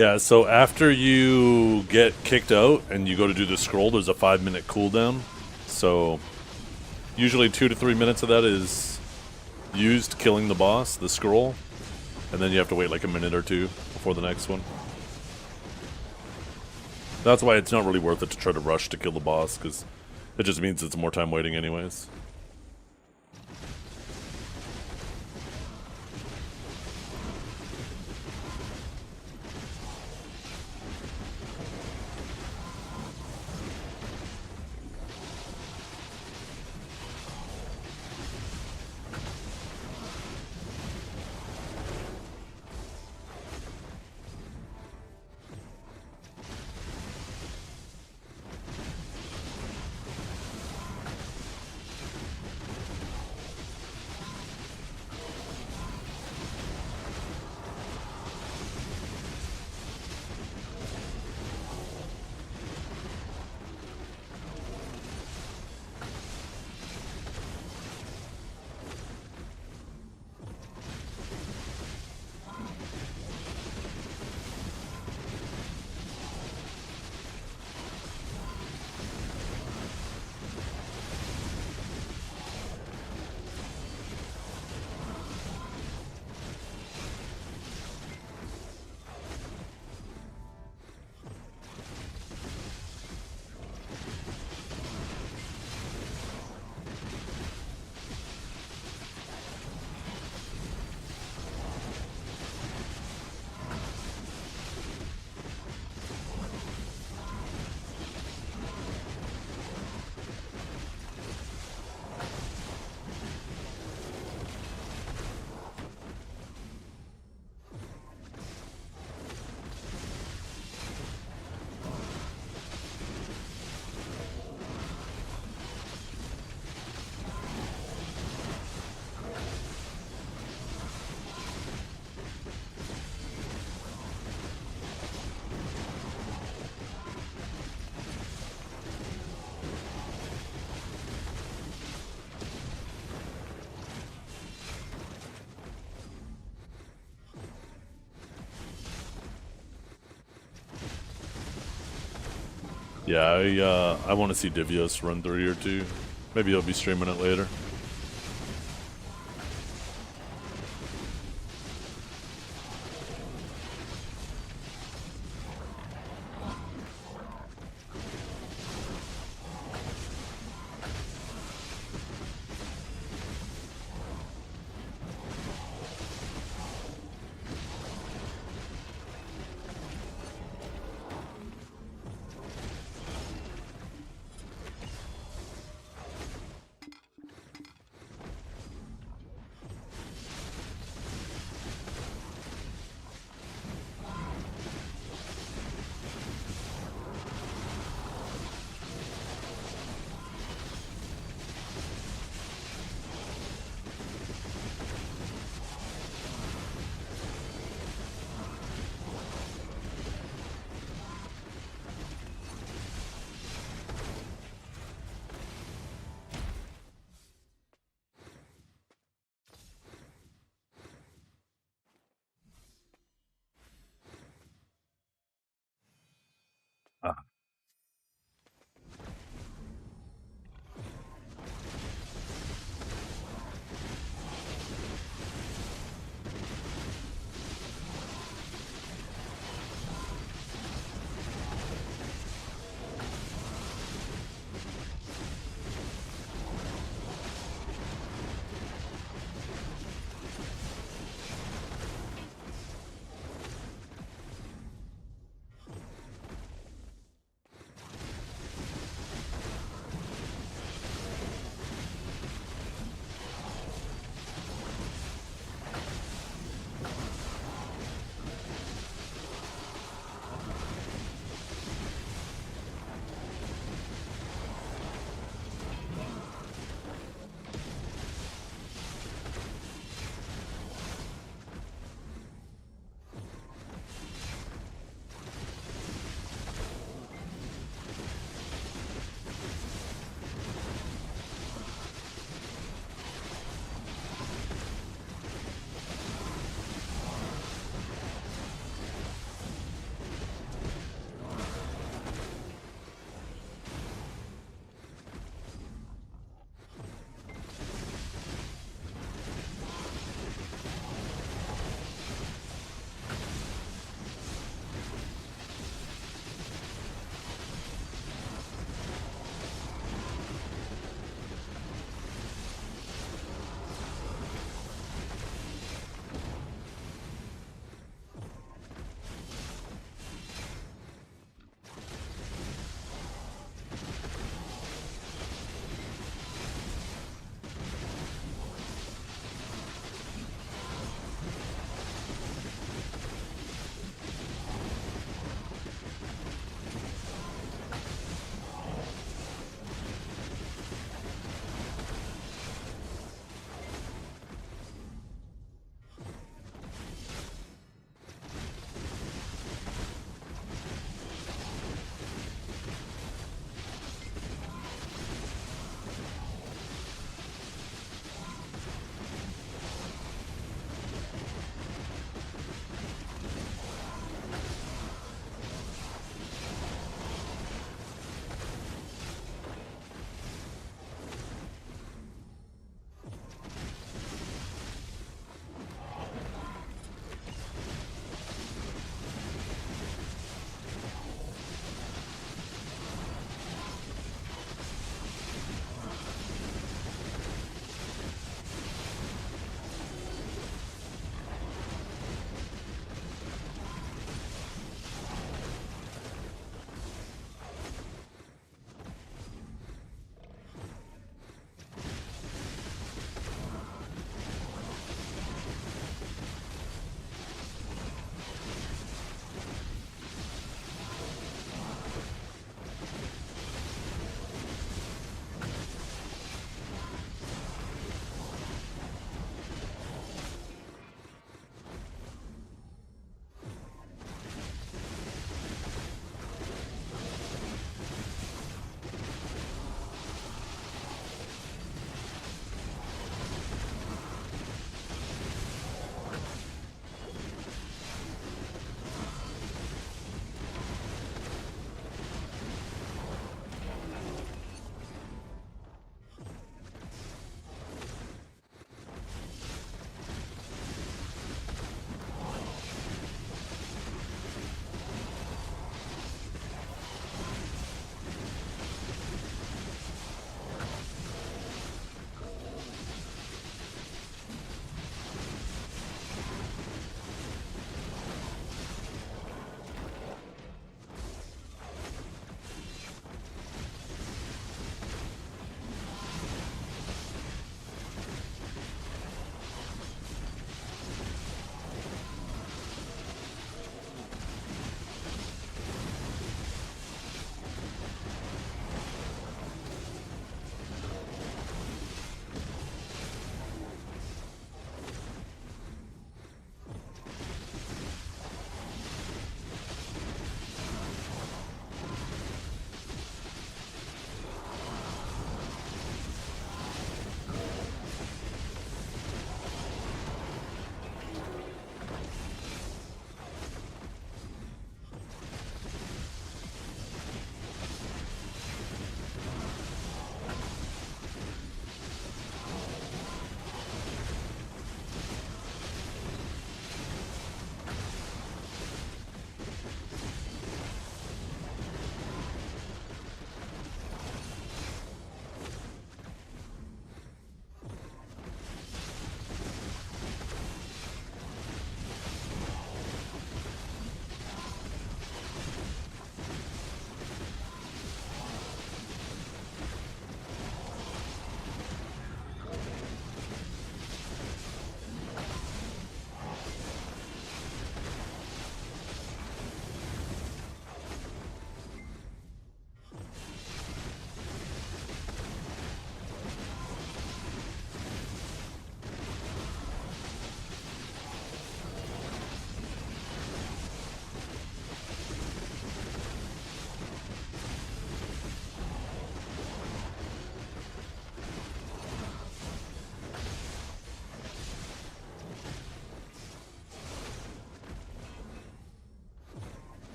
[SPEAKER 1] Yeah, so after you get kicked out and you go to do the scroll, there's a 5-minute cooldown. So usually 2 to 3 minutes of that is used killing the boss, the scroll, and then you have to wait like a minute or two before the next one. That's why it's not really worth it to try to rush to kill the boss, because it just means it's more time waiting anyways. Yeah, I want to see Divios run through here too. Maybe he'll be streaming it later.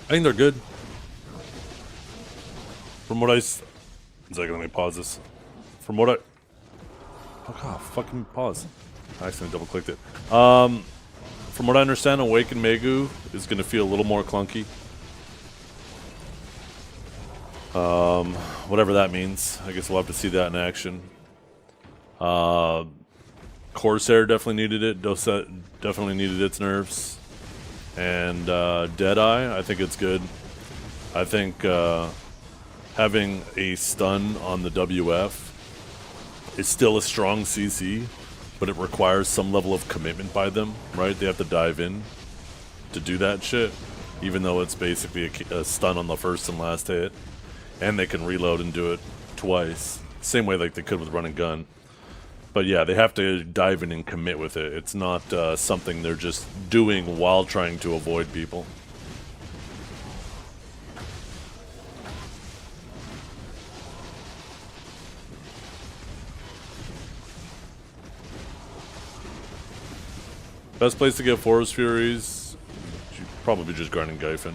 [SPEAKER 1] I think they're good. From what I... One second, let me pause this. From what I... Oh god, fucking pause. I accidentally double-clicked it. From what I understand, Awakened Megu is going to feel a little more clunky. Whatever that means. I guess we'll have to see that in action. Corsair definitely needed it. Doset definitely needed its nerfs. And Deadeye, I think it's good. I think having a stun on the WF is still a strong CC, but it requires some level of commitment by them, right? They have to dive in to do that shit, even though it's basically a stun on the first and last hit. And they can reload and do it twice. Same way like they could with run and gun. But yeah, they have to dive in and commit with it. It's not something they're just doing while trying to avoid people. Best place to get Forest Furies? Probably just grinding Gyfin.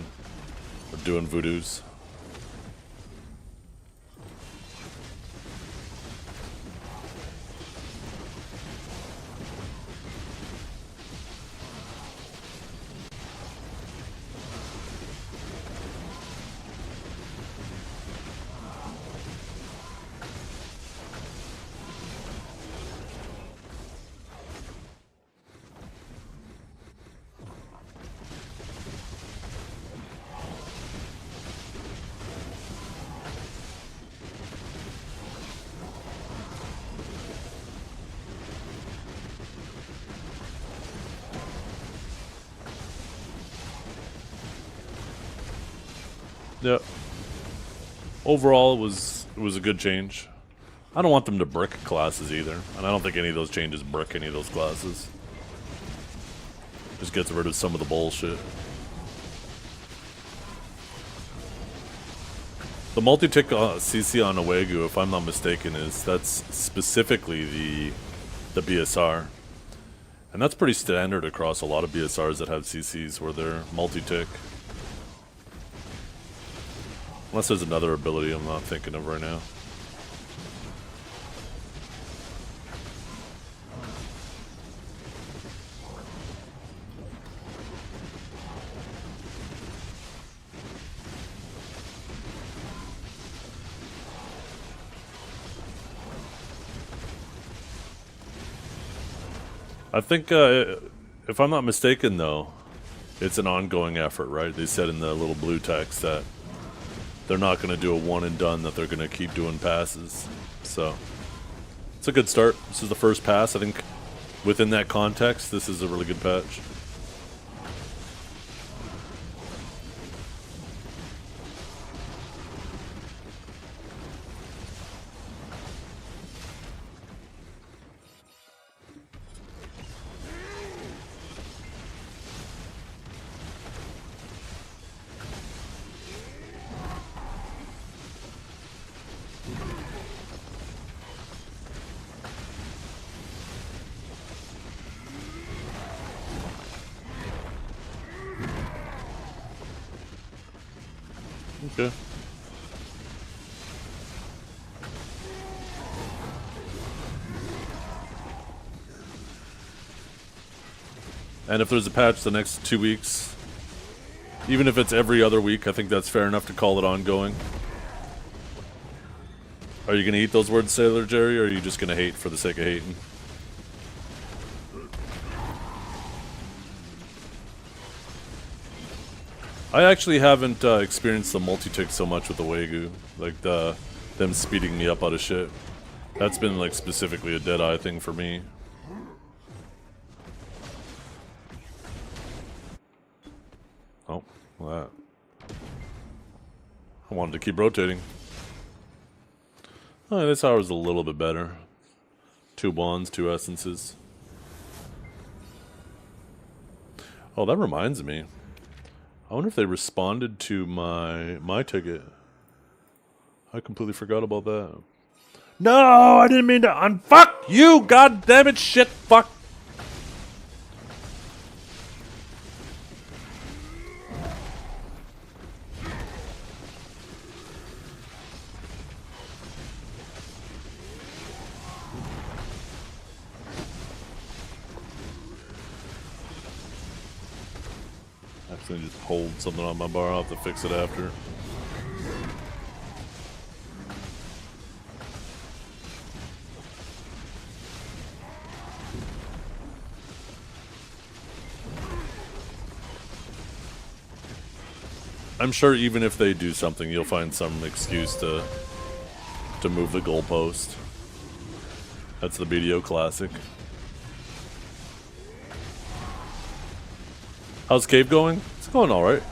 [SPEAKER 1] Or doing Voodoos. Yeah. Overall, it was a good change. I don't want them to brick classes either, and I don't think any of those changes brick any of those classes. Just gets rid of some of the bullshit. The multi-tick CC on Awegu, if I'm not mistaken, that's specifically the BSR. And that's pretty standard across a lot of BSRs that have CCs where they're multi-tick. Unless there's another ability I'm not thinking of right now. I think, if I'm not mistaken though, it's an ongoing effort, right? They said in the little blue text that they're not going to do a one and done, that they're going to keep doing passes. So, it's a good start. This is the first pass. I think within that context, this is a really good patch. Okay. And if there's a patch the next 2 weeks, even if it's every other week, I think that's fair enough to call it ongoing. Are you going to eat those words, Sailor Jerry, or are you just going to hate for the sake of hating? I actually haven't experienced the multi-tick so much with the Wagyu, like them speeding me up out of shit. That's been like specifically a Deadeye thing for me. Oh, that. I wanted to keep rotating. Oh, this hour's a little bit better. 2 bonds, 2 essences. Oh, that reminds me. I wonder if they responded to my ticket. I completely forgot about that. No, I didn't mean to unfuck you, god damn it, shit, fuck. So I just hold something on my bar. I'll have to fix it after. I'm sure even if they do something, you'll find some excuse to move the goalpost. That's the BDO classic. How's cave going? It's going all right.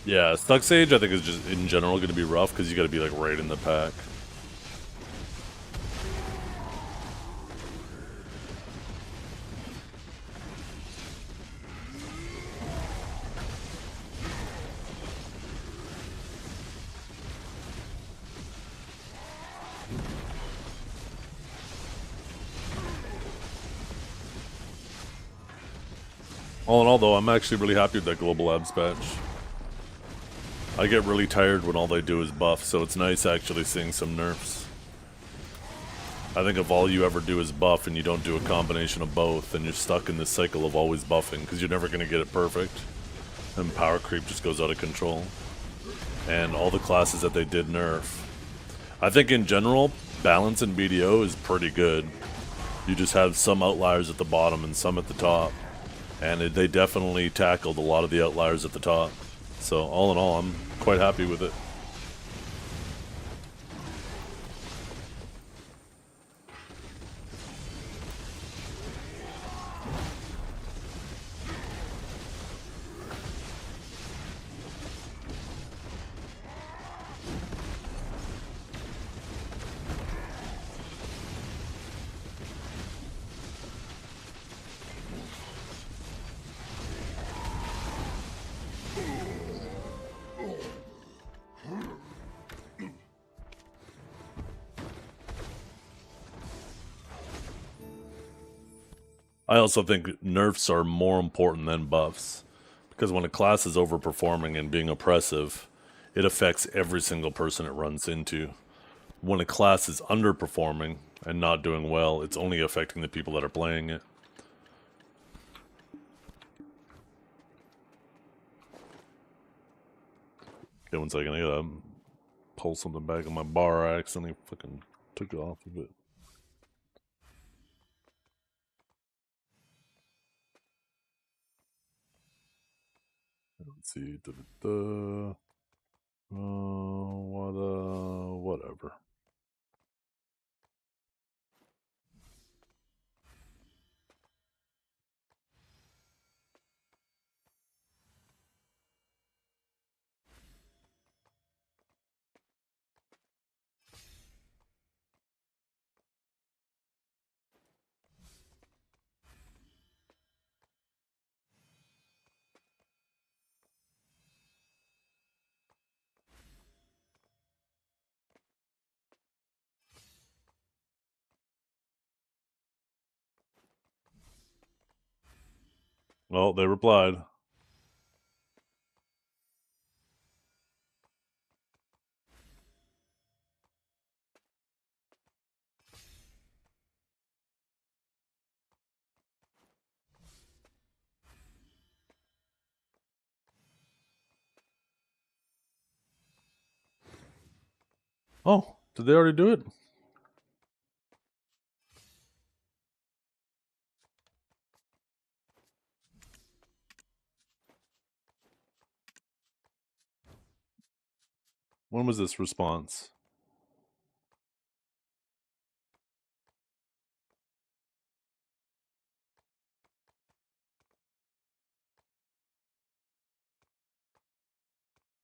[SPEAKER 1] Yeah, Stuck Sage I think is just in general going to be rough because you got to be like right in the pack. All in all, though, I'm actually really happy with that Global Labs patch. I get really tired when all they do is buff, so it's nice actually seeing some nerfs. I think if all you ever do is buff and you don't do a combination of both, then you're stuck in this cycle of always buffing, because you're never going to get it perfect. And power creep just goes out of control. And all the classes that they did nerf. I think in general, balance in BDO is pretty good. You just have some outliers at the bottom and some at the top. And they definitely tackled a lot of the outliers at the top. So all in all, I'm quite happy with it. I also think nerfs are more important than buffs, because when a class is overperforming and being oppressive, it affects every single person it runs into. When a class is underperforming and not doing well, it's only affecting the people that are playing it. Okay, 1 second, I gotta pull something back on my bar. I accidentally fucking took it off of it. Let's see. Whatever. Well, they replied. Oh, did they already do it? When was this response?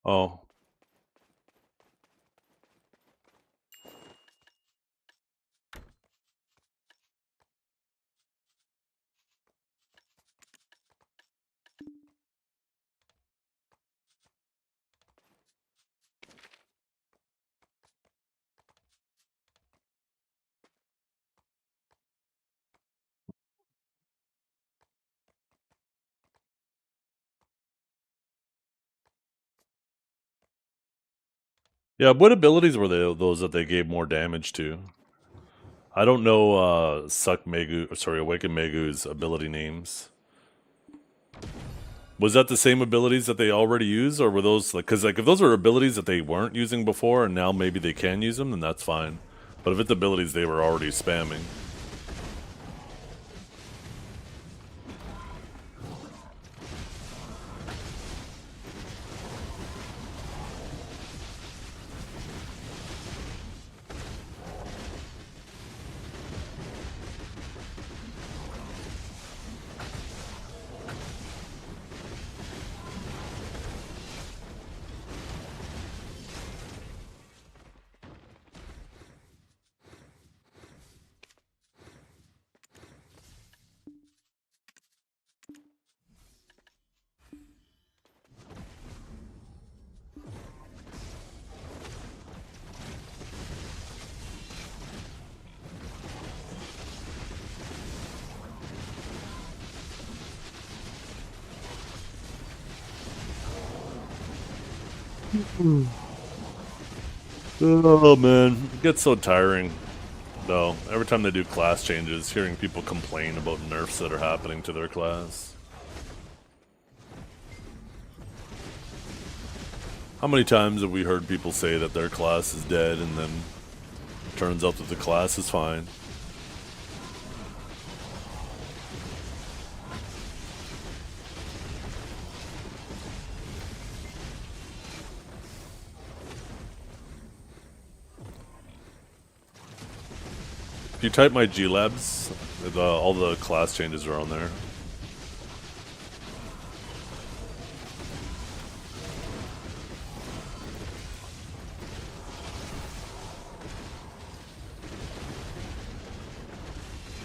[SPEAKER 1] Oh. Yeah, what abilities were those that they gave more damage to? I don't know Awaken Megu's ability names. Was that the same abilities that they already use, or were those like, because like if those were abilities that they weren't using before and now maybe they can use them, then that's fine. But if it's abilities they were already spamming. Oh man, it gets so tiring. Though every time they do class changes, hearing people complain about nerfs that are happening to their class. How many times have we heard people say that their class is dead and then it turns out that the class is fine? If you type my Glabs, all the class changes are on there.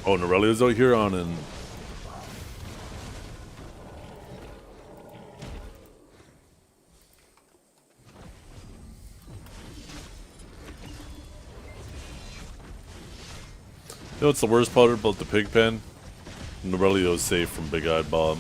[SPEAKER 1] Oh, Norelio's out here on and you know what's the worst part about the pig pen? Norelio's safe from Big Eyed Bob.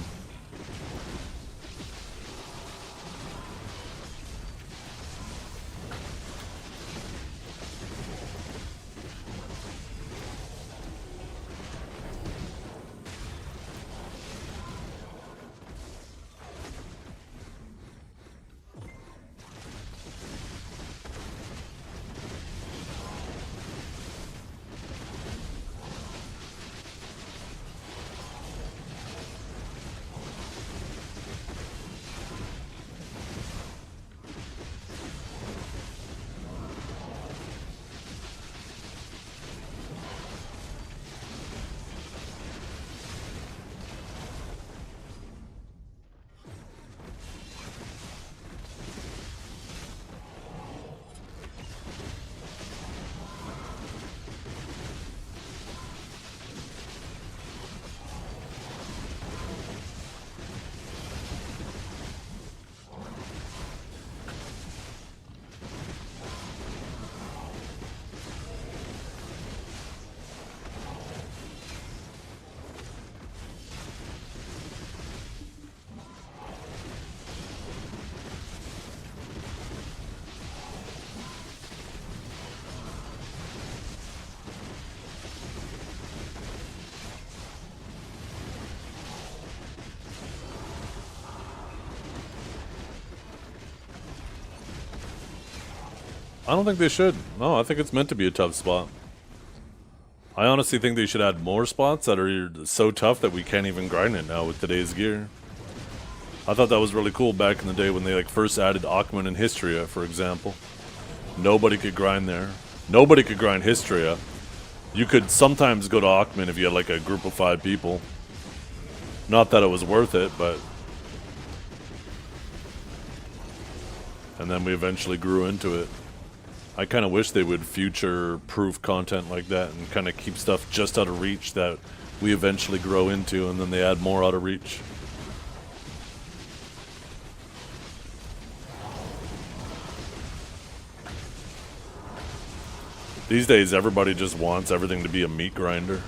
[SPEAKER 1] I don't think they should. No, I think it's meant to be a tough spot. I honestly think they should add more spots that are so tough that we can't even grind it now with today's gear. I thought that was really cool back in the day when they like first added Ackman and Hystria, for example. Nobody could grind there. Nobody could grind Hystria. You could sometimes go to Ackman if you had like a group of 5 people. Not that it was worth it, but... And then we eventually grew into it. I kind of wish they would future-proof content like that and kind of keep stuff just out of reach that we eventually grow into, and then they add more out of reach. These days, everybody just wants everything to be a meat grinder.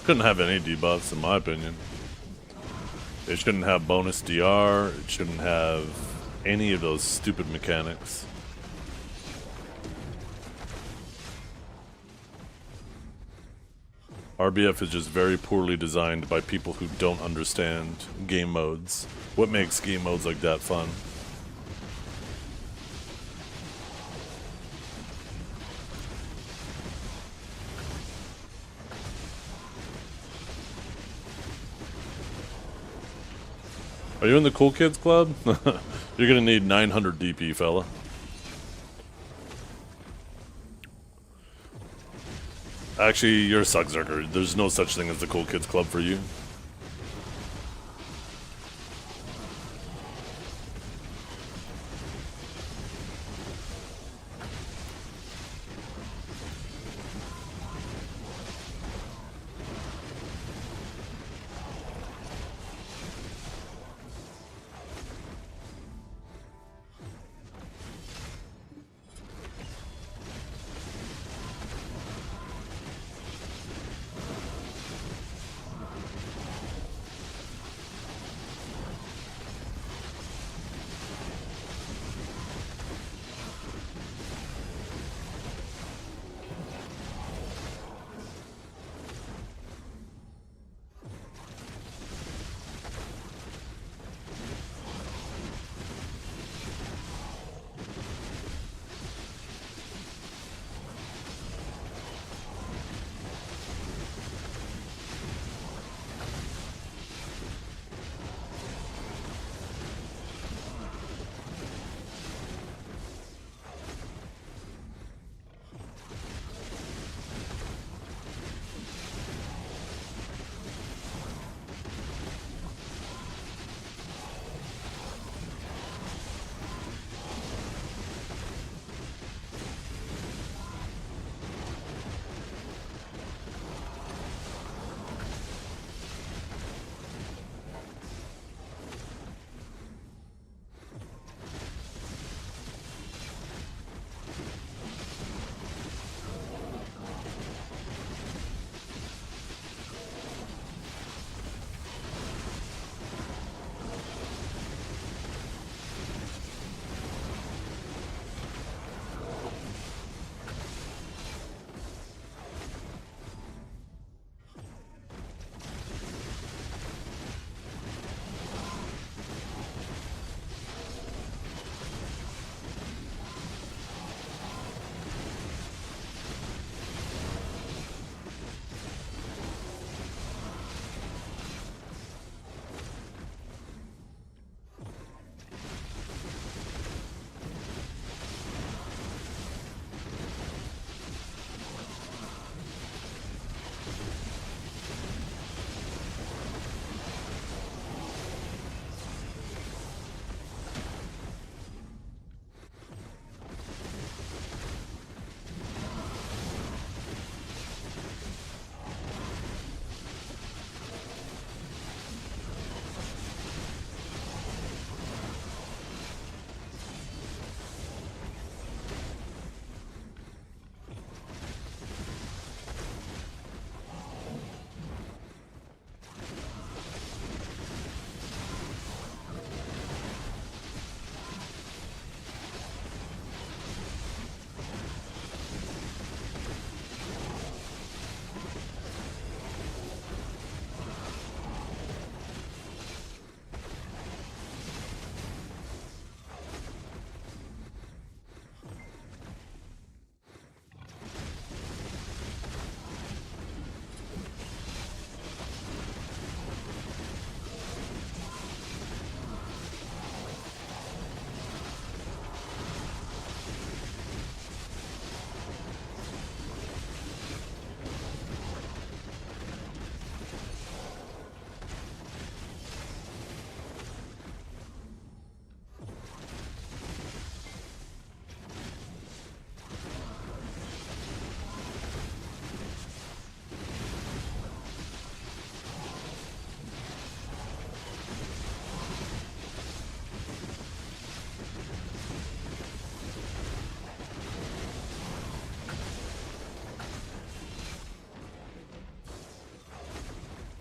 [SPEAKER 1] Couldn't have any debuffs, in my opinion. It shouldn't have bonus DR. It shouldn't have any of those stupid mechanics. RBF is just very poorly designed by people who don't understand game modes. What makes game modes like that fun? Are you in the cool kids club? You're gonna need 900 DP, fella. Actually, you're a suckzerker. There's no such thing as the cool kids club for you.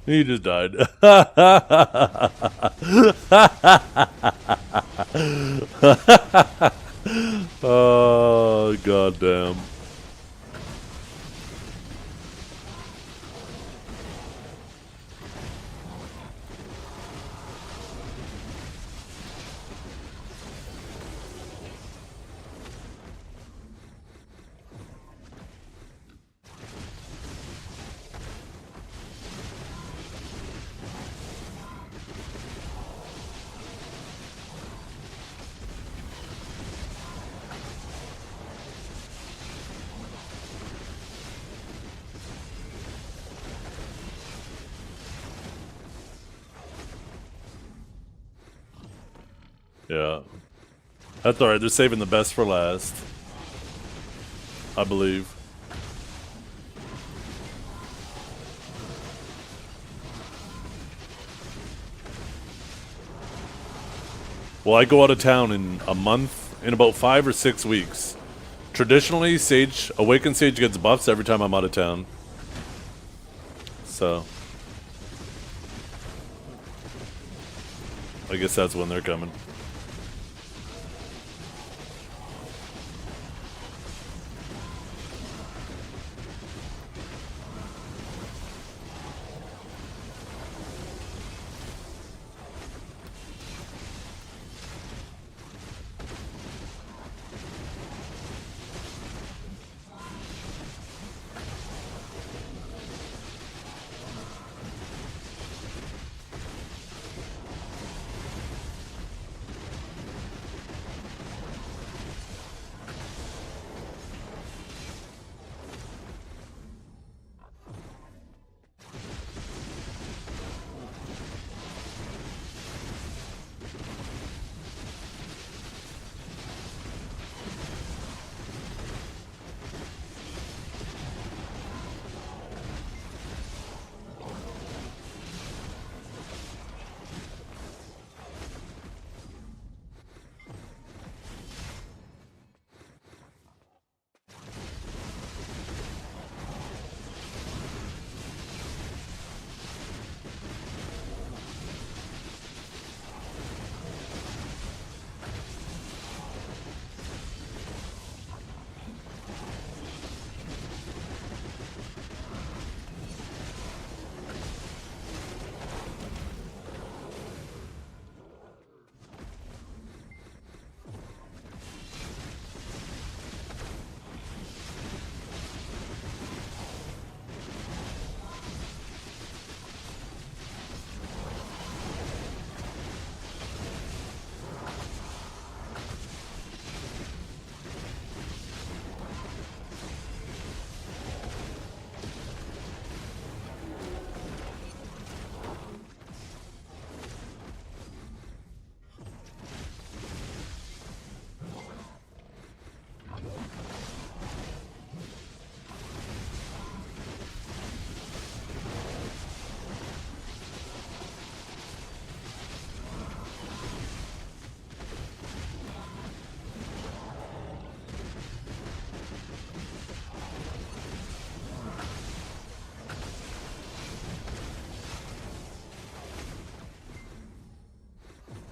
[SPEAKER 1] He just died. Oh, goddamn. Yeah. That's alright, they're saving the best for last. I believe. Well, I go out of town in a month, in about 5 or 6 weeks. Traditionally, Awakened Sage gets buffs every time I'm out of town. So I guess that's when they're coming.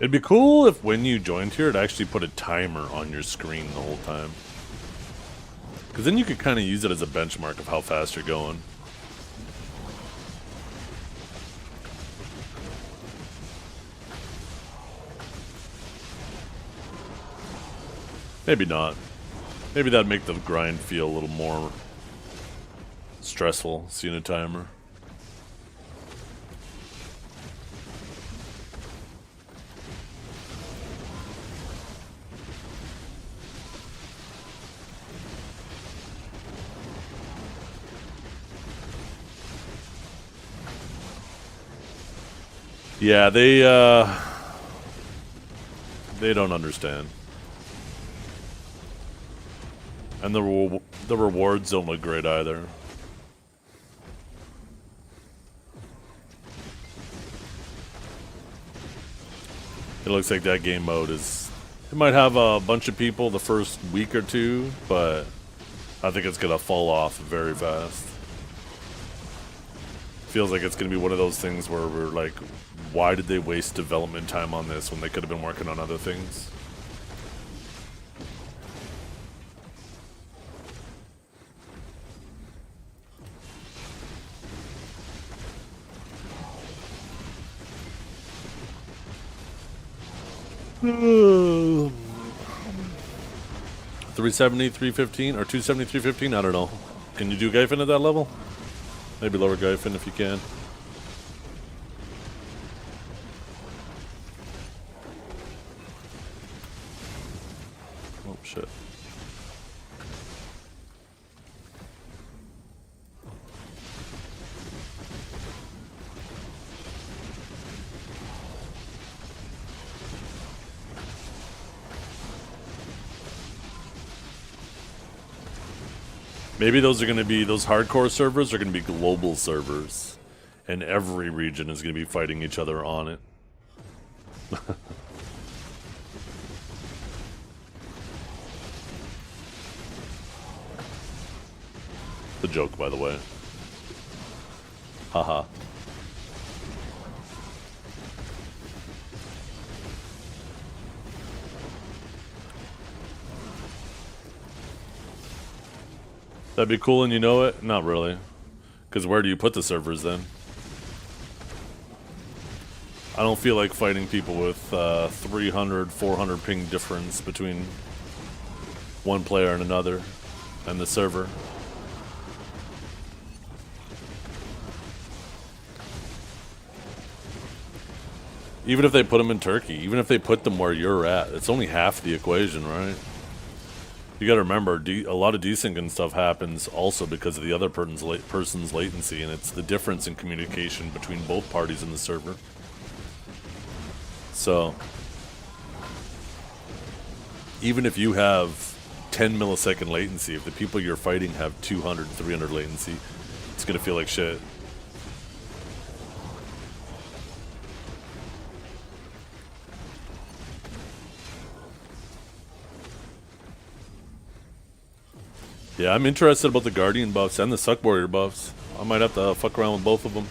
[SPEAKER 1] It'd be cool if when you joined here, it actually put a timer on your screen the whole time. Because then you could kind of use it as a benchmark of how fast you're going. Maybe not. Maybe that'd make the grind feel a little more stressful, seeing a timer. Yeah, they don't understand. And the rewards don't look great either. It looks like that game mode is... It might have a bunch of people the first week or two, but I think it's gonna fall off very fast. Feels like it's going to be one of those things where we're like, why did they waste development time on this when they could have been working on other things? $370, $315, or $270, $315? I don't know. Can you do Gyfin at that level? Maybe lower Gyfin if you can. Oh, shit. Maybe those are going to be, those hardcore servers are going to be global servers. And every region is going to be fighting each other on it. The joke, by the way. Haha. That'd be cool and you know it? Not really. Because where do you put the servers then? I don't feel like fighting people with 300, 400 ping difference between one player and another and the server. Even if they put them in Turkey, even if they put them where you're at, it's only half the equation, right? You got to remember, a lot of desync and stuff happens also because of the other person's latency, and it's the difference in communication between both parties in the server. So, even if you have 10 millisecond latency, if the people you're fighting have 200, 300 latency, it's going to feel like shit. Yeah, I'm interested about the Guardian buffs and the Suck Warrior buffs. I might have to fuck around with both of them.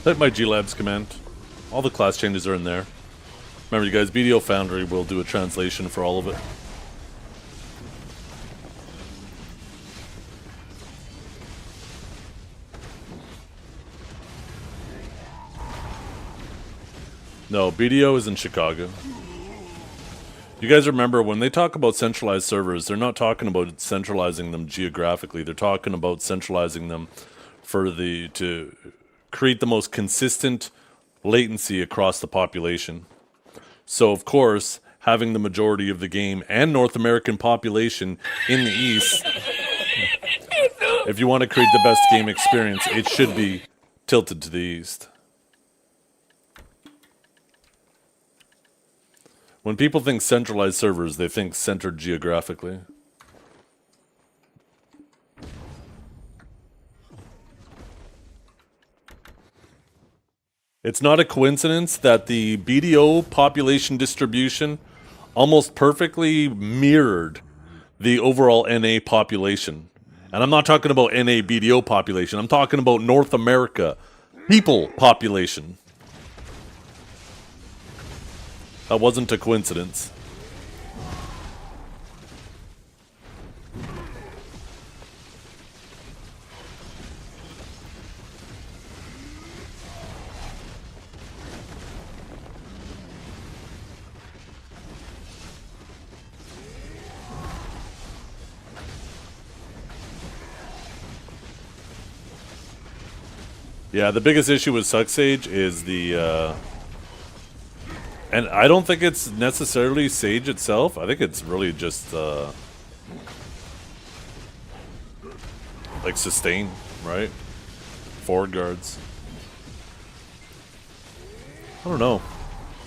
[SPEAKER 1] Like my G-Labs command. All the class changes are in there. Remember, you guys, BDO Foundry will do a translation for all of it. No, BDO is in Chicago. You guys remember, when they talk about centralized servers, they're not talking about centralizing them geographically. They're talking about centralizing them to create the most consistent latency across the population. So, of course, having the majority of the game and North American population in the East, if you want to create the best game experience, it should be tilted to the East. When people think centralized servers, they think centered geographically. It's not a coincidence that the BDO population distribution almost perfectly mirrored the overall NA population. And I'm not talking about NA BDO population. I'm talking about North America people population. That wasn't a coincidence. Yeah, the biggest issue with Sucksage is the and I don't think it's necessarily Sage itself. I think it's really just like sustain, right? Forward guards. I don't know.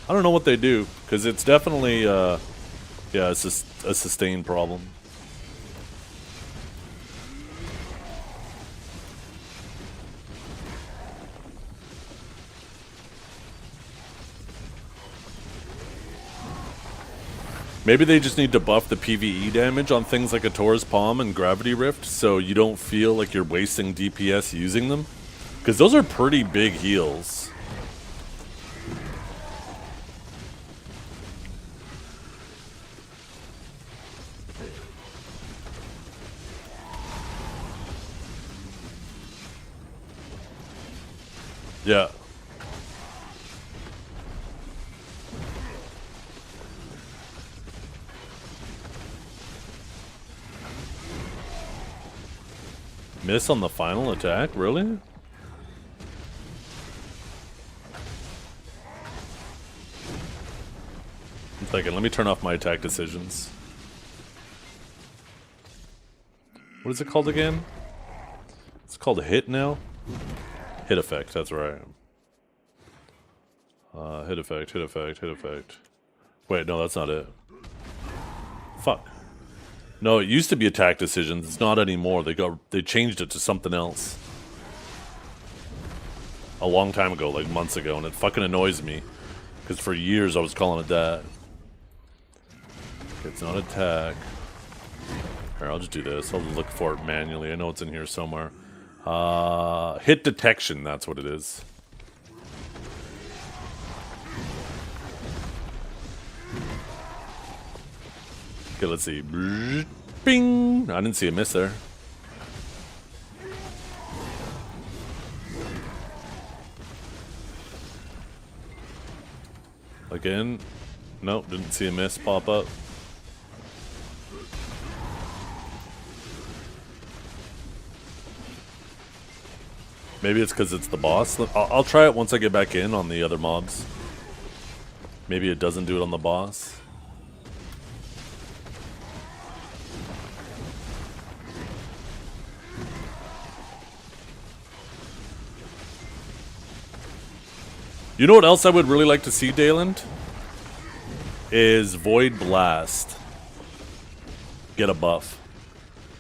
[SPEAKER 1] I don't know what they do, because it's definitely yeah, it's a sustain problem. Maybe they just need to buff the PvE damage on things like a Taurus Palm and Gravity Rift, so you don't feel like you're wasting DPS using them. Because those are pretty big heals. Yeah. Miss on the final attack? Really? One second, let me turn off my attack decisions. What is it called again? It's called a hit now? Hit effect, that's right. Hit effect, hit effect, hit effect. Wait, no, that's not it. Fuck. No, it used to be attack decisions. It's not anymore. They changed it to something else. A long time ago, like months ago, and it fucking annoys me. Because for years I was calling it that. It's not attack. Here, I'll just do this. I'll look for it manually. I know it's in here somewhere. Hit detection, that's what it is. Okay, let's see. Bing! I didn't see a miss there. Again. Nope, didn't see a miss pop up. Maybe it's because it's the boss. I'll try it once I get back in on the other mobs. Maybe it doesn't do it on the boss. You know what else I would really like to see, Dayland? Is Void Blast get a buff.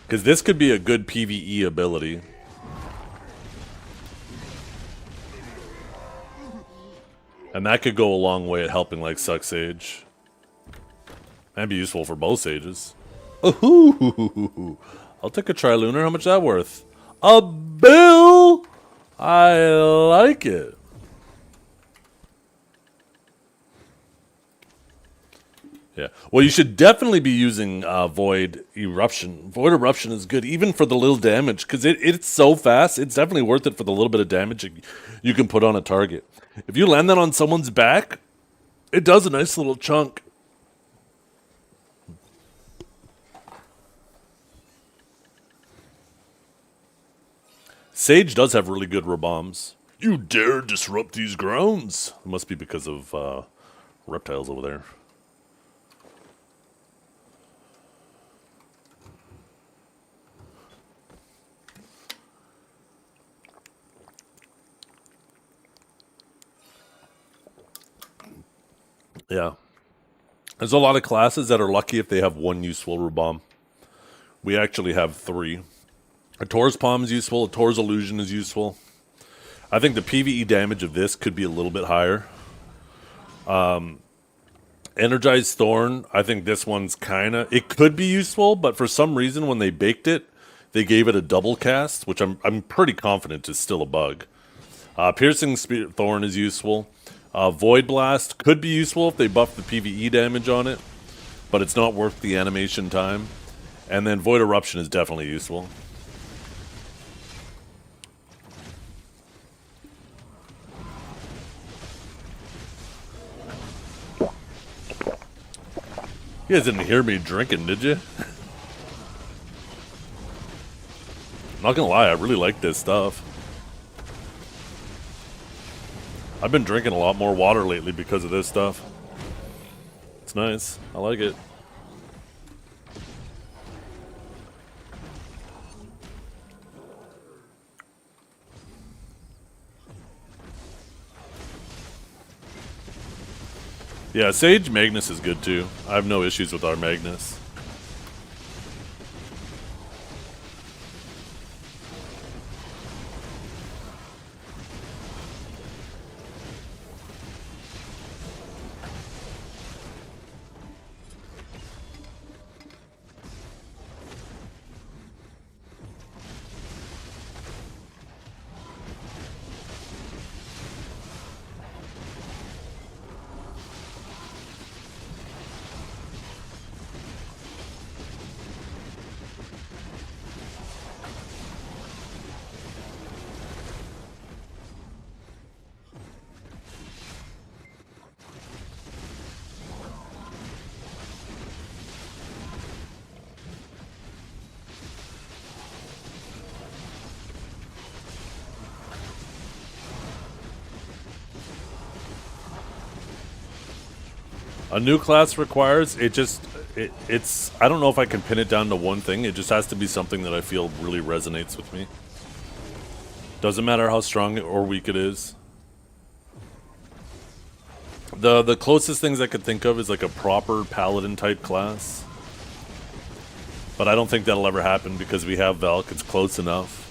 [SPEAKER 1] Because this could be a good PvE ability. And that could go a long way at helping like Sucksage. That'd be useful for both Sages. Ooh, I'll take a Trilunar. How much is that worth? A bill! I like it. Yeah. Well, you should definitely be using Void Eruption. Void Eruption is good, even for the little damage, because it's so fast. It's definitely worth it for the little bit of damage you can put on a target. If you land that on someone's back, it does a nice little chunk. Sage does have really good rebombs. You dare disrupt these grounds? It must be because of reptiles over there. Yeah. There's a lot of classes that are lucky if they have one useful rebomb. We actually have 3. A Tor's Palm is useful. A Tor's Illusion is useful. I think the PvE damage of this could be a little bit higher. Energized Thorn, I think this one's kind of... It could be useful, but for some reason when they baked it, they gave it a double cast, which I'm pretty confident is still a bug. Piercing Thorn is useful. Void Blast could be useful if they buff the PvE damage on it, but it's not worth the animation time. And then Void Eruption is definitely useful. You guys didn't hear me drinking, did you? Not gonna lie, I really like this stuff. I've been drinking a lot more water lately because of this stuff. It's nice. I like it. Yeah, Sage Magnus is good too. I have no issues with our Magnus. A new class requires it's I don't know if I can pin it down to one thing. It just has to be something that I feel really resonates with me. Doesn't matter how strong or weak it is. The closest things I could think of is like a proper paladin type class. But I don't think that'll ever happen because we have Valk, it's close enough.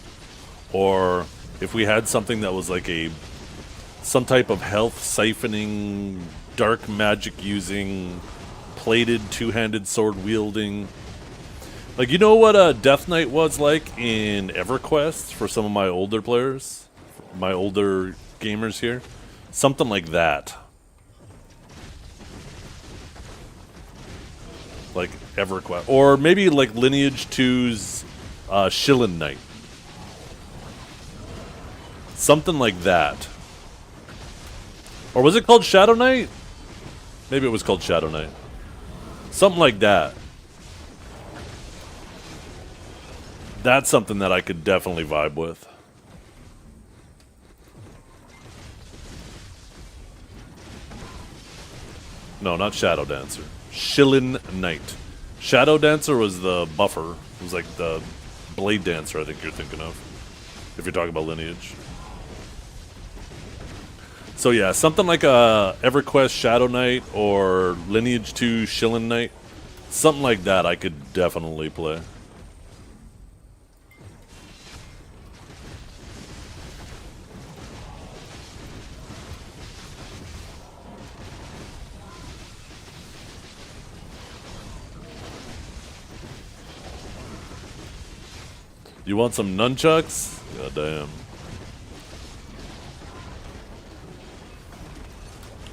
[SPEAKER 1] Or if we had something that was like some type of health siphoning, dark magic using, plated two-handed sword wielding. Like, you know what a Death Knight was like in EverQuest for some of my older players? My older gamers here? Something like that. Like EverQuest. Or maybe like Lineage 2's Shilin Knight. Something like that. Or was it called Shadow Knight? Maybe it was called Shadow Knight. Something like that. That's something that I could definitely vibe with. No, not Shadow Dancer. Shilin Knight. Shadow Dancer was the buffer. It was like the Blade Dancer, I think you're thinking of. If you're talking about Lineage. So yeah, something like a EverQuest Shadow Knight or Lineage 2 Shilin Knight. Something like that I could definitely play. You want some nunchucks? God damn.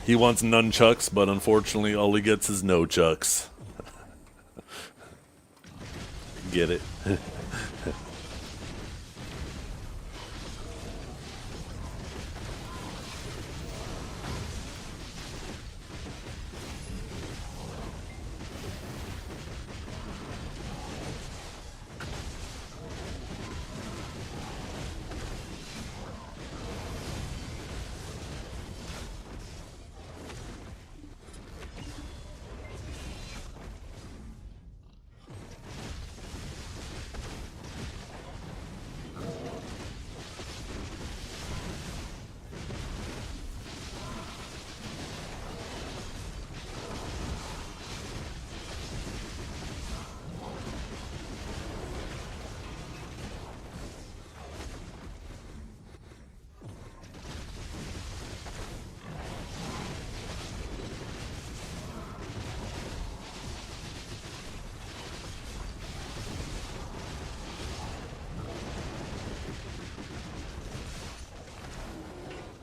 [SPEAKER 1] He wants nunchucks, but unfortunately all he gets is no chucks. Get it?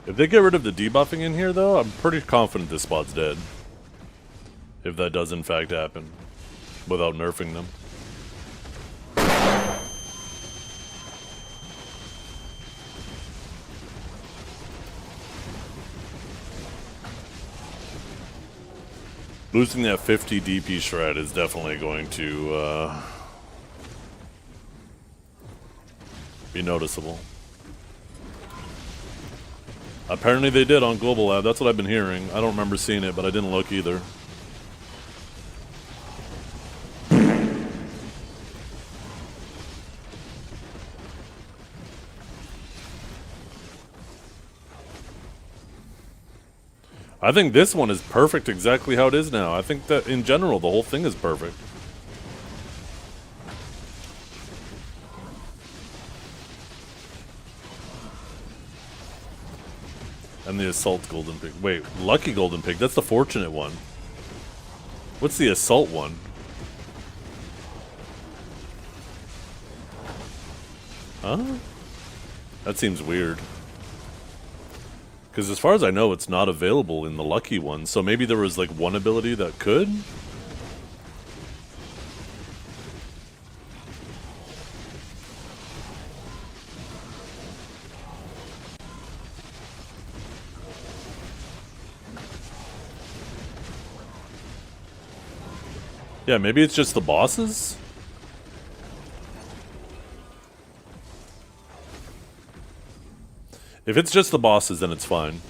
[SPEAKER 1] If they get rid of the debuffing in here, though, I'm pretty confident this spot's dead. If that does in fact happen. Without nerfing them. Losing that 50 DP shred is definitely going to be noticeable. Apparently they did on Global Lab. That's what I've been hearing. I don't remember seeing it, but I didn't look either. I think this one is perfect exactly how it is now. I think that in general the whole thing is perfect. And the Assault Golden Pig. Wait, Lucky Golden Pig, that's the fortunate one. What's the Assault one? Huh? That seems weird. Because as far as I know, it's not available in the Lucky one. So maybe there was like one ability that could? Yeah, maybe it's just the bosses? If it's just the bosses, then it's fine.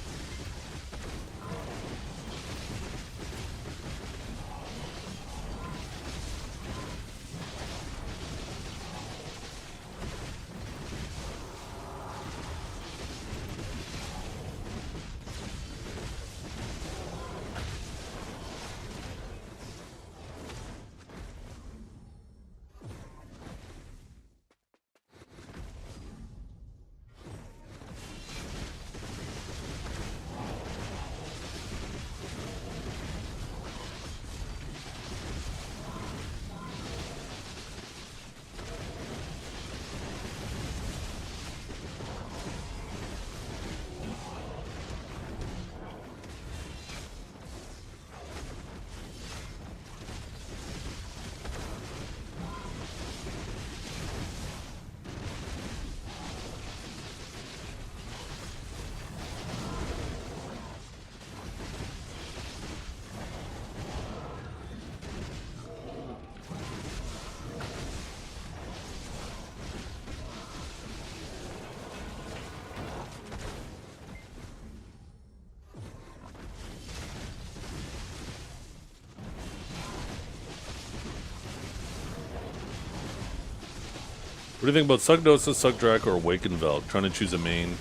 [SPEAKER 1] What do you think about Sugdosa, Sugdrak, or Awakened Velk? Trying to choose a main.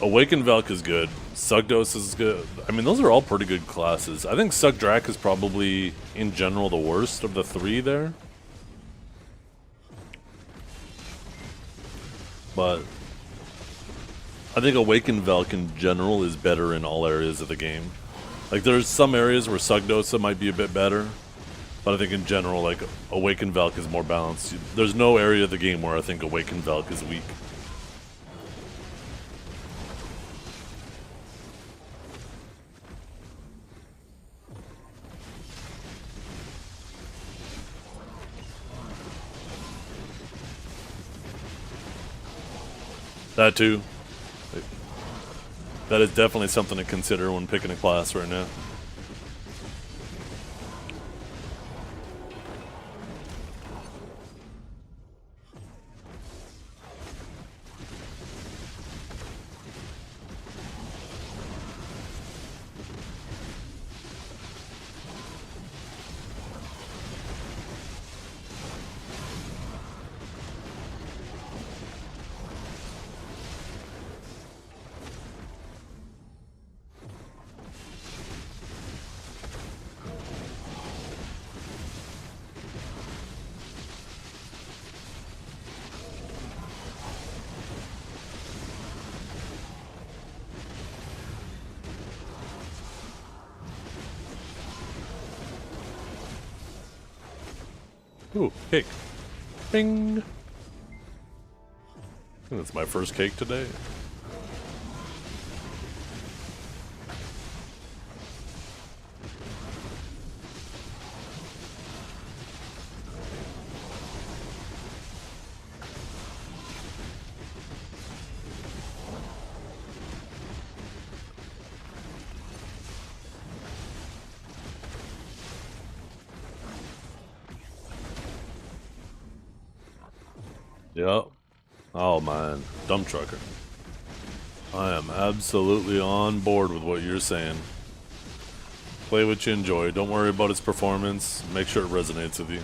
[SPEAKER 1] Awakened Velk is good. Sugdos is good. I mean, those are all pretty good classes. I think Sugdrak is probably, in general, the worst of the three there. But I think Awakened Velk in general is better in all areas of the game. Like, there's some areas where Sugdosa might be a bit better. But I think in general, like, Awakened Velk is more balanced. There's no area of the game where I think Awakened Velk is weak. That too. That is definitely something to consider when picking a class right now. Ooh, cake. Bing! I think that's my first cake today. Yep. Oh man, dump trucker. I am absolutely on board with what you're saying. Play what you enjoy. Don't worry about its performance. Make sure it resonates with you.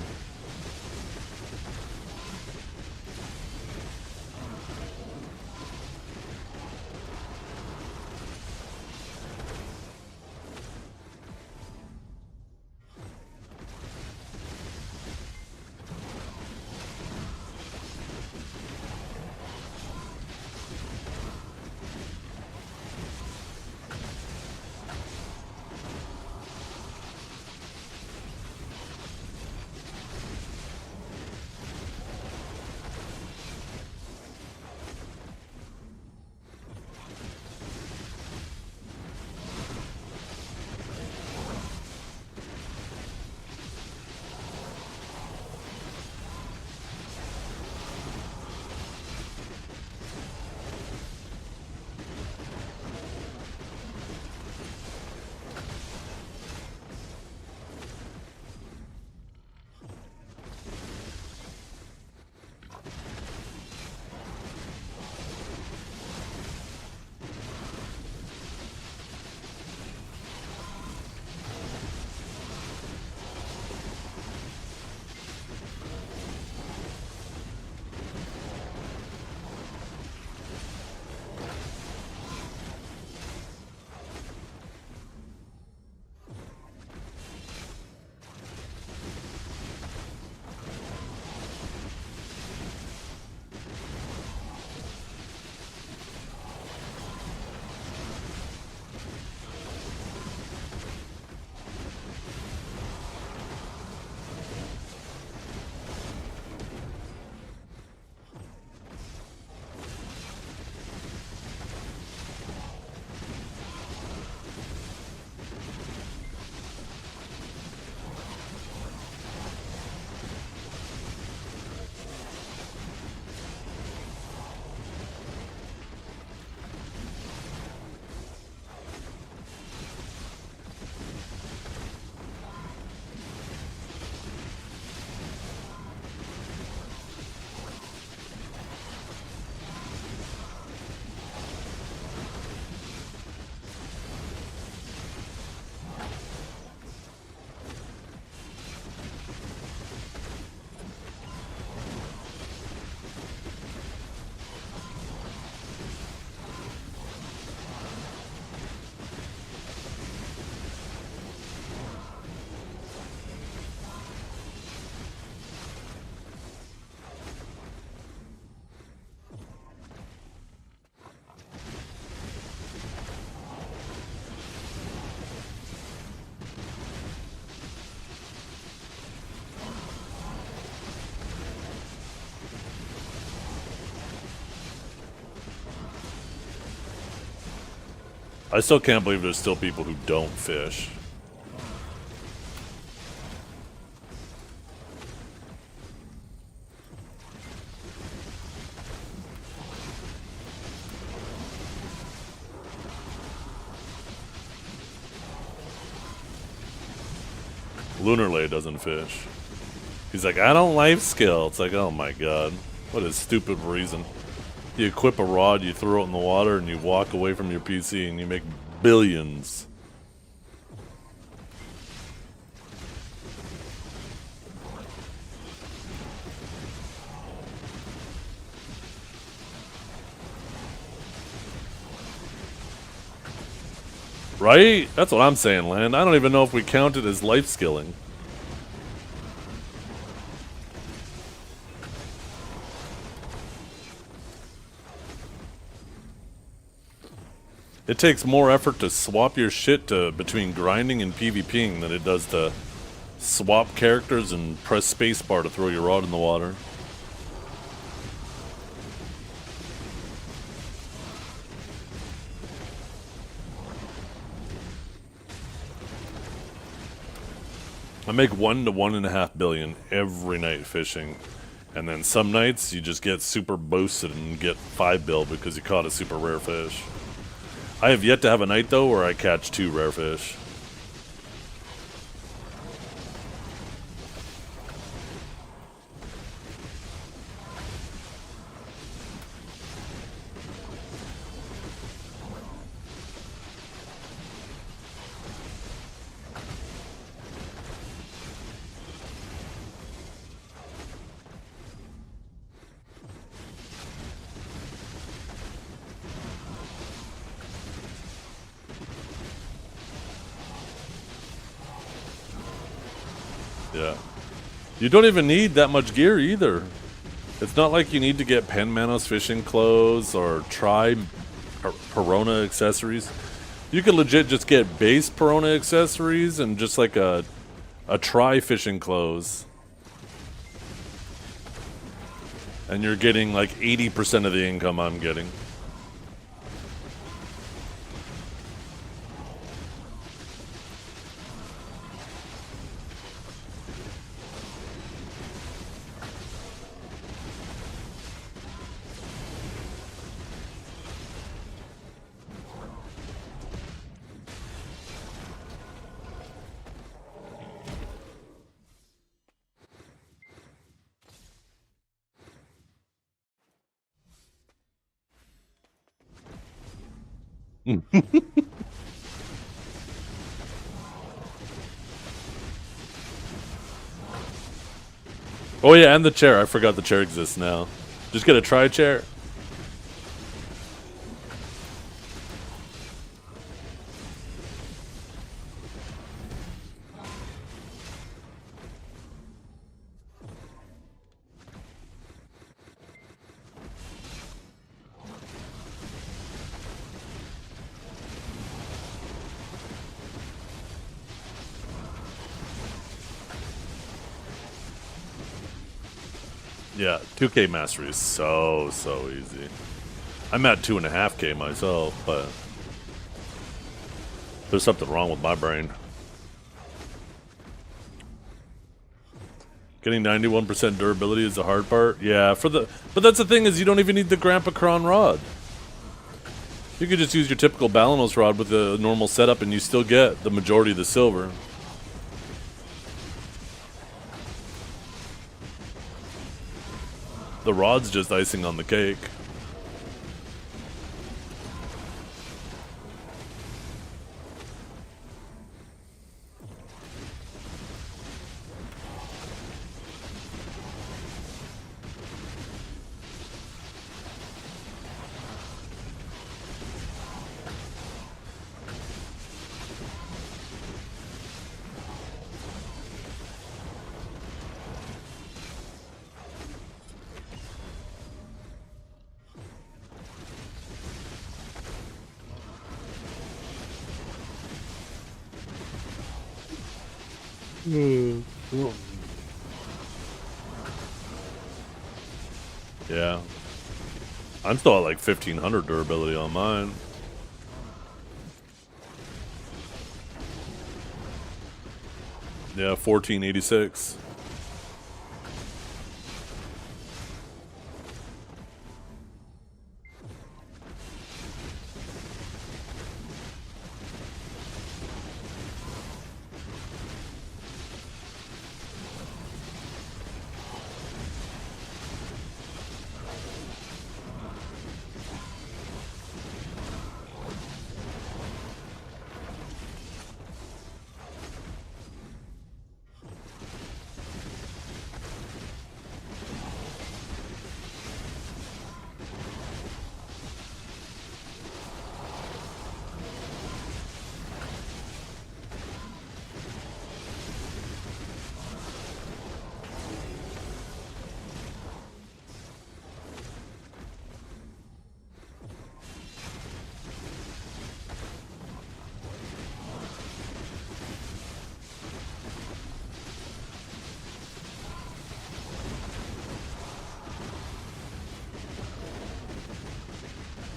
[SPEAKER 1] I still can't believe there's still people who don't fish. Lunarlay doesn't fish. He's like, I don't life skill. It's like, oh my god. What a stupid reason. You equip a rod, you throw it in the water, and you walk away from your PC and you make billions. Right? That's what I'm saying, Land. I don't even know if we count it as life skilling. It takes more effort to swap your shit between grinding and PvPing than it does to swap characters and press spacebar to throw your rod in the water. I make 1 to 1.5 billion every night fishing, and then some nights you just get super boosted and get 5 bill because you caught a super rare fish. I have yet to have a night though where I catch 2 rare fish. Yeah. You don't even need that much gear either. It's not like you need to get Pen Manos fishing clothes or try Perona accessories. You can legit just get base Perona accessories and just like a try fishing clothes. And you're getting like 80% of the income I'm getting. Oh yeah, and the chair. I forgot the chair exists now. Just get a try chair. Yeah, 2K mastery is so easy. I'm at 2.5K myself, but there's something wrong with my brain. Getting 91% durability is the hard part. Yeah, but that's the thing is you don't even need the Grandpa Kron rod. You could just use your typical Balanos rod with a normal setup and you still get the majority of the silver. The rod's just icing on the cake. Yeah. I'm still at like 1500 durability on mine. Yeah, 1486.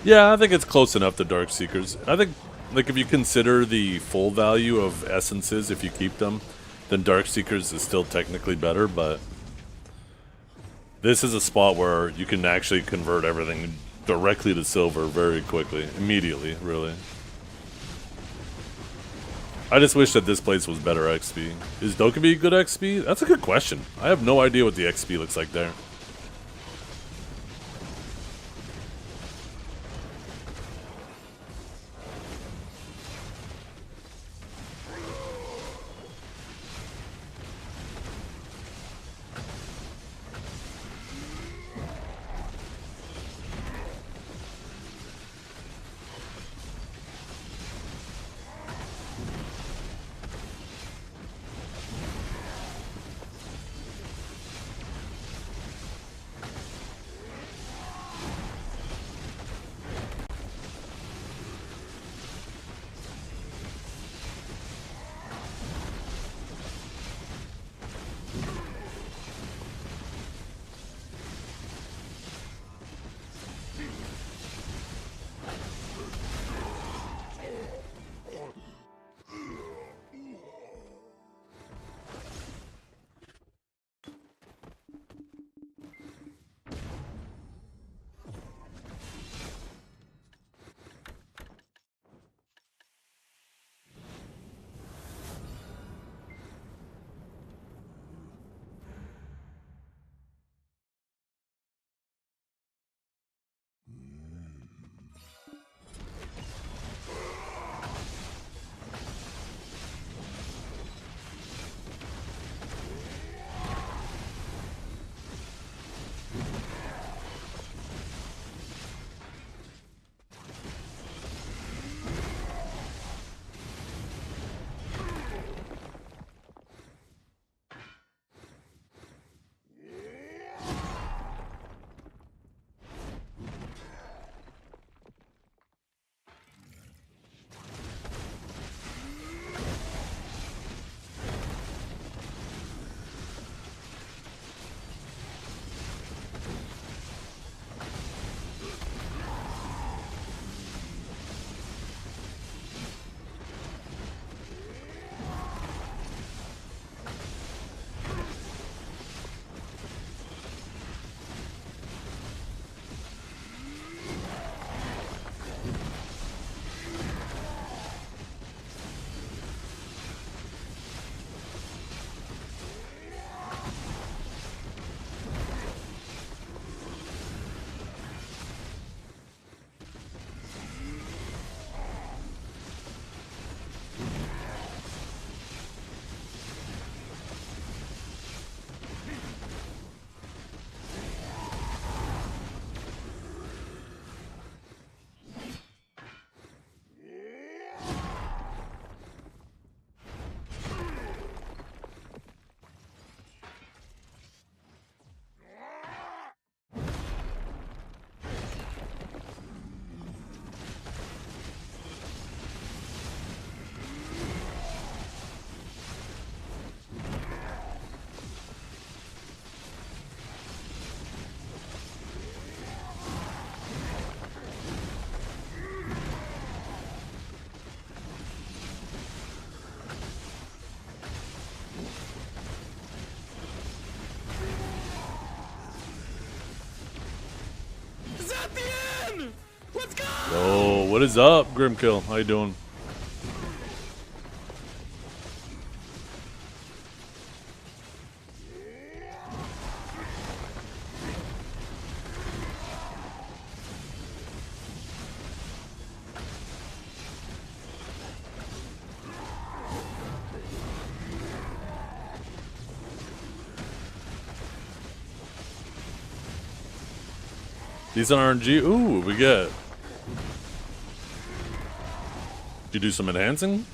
[SPEAKER 1] Yeah, I think it's close enough to Dark Seekers. I think, like, if you consider the full value of essences, if you keep them, then Dark Seekers is still technically better, but this is a spot where you can actually convert everything directly to silver very quickly, immediately, really. I just wish that this place was better XP. Is Dokkaebi good XP? That's a good question. I have no idea what the XP looks like there.
[SPEAKER 3] Let's go!
[SPEAKER 1] Oh, what is up, Grimkill? How you doing? Decent RNG. Ooh, we get. Did you do some enhancing?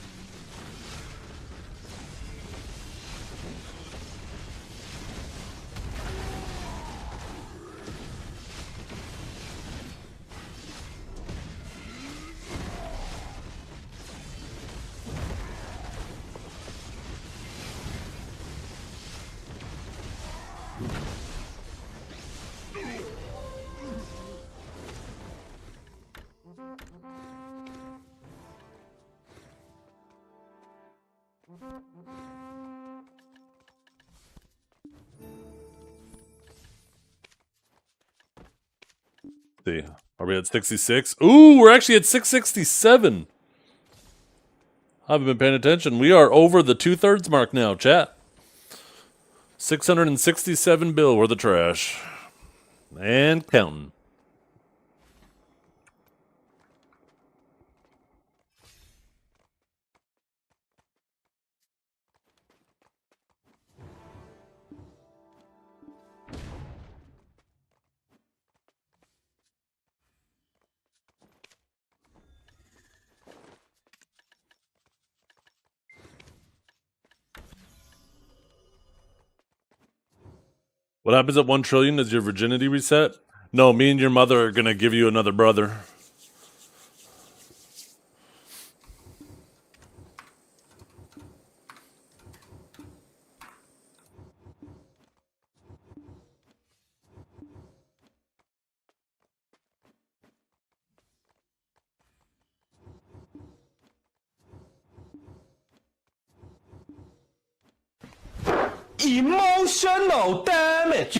[SPEAKER 1] See, are we at 66? Ooh, we're actually at 667. I haven't been paying attention. We are over the 2/3 mark now, chat. 667 bill worth of trash. And counting. What happens at 1 trillion? Is your virginity reset? No, me and your mother are going to give you another brother.
[SPEAKER 3] Emotional damage.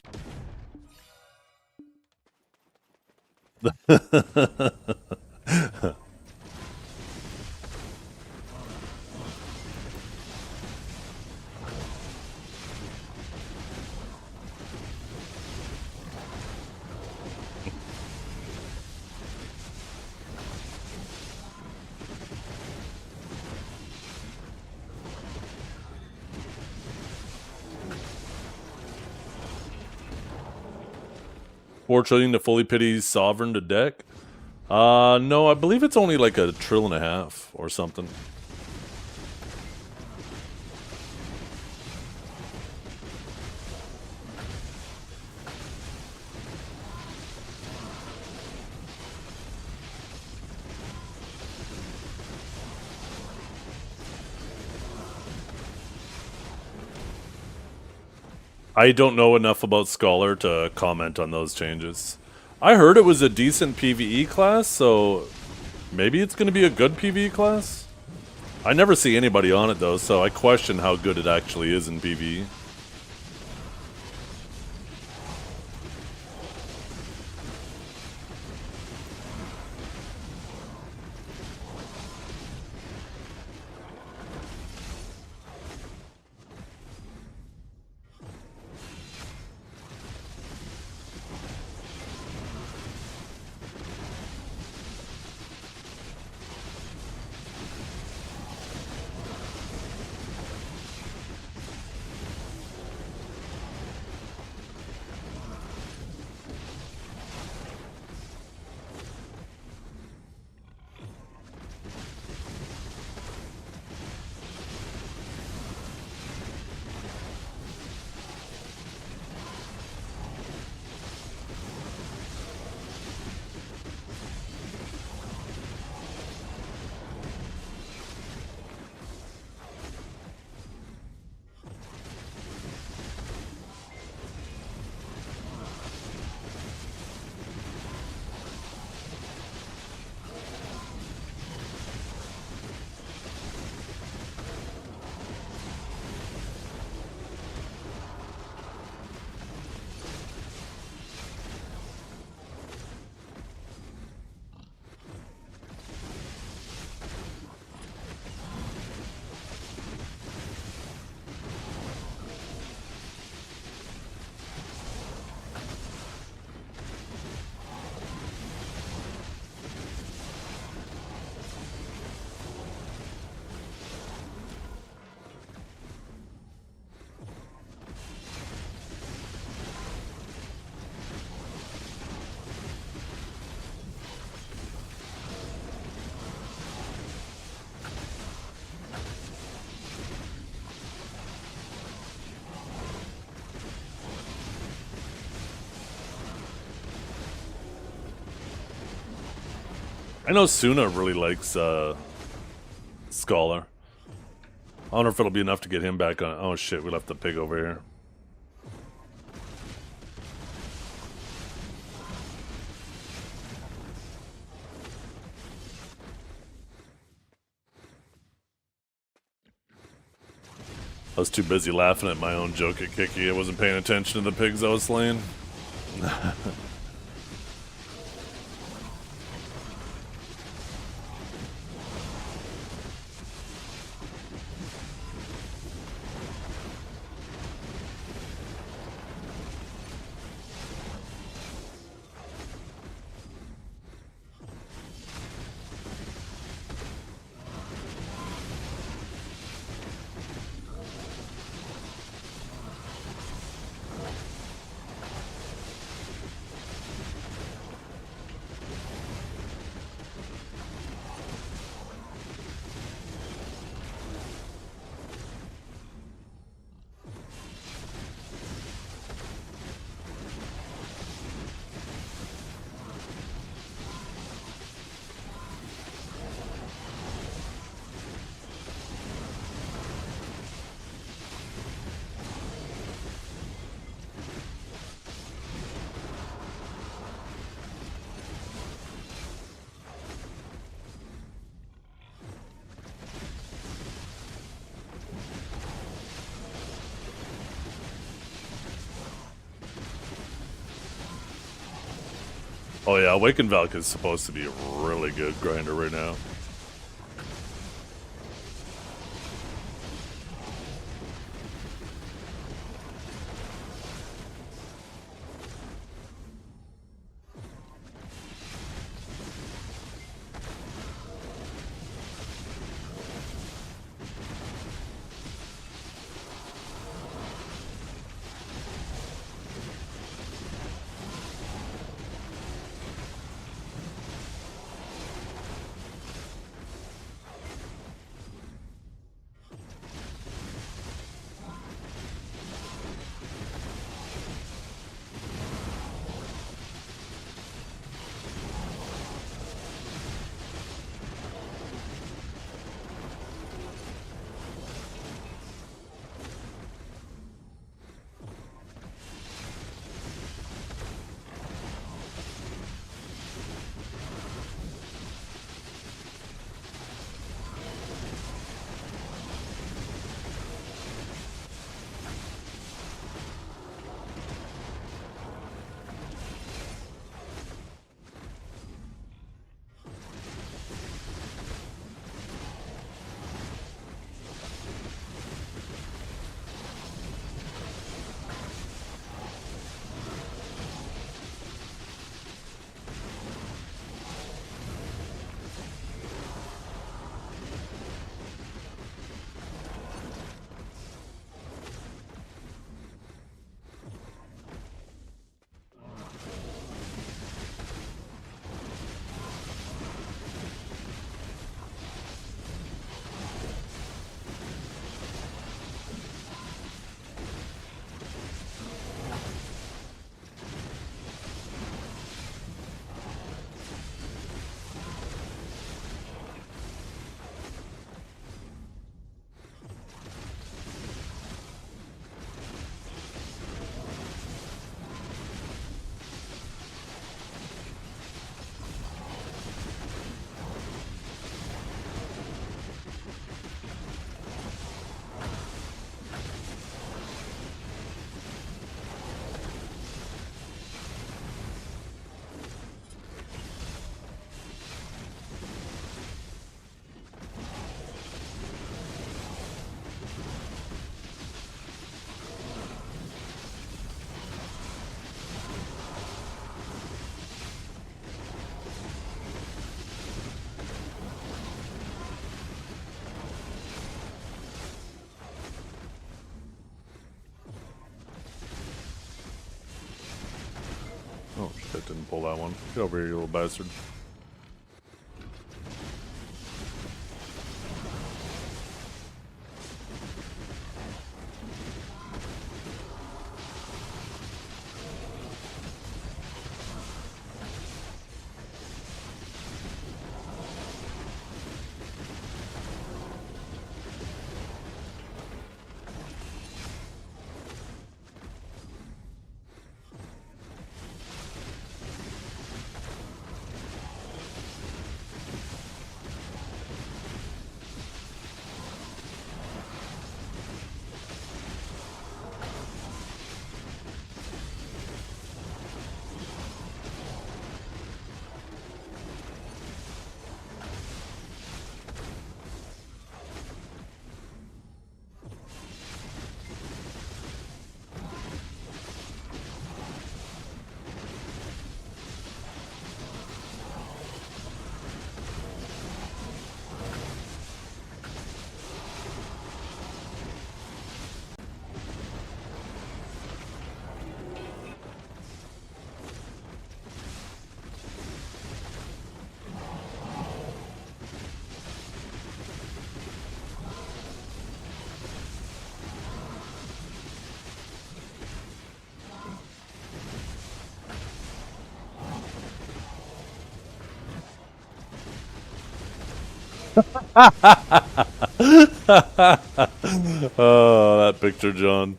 [SPEAKER 1] $4 trillion to fully pity sovereign to deck? No, I believe it's only like $1.5 trillion or something. I don't know enough about Scholar to comment on those changes. I heard it was a decent PvE class, so maybe it's going to be a good PvE class? I never see anybody on it though, so I question how good it actually is in PvE. I know Suna really likes Scholar. I wonder if it'll be enough to get him back on. Oh shit, we left the pig over here. I was too busy laughing at my own joke at Kiki. I wasn't paying attention to the pigs I was slaying. Oh yeah, Awakened Valk is supposed to be a really good grinder right now. Oh shit, didn't pull that one. Get over here, you little bastard. Oh, that picture, John.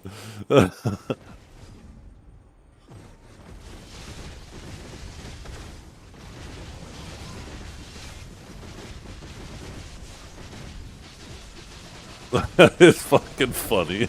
[SPEAKER 1] It's fucking funny.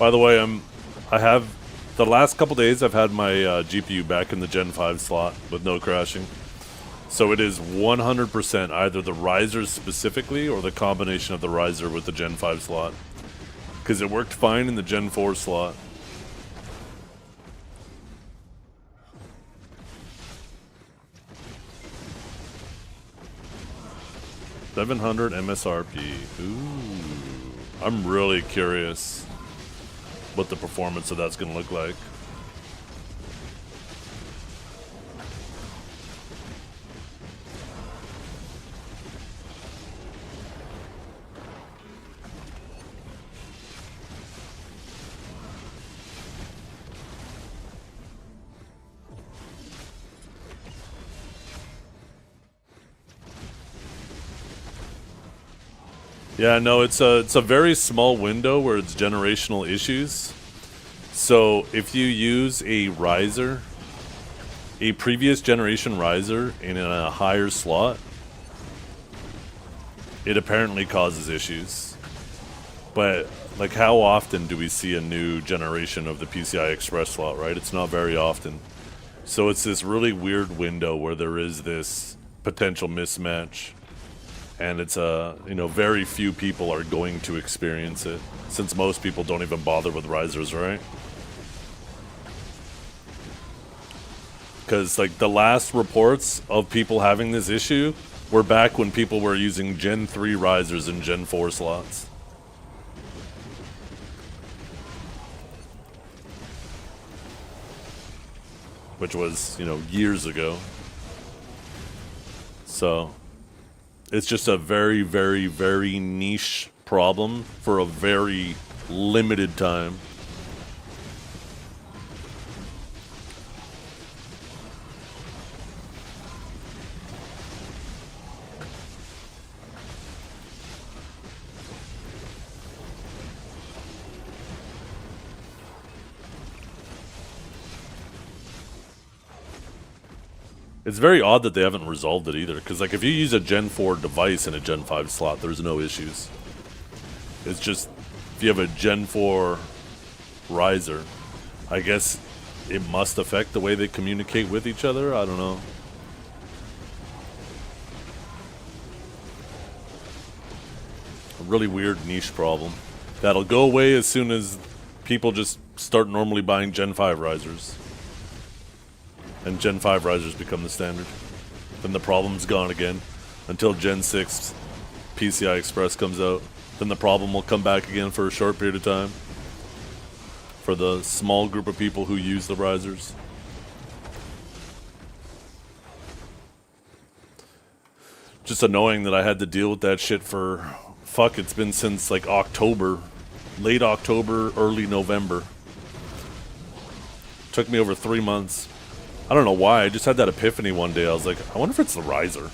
[SPEAKER 1] By the way, I have the last couple days I've had my GPU back in the Gen 5 slot with no crashing. So it is 100% either the risers specifically or the combination of the riser with the Gen 5 slot. Because it worked fine in the Gen 4 slot. $700 MSRP. Ooh. I'm really curious what the performance of that's going to look like. Yeah, no, it's a very small window where it's generational issues. So if you use a riser, a previous generation riser in a higher slot, it apparently causes issues. But like, how often do we see a new generation of the PCI Express slot, right? It's not very often. So it's this really weird window where there is this potential mismatch. And it's very few people are going to experience it, since most people don't even bother with risers, right? Because like the last reports of people having this issue were back when people were using Gen 3 risers and Gen 4 slots. Which was, years ago. So it's just a very, very, very niche problem for a very limited time. It's very odd that they haven't resolved it either, because like if you use a Gen 4 device in a Gen 5 slot, there's no issues. It's just if you have a Gen 4 riser, I guess it must affect the way they communicate with each other. I don't know. A really weird niche problem that'll go away as soon as people just start normally buying Gen 5 risers. And Gen 5 risers become the standard. Then the problem's gone again. Until Gen 6 PCI Express comes out. Then the problem will come back again for a short period of time. For the small group of people who use the risers. Just annoying that I had to deal with that shit for... Fuck, it's been since like October. Late October, early November. Took me over 3 months. I don't know why, I just had that epiphany one day. I was like, I wonder if it's the riser.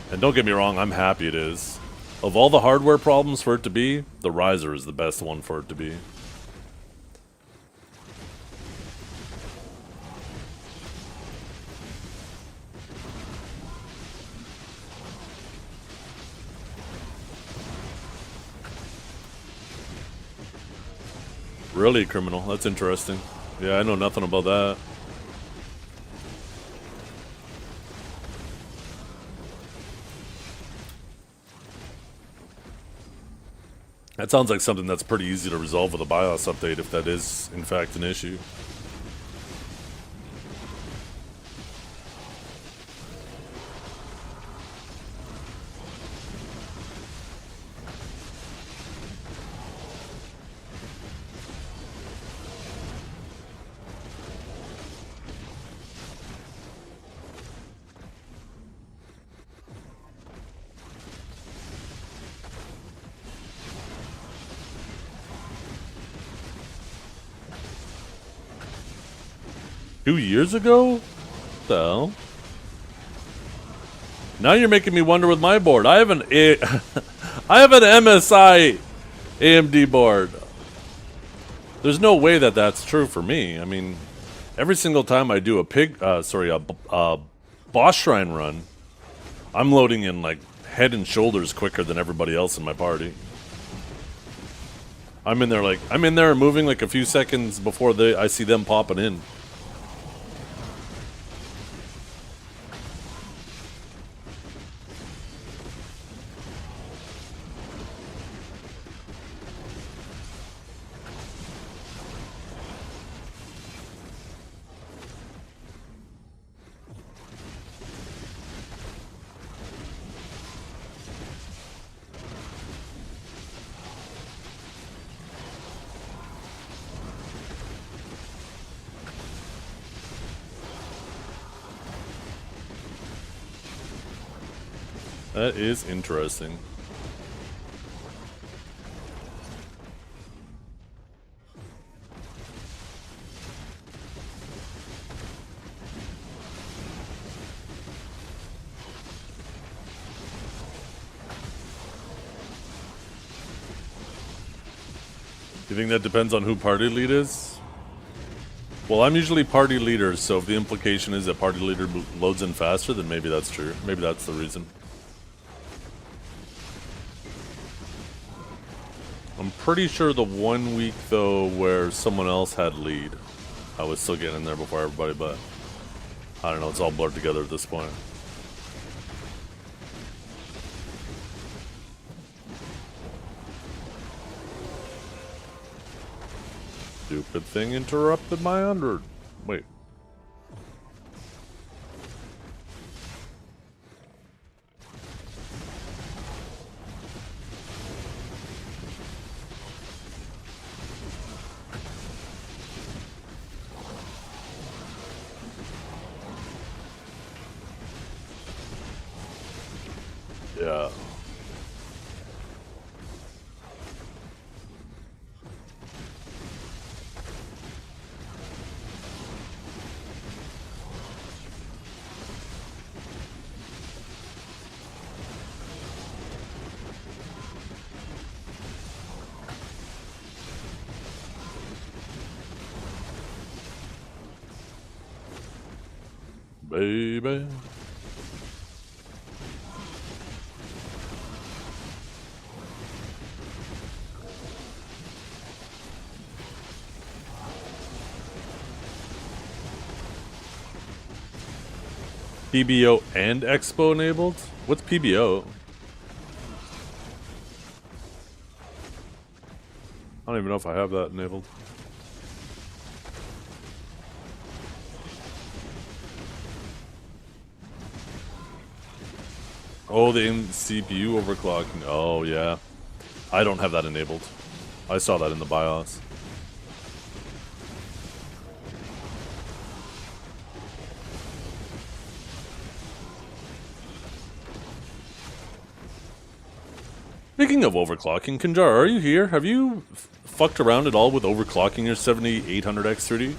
[SPEAKER 1] And don't get me wrong, I'm happy it is. Of all the hardware problems for it to be, the riser is the best one for it to be. Really, criminal? That's interesting. Yeah, I know nothing about that. That sounds like something that's pretty easy to resolve with a BIOS update if that is, in fact, an issue. Two years ago? What the hell? Now you're making me wonder with my board. I have an MSI AMD board. There's no way that that's true for me. I mean, every single time I do a boss shrine run, I'm loading in like head and shoulders quicker than everybody else in my party. I'm in there moving like a few seconds before I see them popping in. That is interesting. You think that depends on who party lead is? Well, I'm usually party leader, so if the implication is that party leader loads in faster, then maybe that's true. Maybe that's the reason. I'm pretty sure the 1 week, though, where someone else had lead, I was still getting in there before everybody, but I don't know, it's all blurred together at this point. Stupid thing interrupted my 100. Wait. Yeah. Baby. PBO and Expo enabled? What's PBO? I don't even know if I have that enabled. Oh, the CPU overclocking. Oh, yeah. I don't have that enabled. I saw that in the BIOS. Speaking of overclocking, Kanjar, are you here? Have you fucked around at all with overclocking your 7800X3D?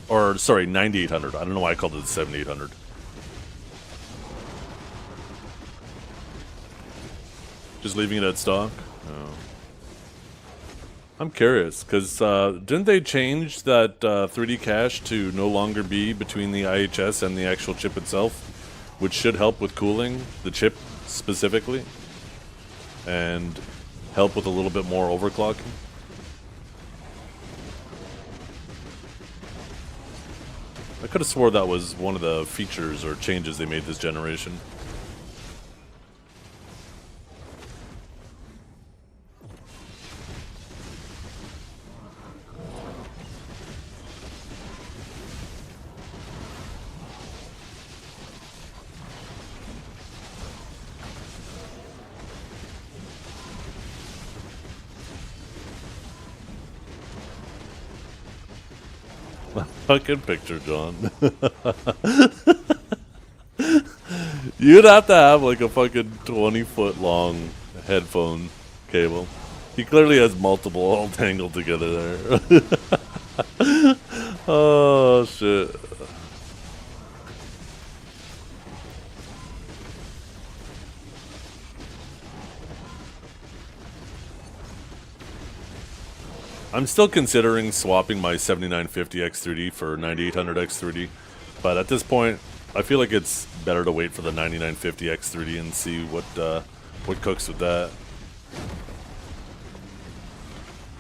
[SPEAKER 1] Or, sorry, 9800. I don't know why I called it 7800. Just leaving it at stock? Oh. I'm curious, because didn't they change that 3D cache to no longer be between the IHS and the actual chip itself, which should help with cooling the chip specifically, and help with a little bit more overclocking? I could have swore that was one of the features or changes they made this generation. Fucking picture, John. You'd have to have like a fucking 20-foot long headphone cable. He clearly has multiple all tangled together there. Oh shit. I'm still considering swapping my 7950 X3D for 9800 X3D, but at this point, I feel like it's better to wait for the 9950 X3D and see what cooks with that.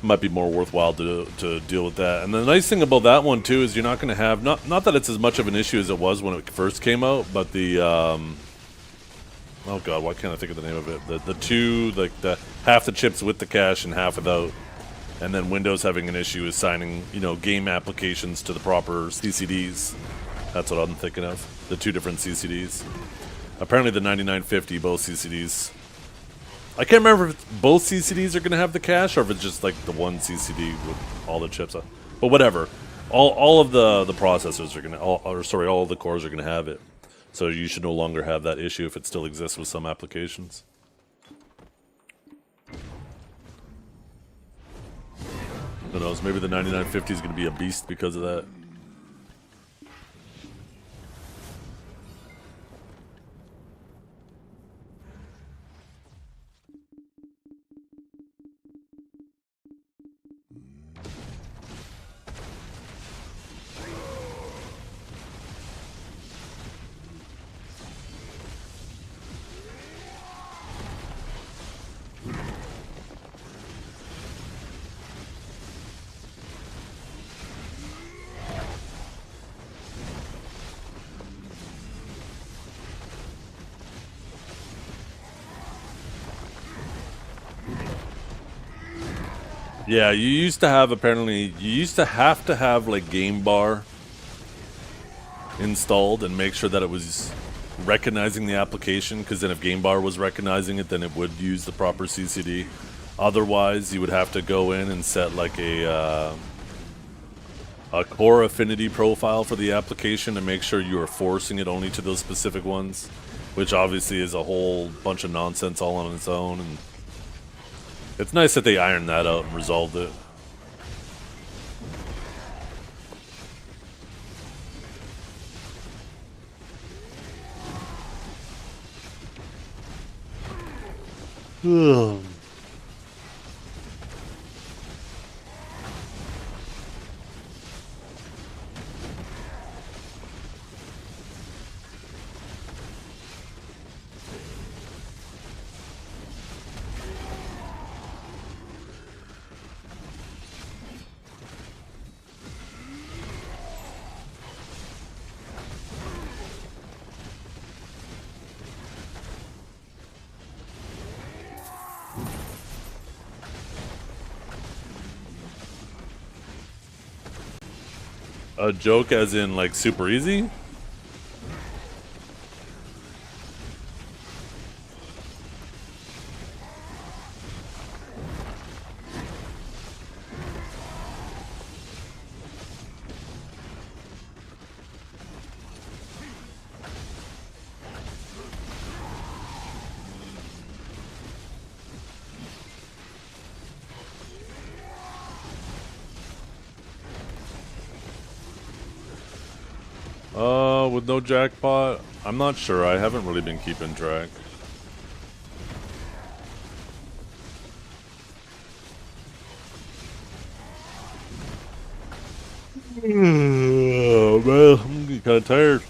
[SPEAKER 1] Might be more worthwhile to deal with that. And the nice thing about that one too is you're not going to have not that it's as much of an issue as it was when it first came out, but the oh god, why can't I think of the name of it? The two, like the half the chips with the cache and half without, and then Windows having an issue assigning, you know, game applications to the proper CCDs. That's what I'm thinking of. The two different CCDs. Apparently the 9950, both CCDs. I can't remember if both CCDs are going to have the cache or if it's just like the one CCD with all the chips on. But whatever. All of the processors are going to, all of the cores are going to have it. So you should no longer have that issue if it still exists with some applications. Who knows, maybe the 9950 is going to be a beast because of that. Yeah, you used to have to have like Game Bar installed and make sure that it was recognizing the application, because then if Game Bar was recognizing it, then it would use the proper CCD. Otherwise, you would have to go in and set like a core affinity profile for the application and make sure you are forcing it only to those specific ones, which obviously is a whole bunch of nonsense all on its own. And it's nice that they ironed that out and resolved it. Ugh. A joke as in like super easy? With no jackpot? I'm not sure. I haven't really been keeping track. Oh man, I'm getting kind of tired.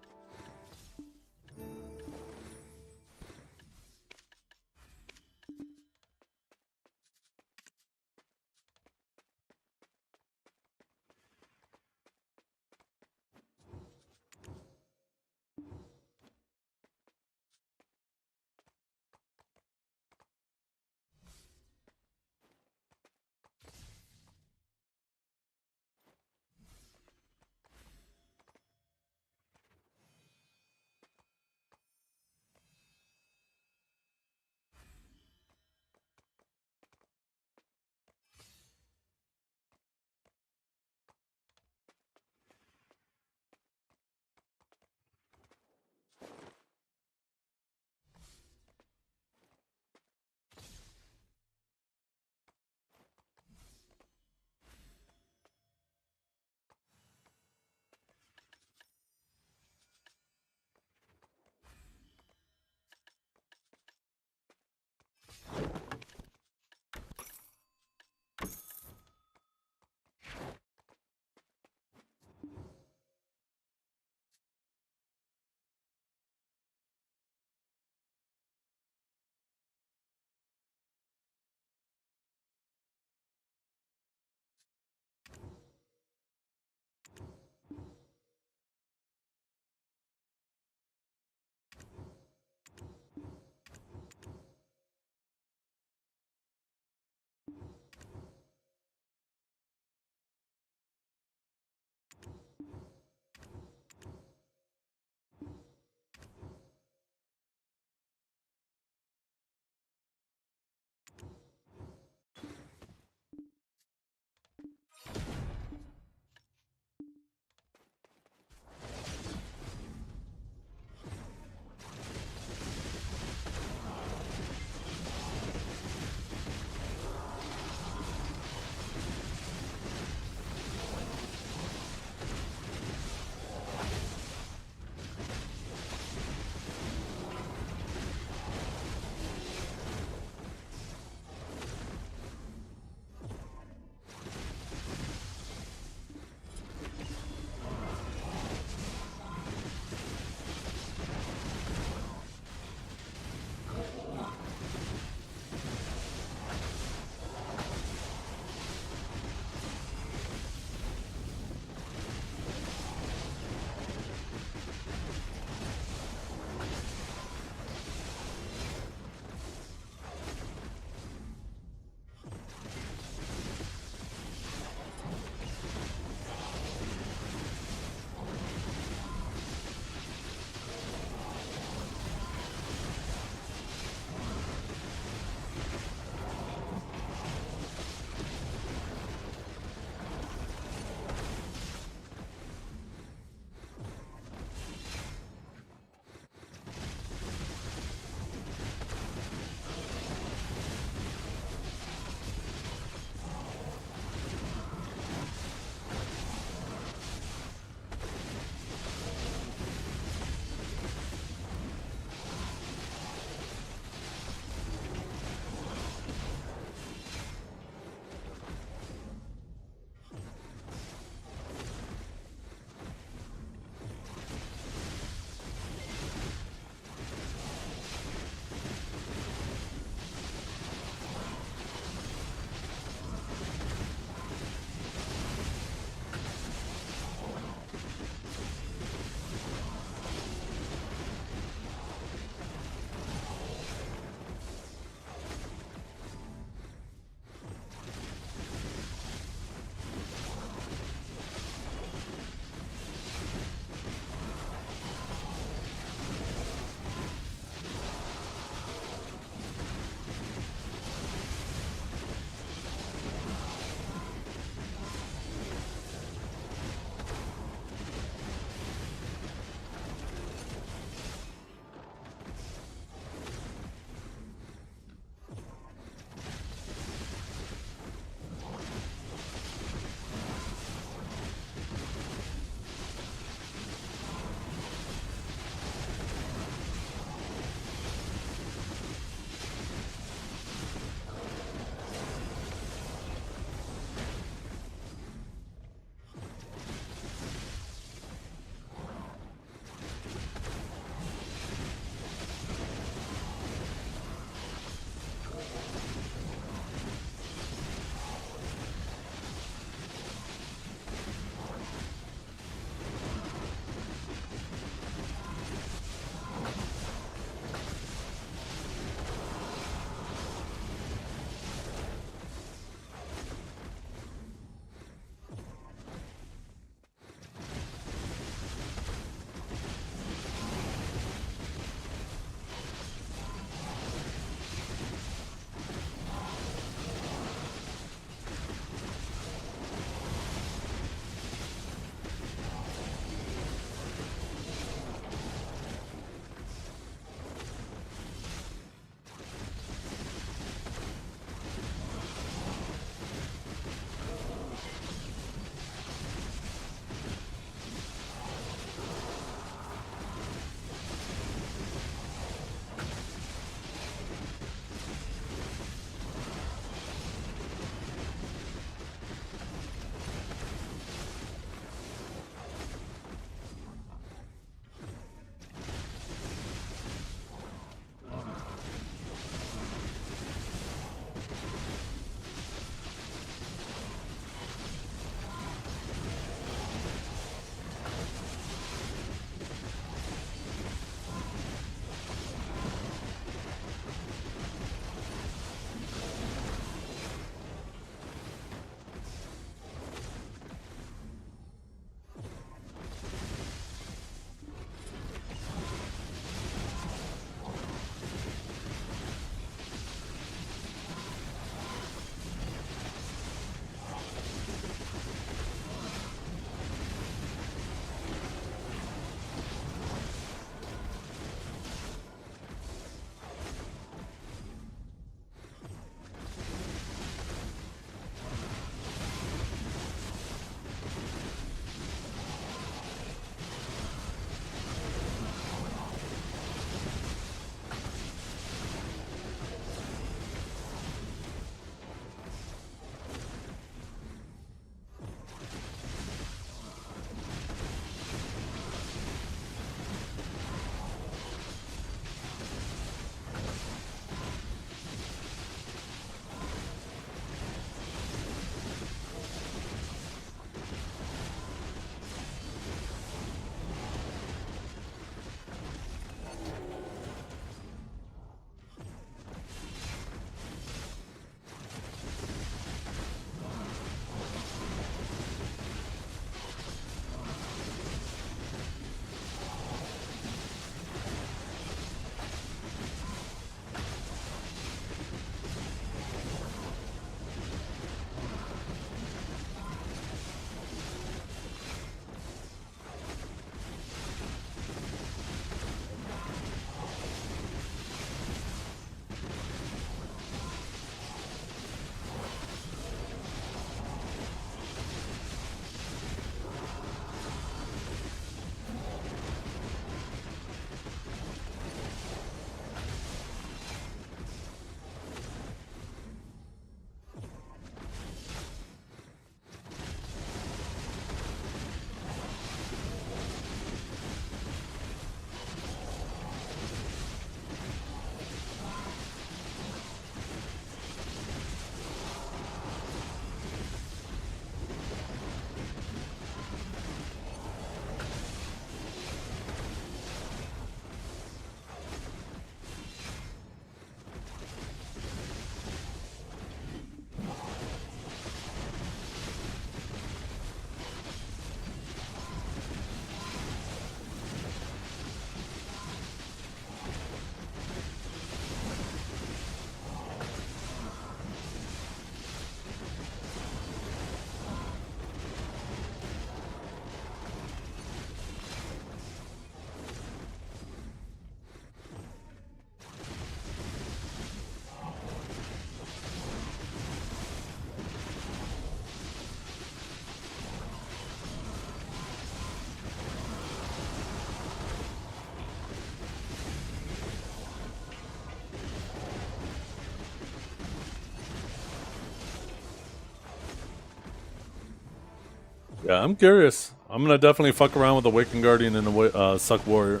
[SPEAKER 1] Yeah, I'm curious. I'm gonna definitely fuck around with the Awakened Guardian and the Suck Warrior.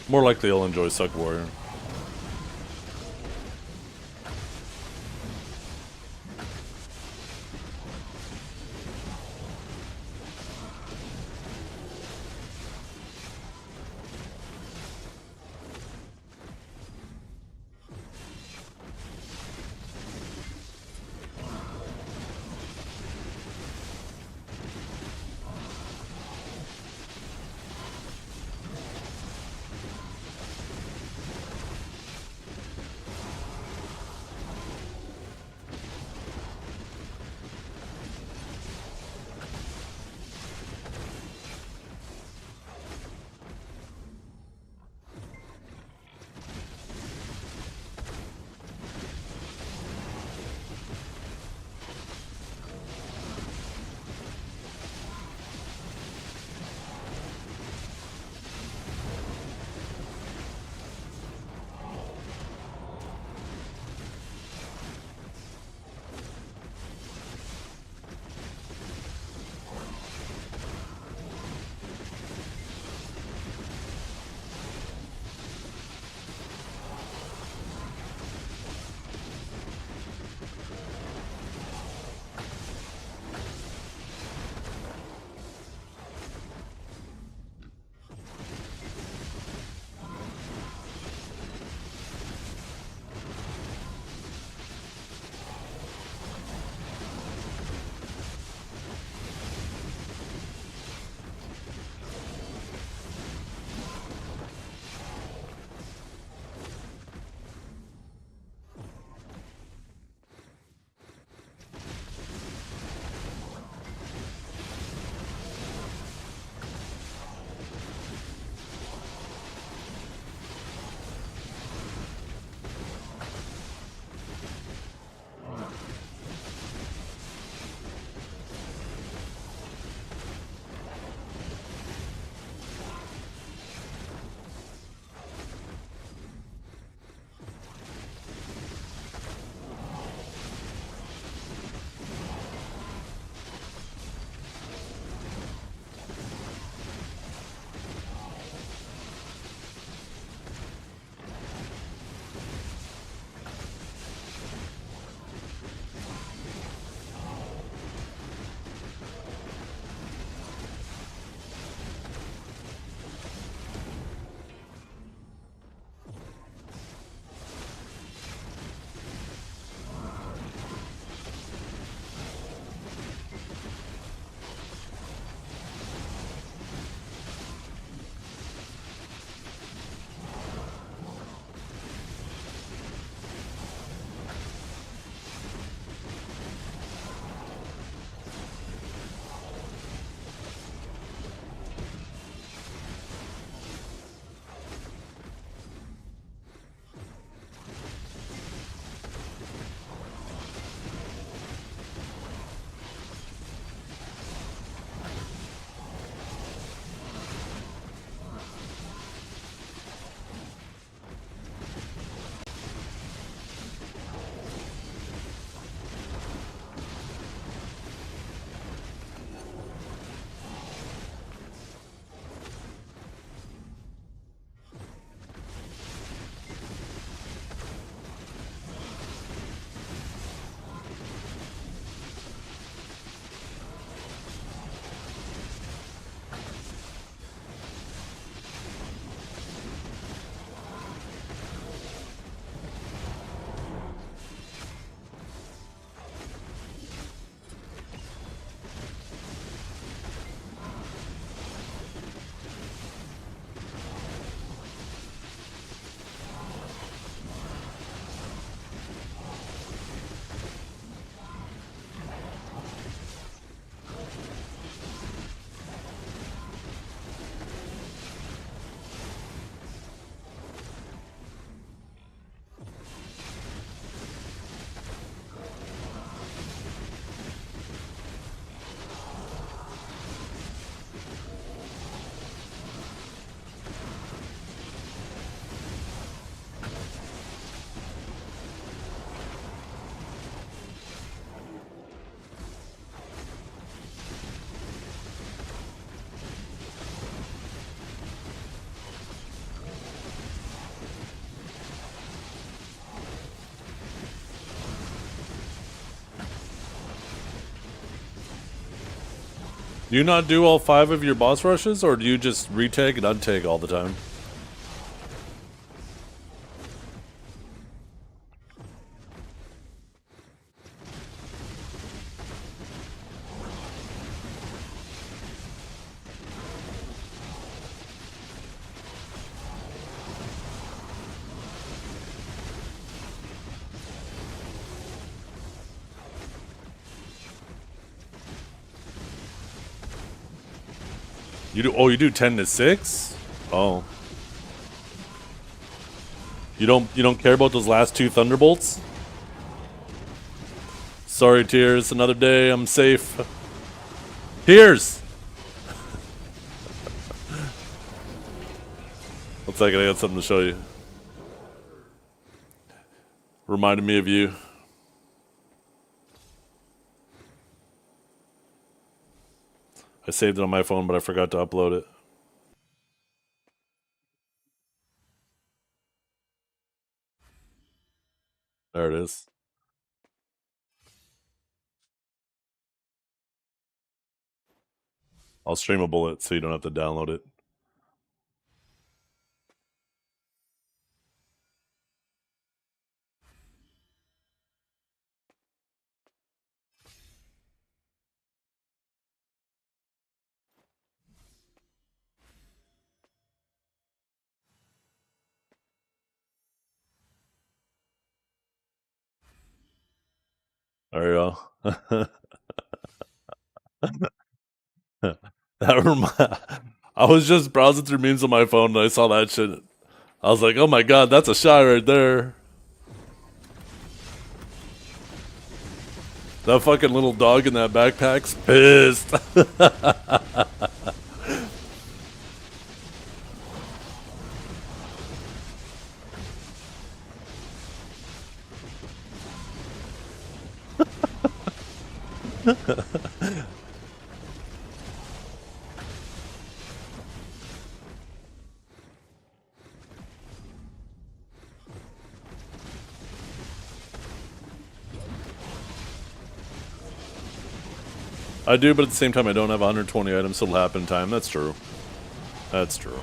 [SPEAKER 1] More likely I'll enjoy Suck Warrior. Do you not do all 5 of your boss rushes, or do you just retake and untake all the time? You do? Oh, you do 10 to 6? Oh. You don't care about those last 2 thunderbolts? Sorry, Tears. Another day. I'm safe. Tears. One second. I got something to show you. Reminded me of you. I saved it on my phone, but I forgot to upload it. There it is. I'll stream a bullet so you don't have to download it. There you go. I was just browsing through memes on my phone and I saw that shit. I was like, oh my god, that's a shot right there. That fucking little dog in that backpack's pissed. I do, but at the same time, I don't have 120 items, so it'll happen in time. That's true. That's true.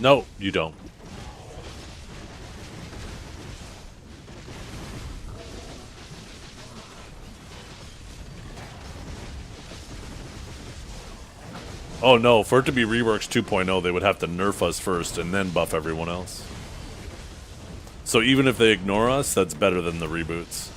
[SPEAKER 1] No, you don't. Oh no, for it to be Reworks 2.0, they would have to nerf us first and then buff everyone else. So even if they ignore us, that's better than the reboots.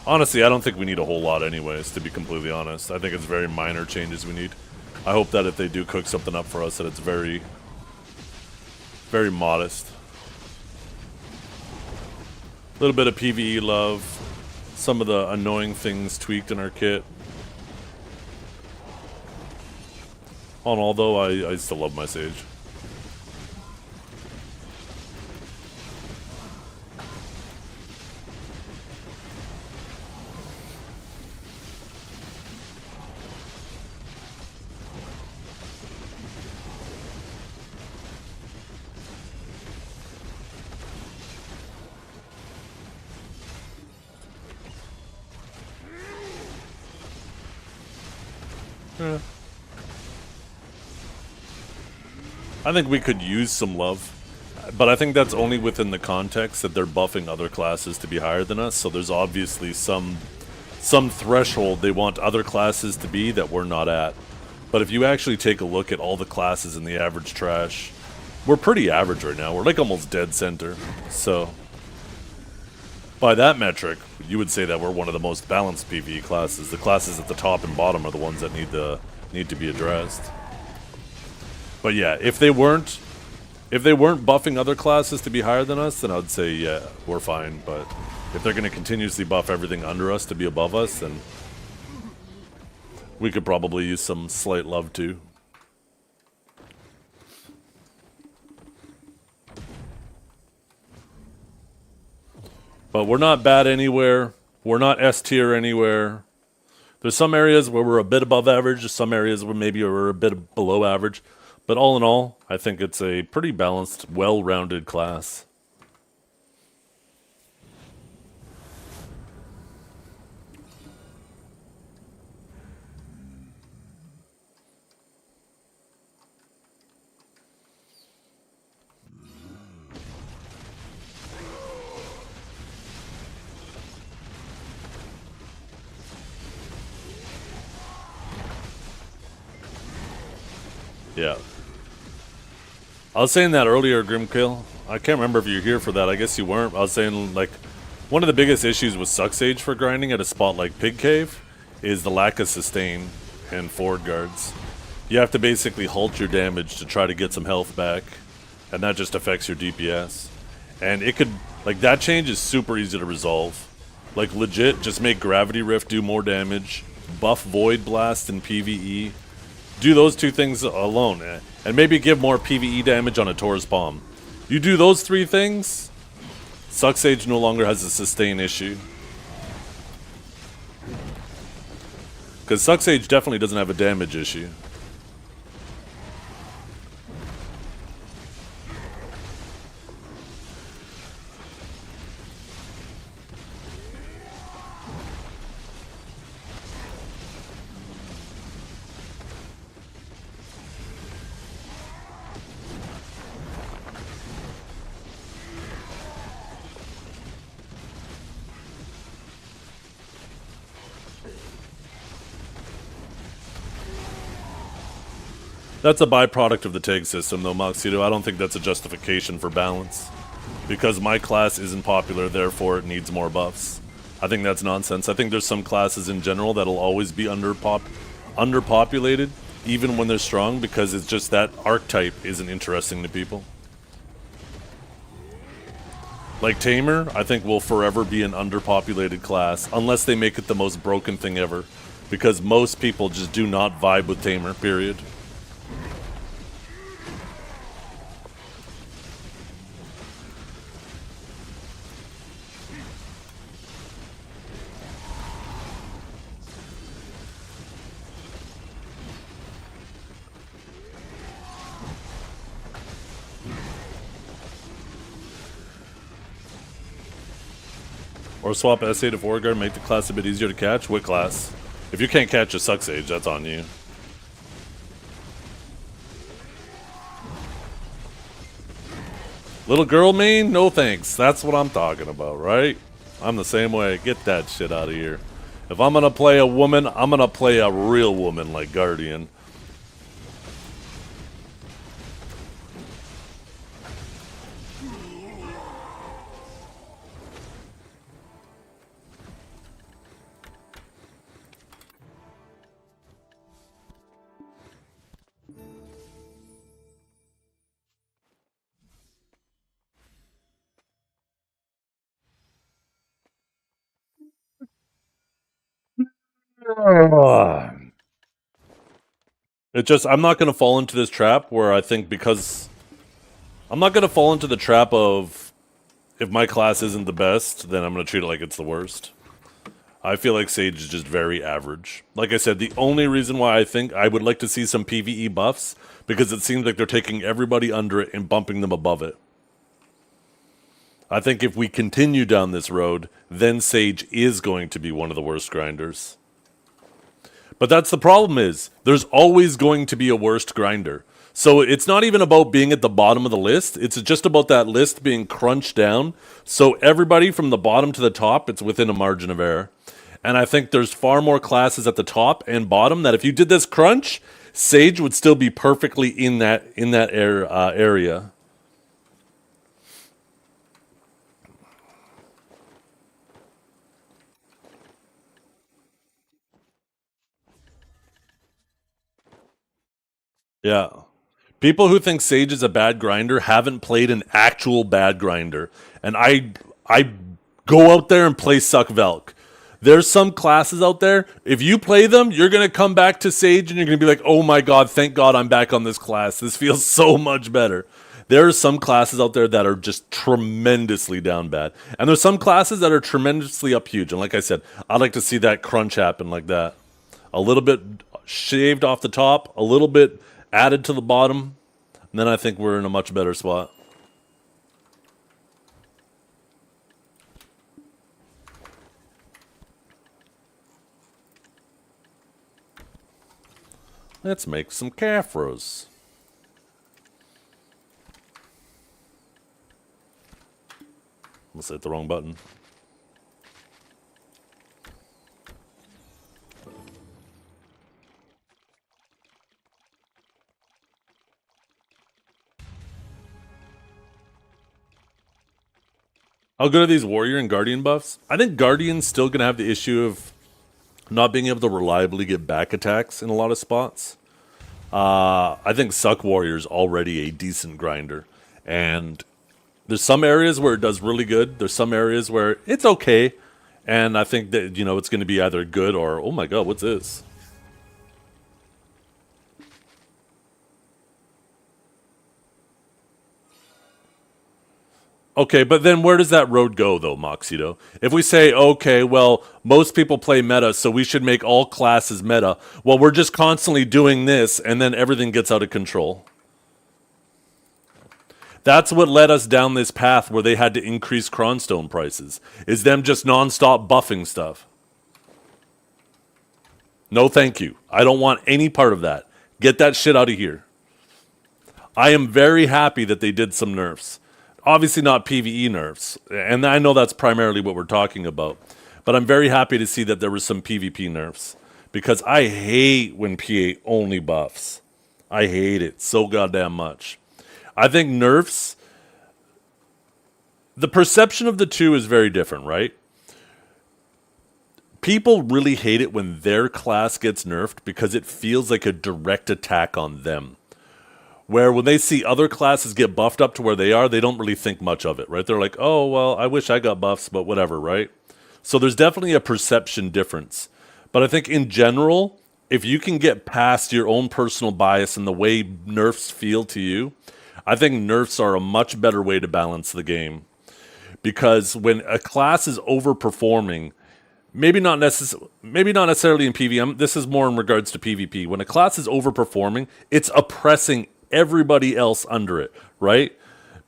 [SPEAKER 1] Honestly, I don't think we need a whole lot anyways, to be completely honest. I think it's very minor changes we need. I hope that if they do cook something up for us, that it's very, very modest. A little bit of PvE love. Some of the annoying things tweaked in our kit. On all though, I still love my Sage. Yeah. I think we could use some love, but I think that's only within the context that they're buffing other classes to be higher than us, so there's obviously some threshold they want other classes to be that we're not at. But if you actually take a look at all the classes in the average trash, we're pretty average right now. We're like almost dead center. So by that metric, you would say that we're one of the most balanced PvE classes. The classes at the top and bottom are the ones that need to be addressed. But yeah, if they weren't buffing other classes to be higher than us, then I'd say yeah, we're fine. But if they're going to continuously buff everything under us to be above us, then we could probably use some slight love too. But we're not bad anywhere. We're not S tier anywhere. There's some areas where we're a bit above average. Some areas where maybe we're a bit below average. But all in all, I think it's a pretty balanced, well-rounded class. Yeah. I was saying that earlier, Grimkill. I can't remember if you were here for that. I guess you weren't. I was saying, like, one of the biggest issues with Suck Sage for grinding at a spot like Pig Cave is the lack of sustain and forward guards. You have to basically halt your damage to try to get some health back, and that just affects your DPS. And it could, like, that change is super easy to resolve. Like, legit, just make Gravity Rift do more damage, buff Void Blast in PvE, do those two things alone, and maybe give more PvE damage on a Taurus Bomb. You do those three things, Suck Sage no longer has a sustain issue. Because Suck Sage definitely doesn't have a damage issue. That's a byproduct of the tag system, though, Moxito. I don't think that's a justification for balance. Because my class isn't popular, therefore it needs more buffs. I think that's nonsense. I think there's some classes in general that'll always be underpopulated, even when they're strong, because it's just that archetype isn't interesting to people. Like Tamer, I think will forever be an underpopulated class, unless they make it the most broken thing ever. Because most people just do not vibe with Tamer, period. Or swap SA to forward guard, make the class a bit easier to catch. What class? If you can't catch a suck Sage, that's on you. Little girl main? No thanks. That's what I'm talking about, right? I'm the same way. Get that shit out of here. If I'm gonna play a woman, I'm gonna play a real woman like Guardian. It just, I'm not going to fall into this trap where I think because... I'm not going to fall into the trap of if my class isn't the best, then I'm going to treat it like it's the worst. I feel like Sage is just very average. Like I said, the only reason why I think I would like to see some PvE buffs, because it seems like they're taking everybody under it and bumping them above it. I think if we continue down this road, then Sage is going to be one of the worst grinders. But that's the problem is, there's always going to be a worst grinder. So it's not even about being at the bottom of the list, it's just about that list being crunched down, so everybody from the bottom to the top, it's within a margin of error. And I think there's far more classes at the top and bottom that if you did this crunch, Sage would still be perfectly in that area. Yeah. People who think Sage is a bad grinder haven't played an actual bad grinder. And I go out there and play Suck Velk. There's some classes out there, if you play them, you're going to come back to Sage and you're going to be like, oh my god, thank god I'm back on this class. This feels so much better. There are some classes out there that are just tremendously down bad. And there's some classes that are tremendously up huge. And like I said, I'd like to see that crunch happen like that. A little bit shaved off the top, a little bit added to the bottom, and then I think we're in a much better spot. Let's make some Caphros. Let's hit the wrong button. How good are these Warrior and Guardian buffs? I think Guardian's still going to have the issue of not being able to reliably get back attacks in a lot of spots. I think Suck Warrior's already a decent grinder. And there's some areas where it does really good. There's some areas where it's okay. And I think that, you know, it's going to be either good or, oh my god, what's this? Okay, but then where does that road go, though, Moxito? If we say, okay, well, most people play meta, so we should make all classes meta. Well, we're just constantly doing this, and then everything gets out of control. That's what led us down this path where they had to increase Cronstone prices, is them just non-stop buffing stuff. No thank you. I don't want any part of that. Get that shit out of here. I am very happy that they did some nerfs. Obviously not PvE nerfs, and I know that's primarily what we're talking about. But I'm very happy to see that there was some PvP nerfs. Because I hate when PA only buffs. I hate it so goddamn much. I think nerfs, the perception of the two is very different, right? People really hate it when their class gets nerfed because it feels like a direct attack on them. Where when they see other classes get buffed up to where they are, they don't really think much of it, right? They're like, oh, well, I wish I got buffs, but whatever, right? So there's definitely a perception difference. But I think in general, if you can get past your own personal bias and the way nerfs feel to you, I think nerfs are a much better way to balance the game. Because when a class is overperforming, maybe not necessarily in PvM, this is more in regards to PvP. When a class is overperforming, it's oppressing everybody else under it, right?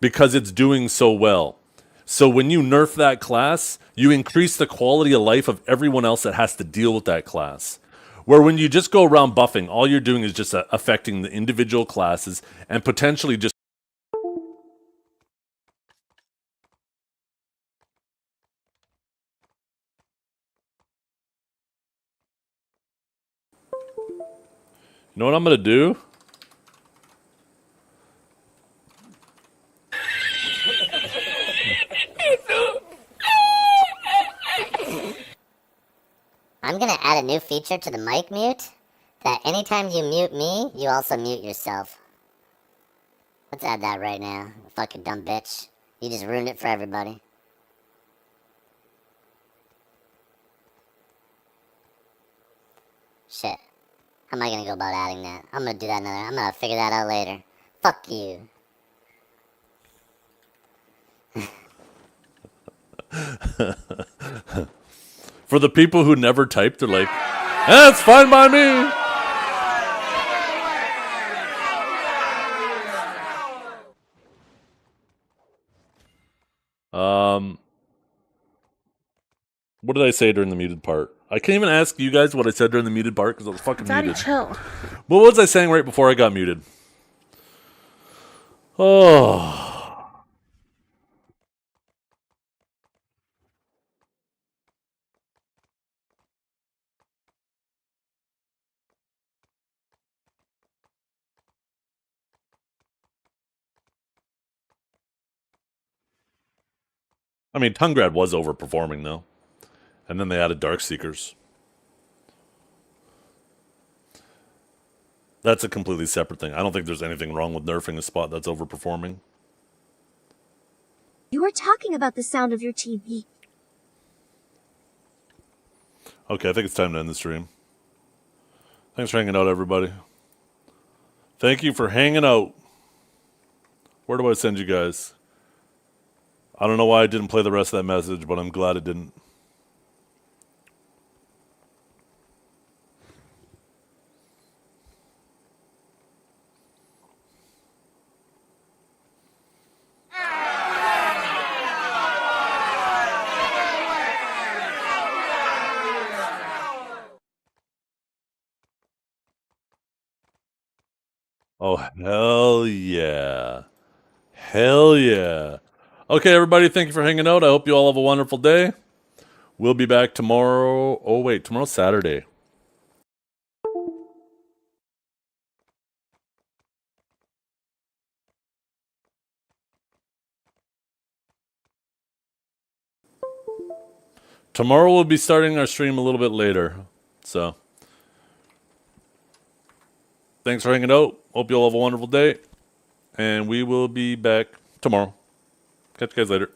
[SPEAKER 1] Because it's doing so well. So when you nerf that class, you increase the quality of life of everyone else that has to deal with that class. Where when you just go around buffing, all you're doing is just affecting the individual classes and potentially just. You know what I'm going to do?
[SPEAKER 4] I'm gonna add a new feature to the mic mute, that anytime you mute me, you also mute yourself. Let's add that right now, you fucking dumb bitch. You just ruined it for everybody. Shit. How am I gonna go about adding that? I'm gonna do that I'm gonna figure that out later. Fuck you.
[SPEAKER 1] For the people who never typed, they're like, that's fine by me. What did I say during the muted part? I can't even ask you guys what I said during the muted part because I was fucking
[SPEAKER 5] Daddy,
[SPEAKER 1] muted.
[SPEAKER 5] chill.
[SPEAKER 1] What was I saying right before I got muted? Oh. I mean, Tungrad was overperforming, though. And then they added Dark Seekers. That's a completely separate thing. I don't think there's anything wrong with nerfing a spot that's overperforming.
[SPEAKER 5] You were talking about the sound of your TV.
[SPEAKER 1] Okay, I think it's time to end the stream. Thanks for hanging out, everybody. Thank you for hanging out. Where do I send you guys? I don't know why I didn't play the rest of that message, but I'm glad it didn't. Oh, hell yeah. Hell yeah. Okay, everybody, thank you for hanging out. I hope you all have a wonderful day. We'll be back tomorrow. Oh, wait, tomorrow's Saturday. Tomorrow we'll be starting our stream a little bit later. So, thanks for hanging out. Hope you all have a wonderful day. And we will be back tomorrow. Catch you guys later.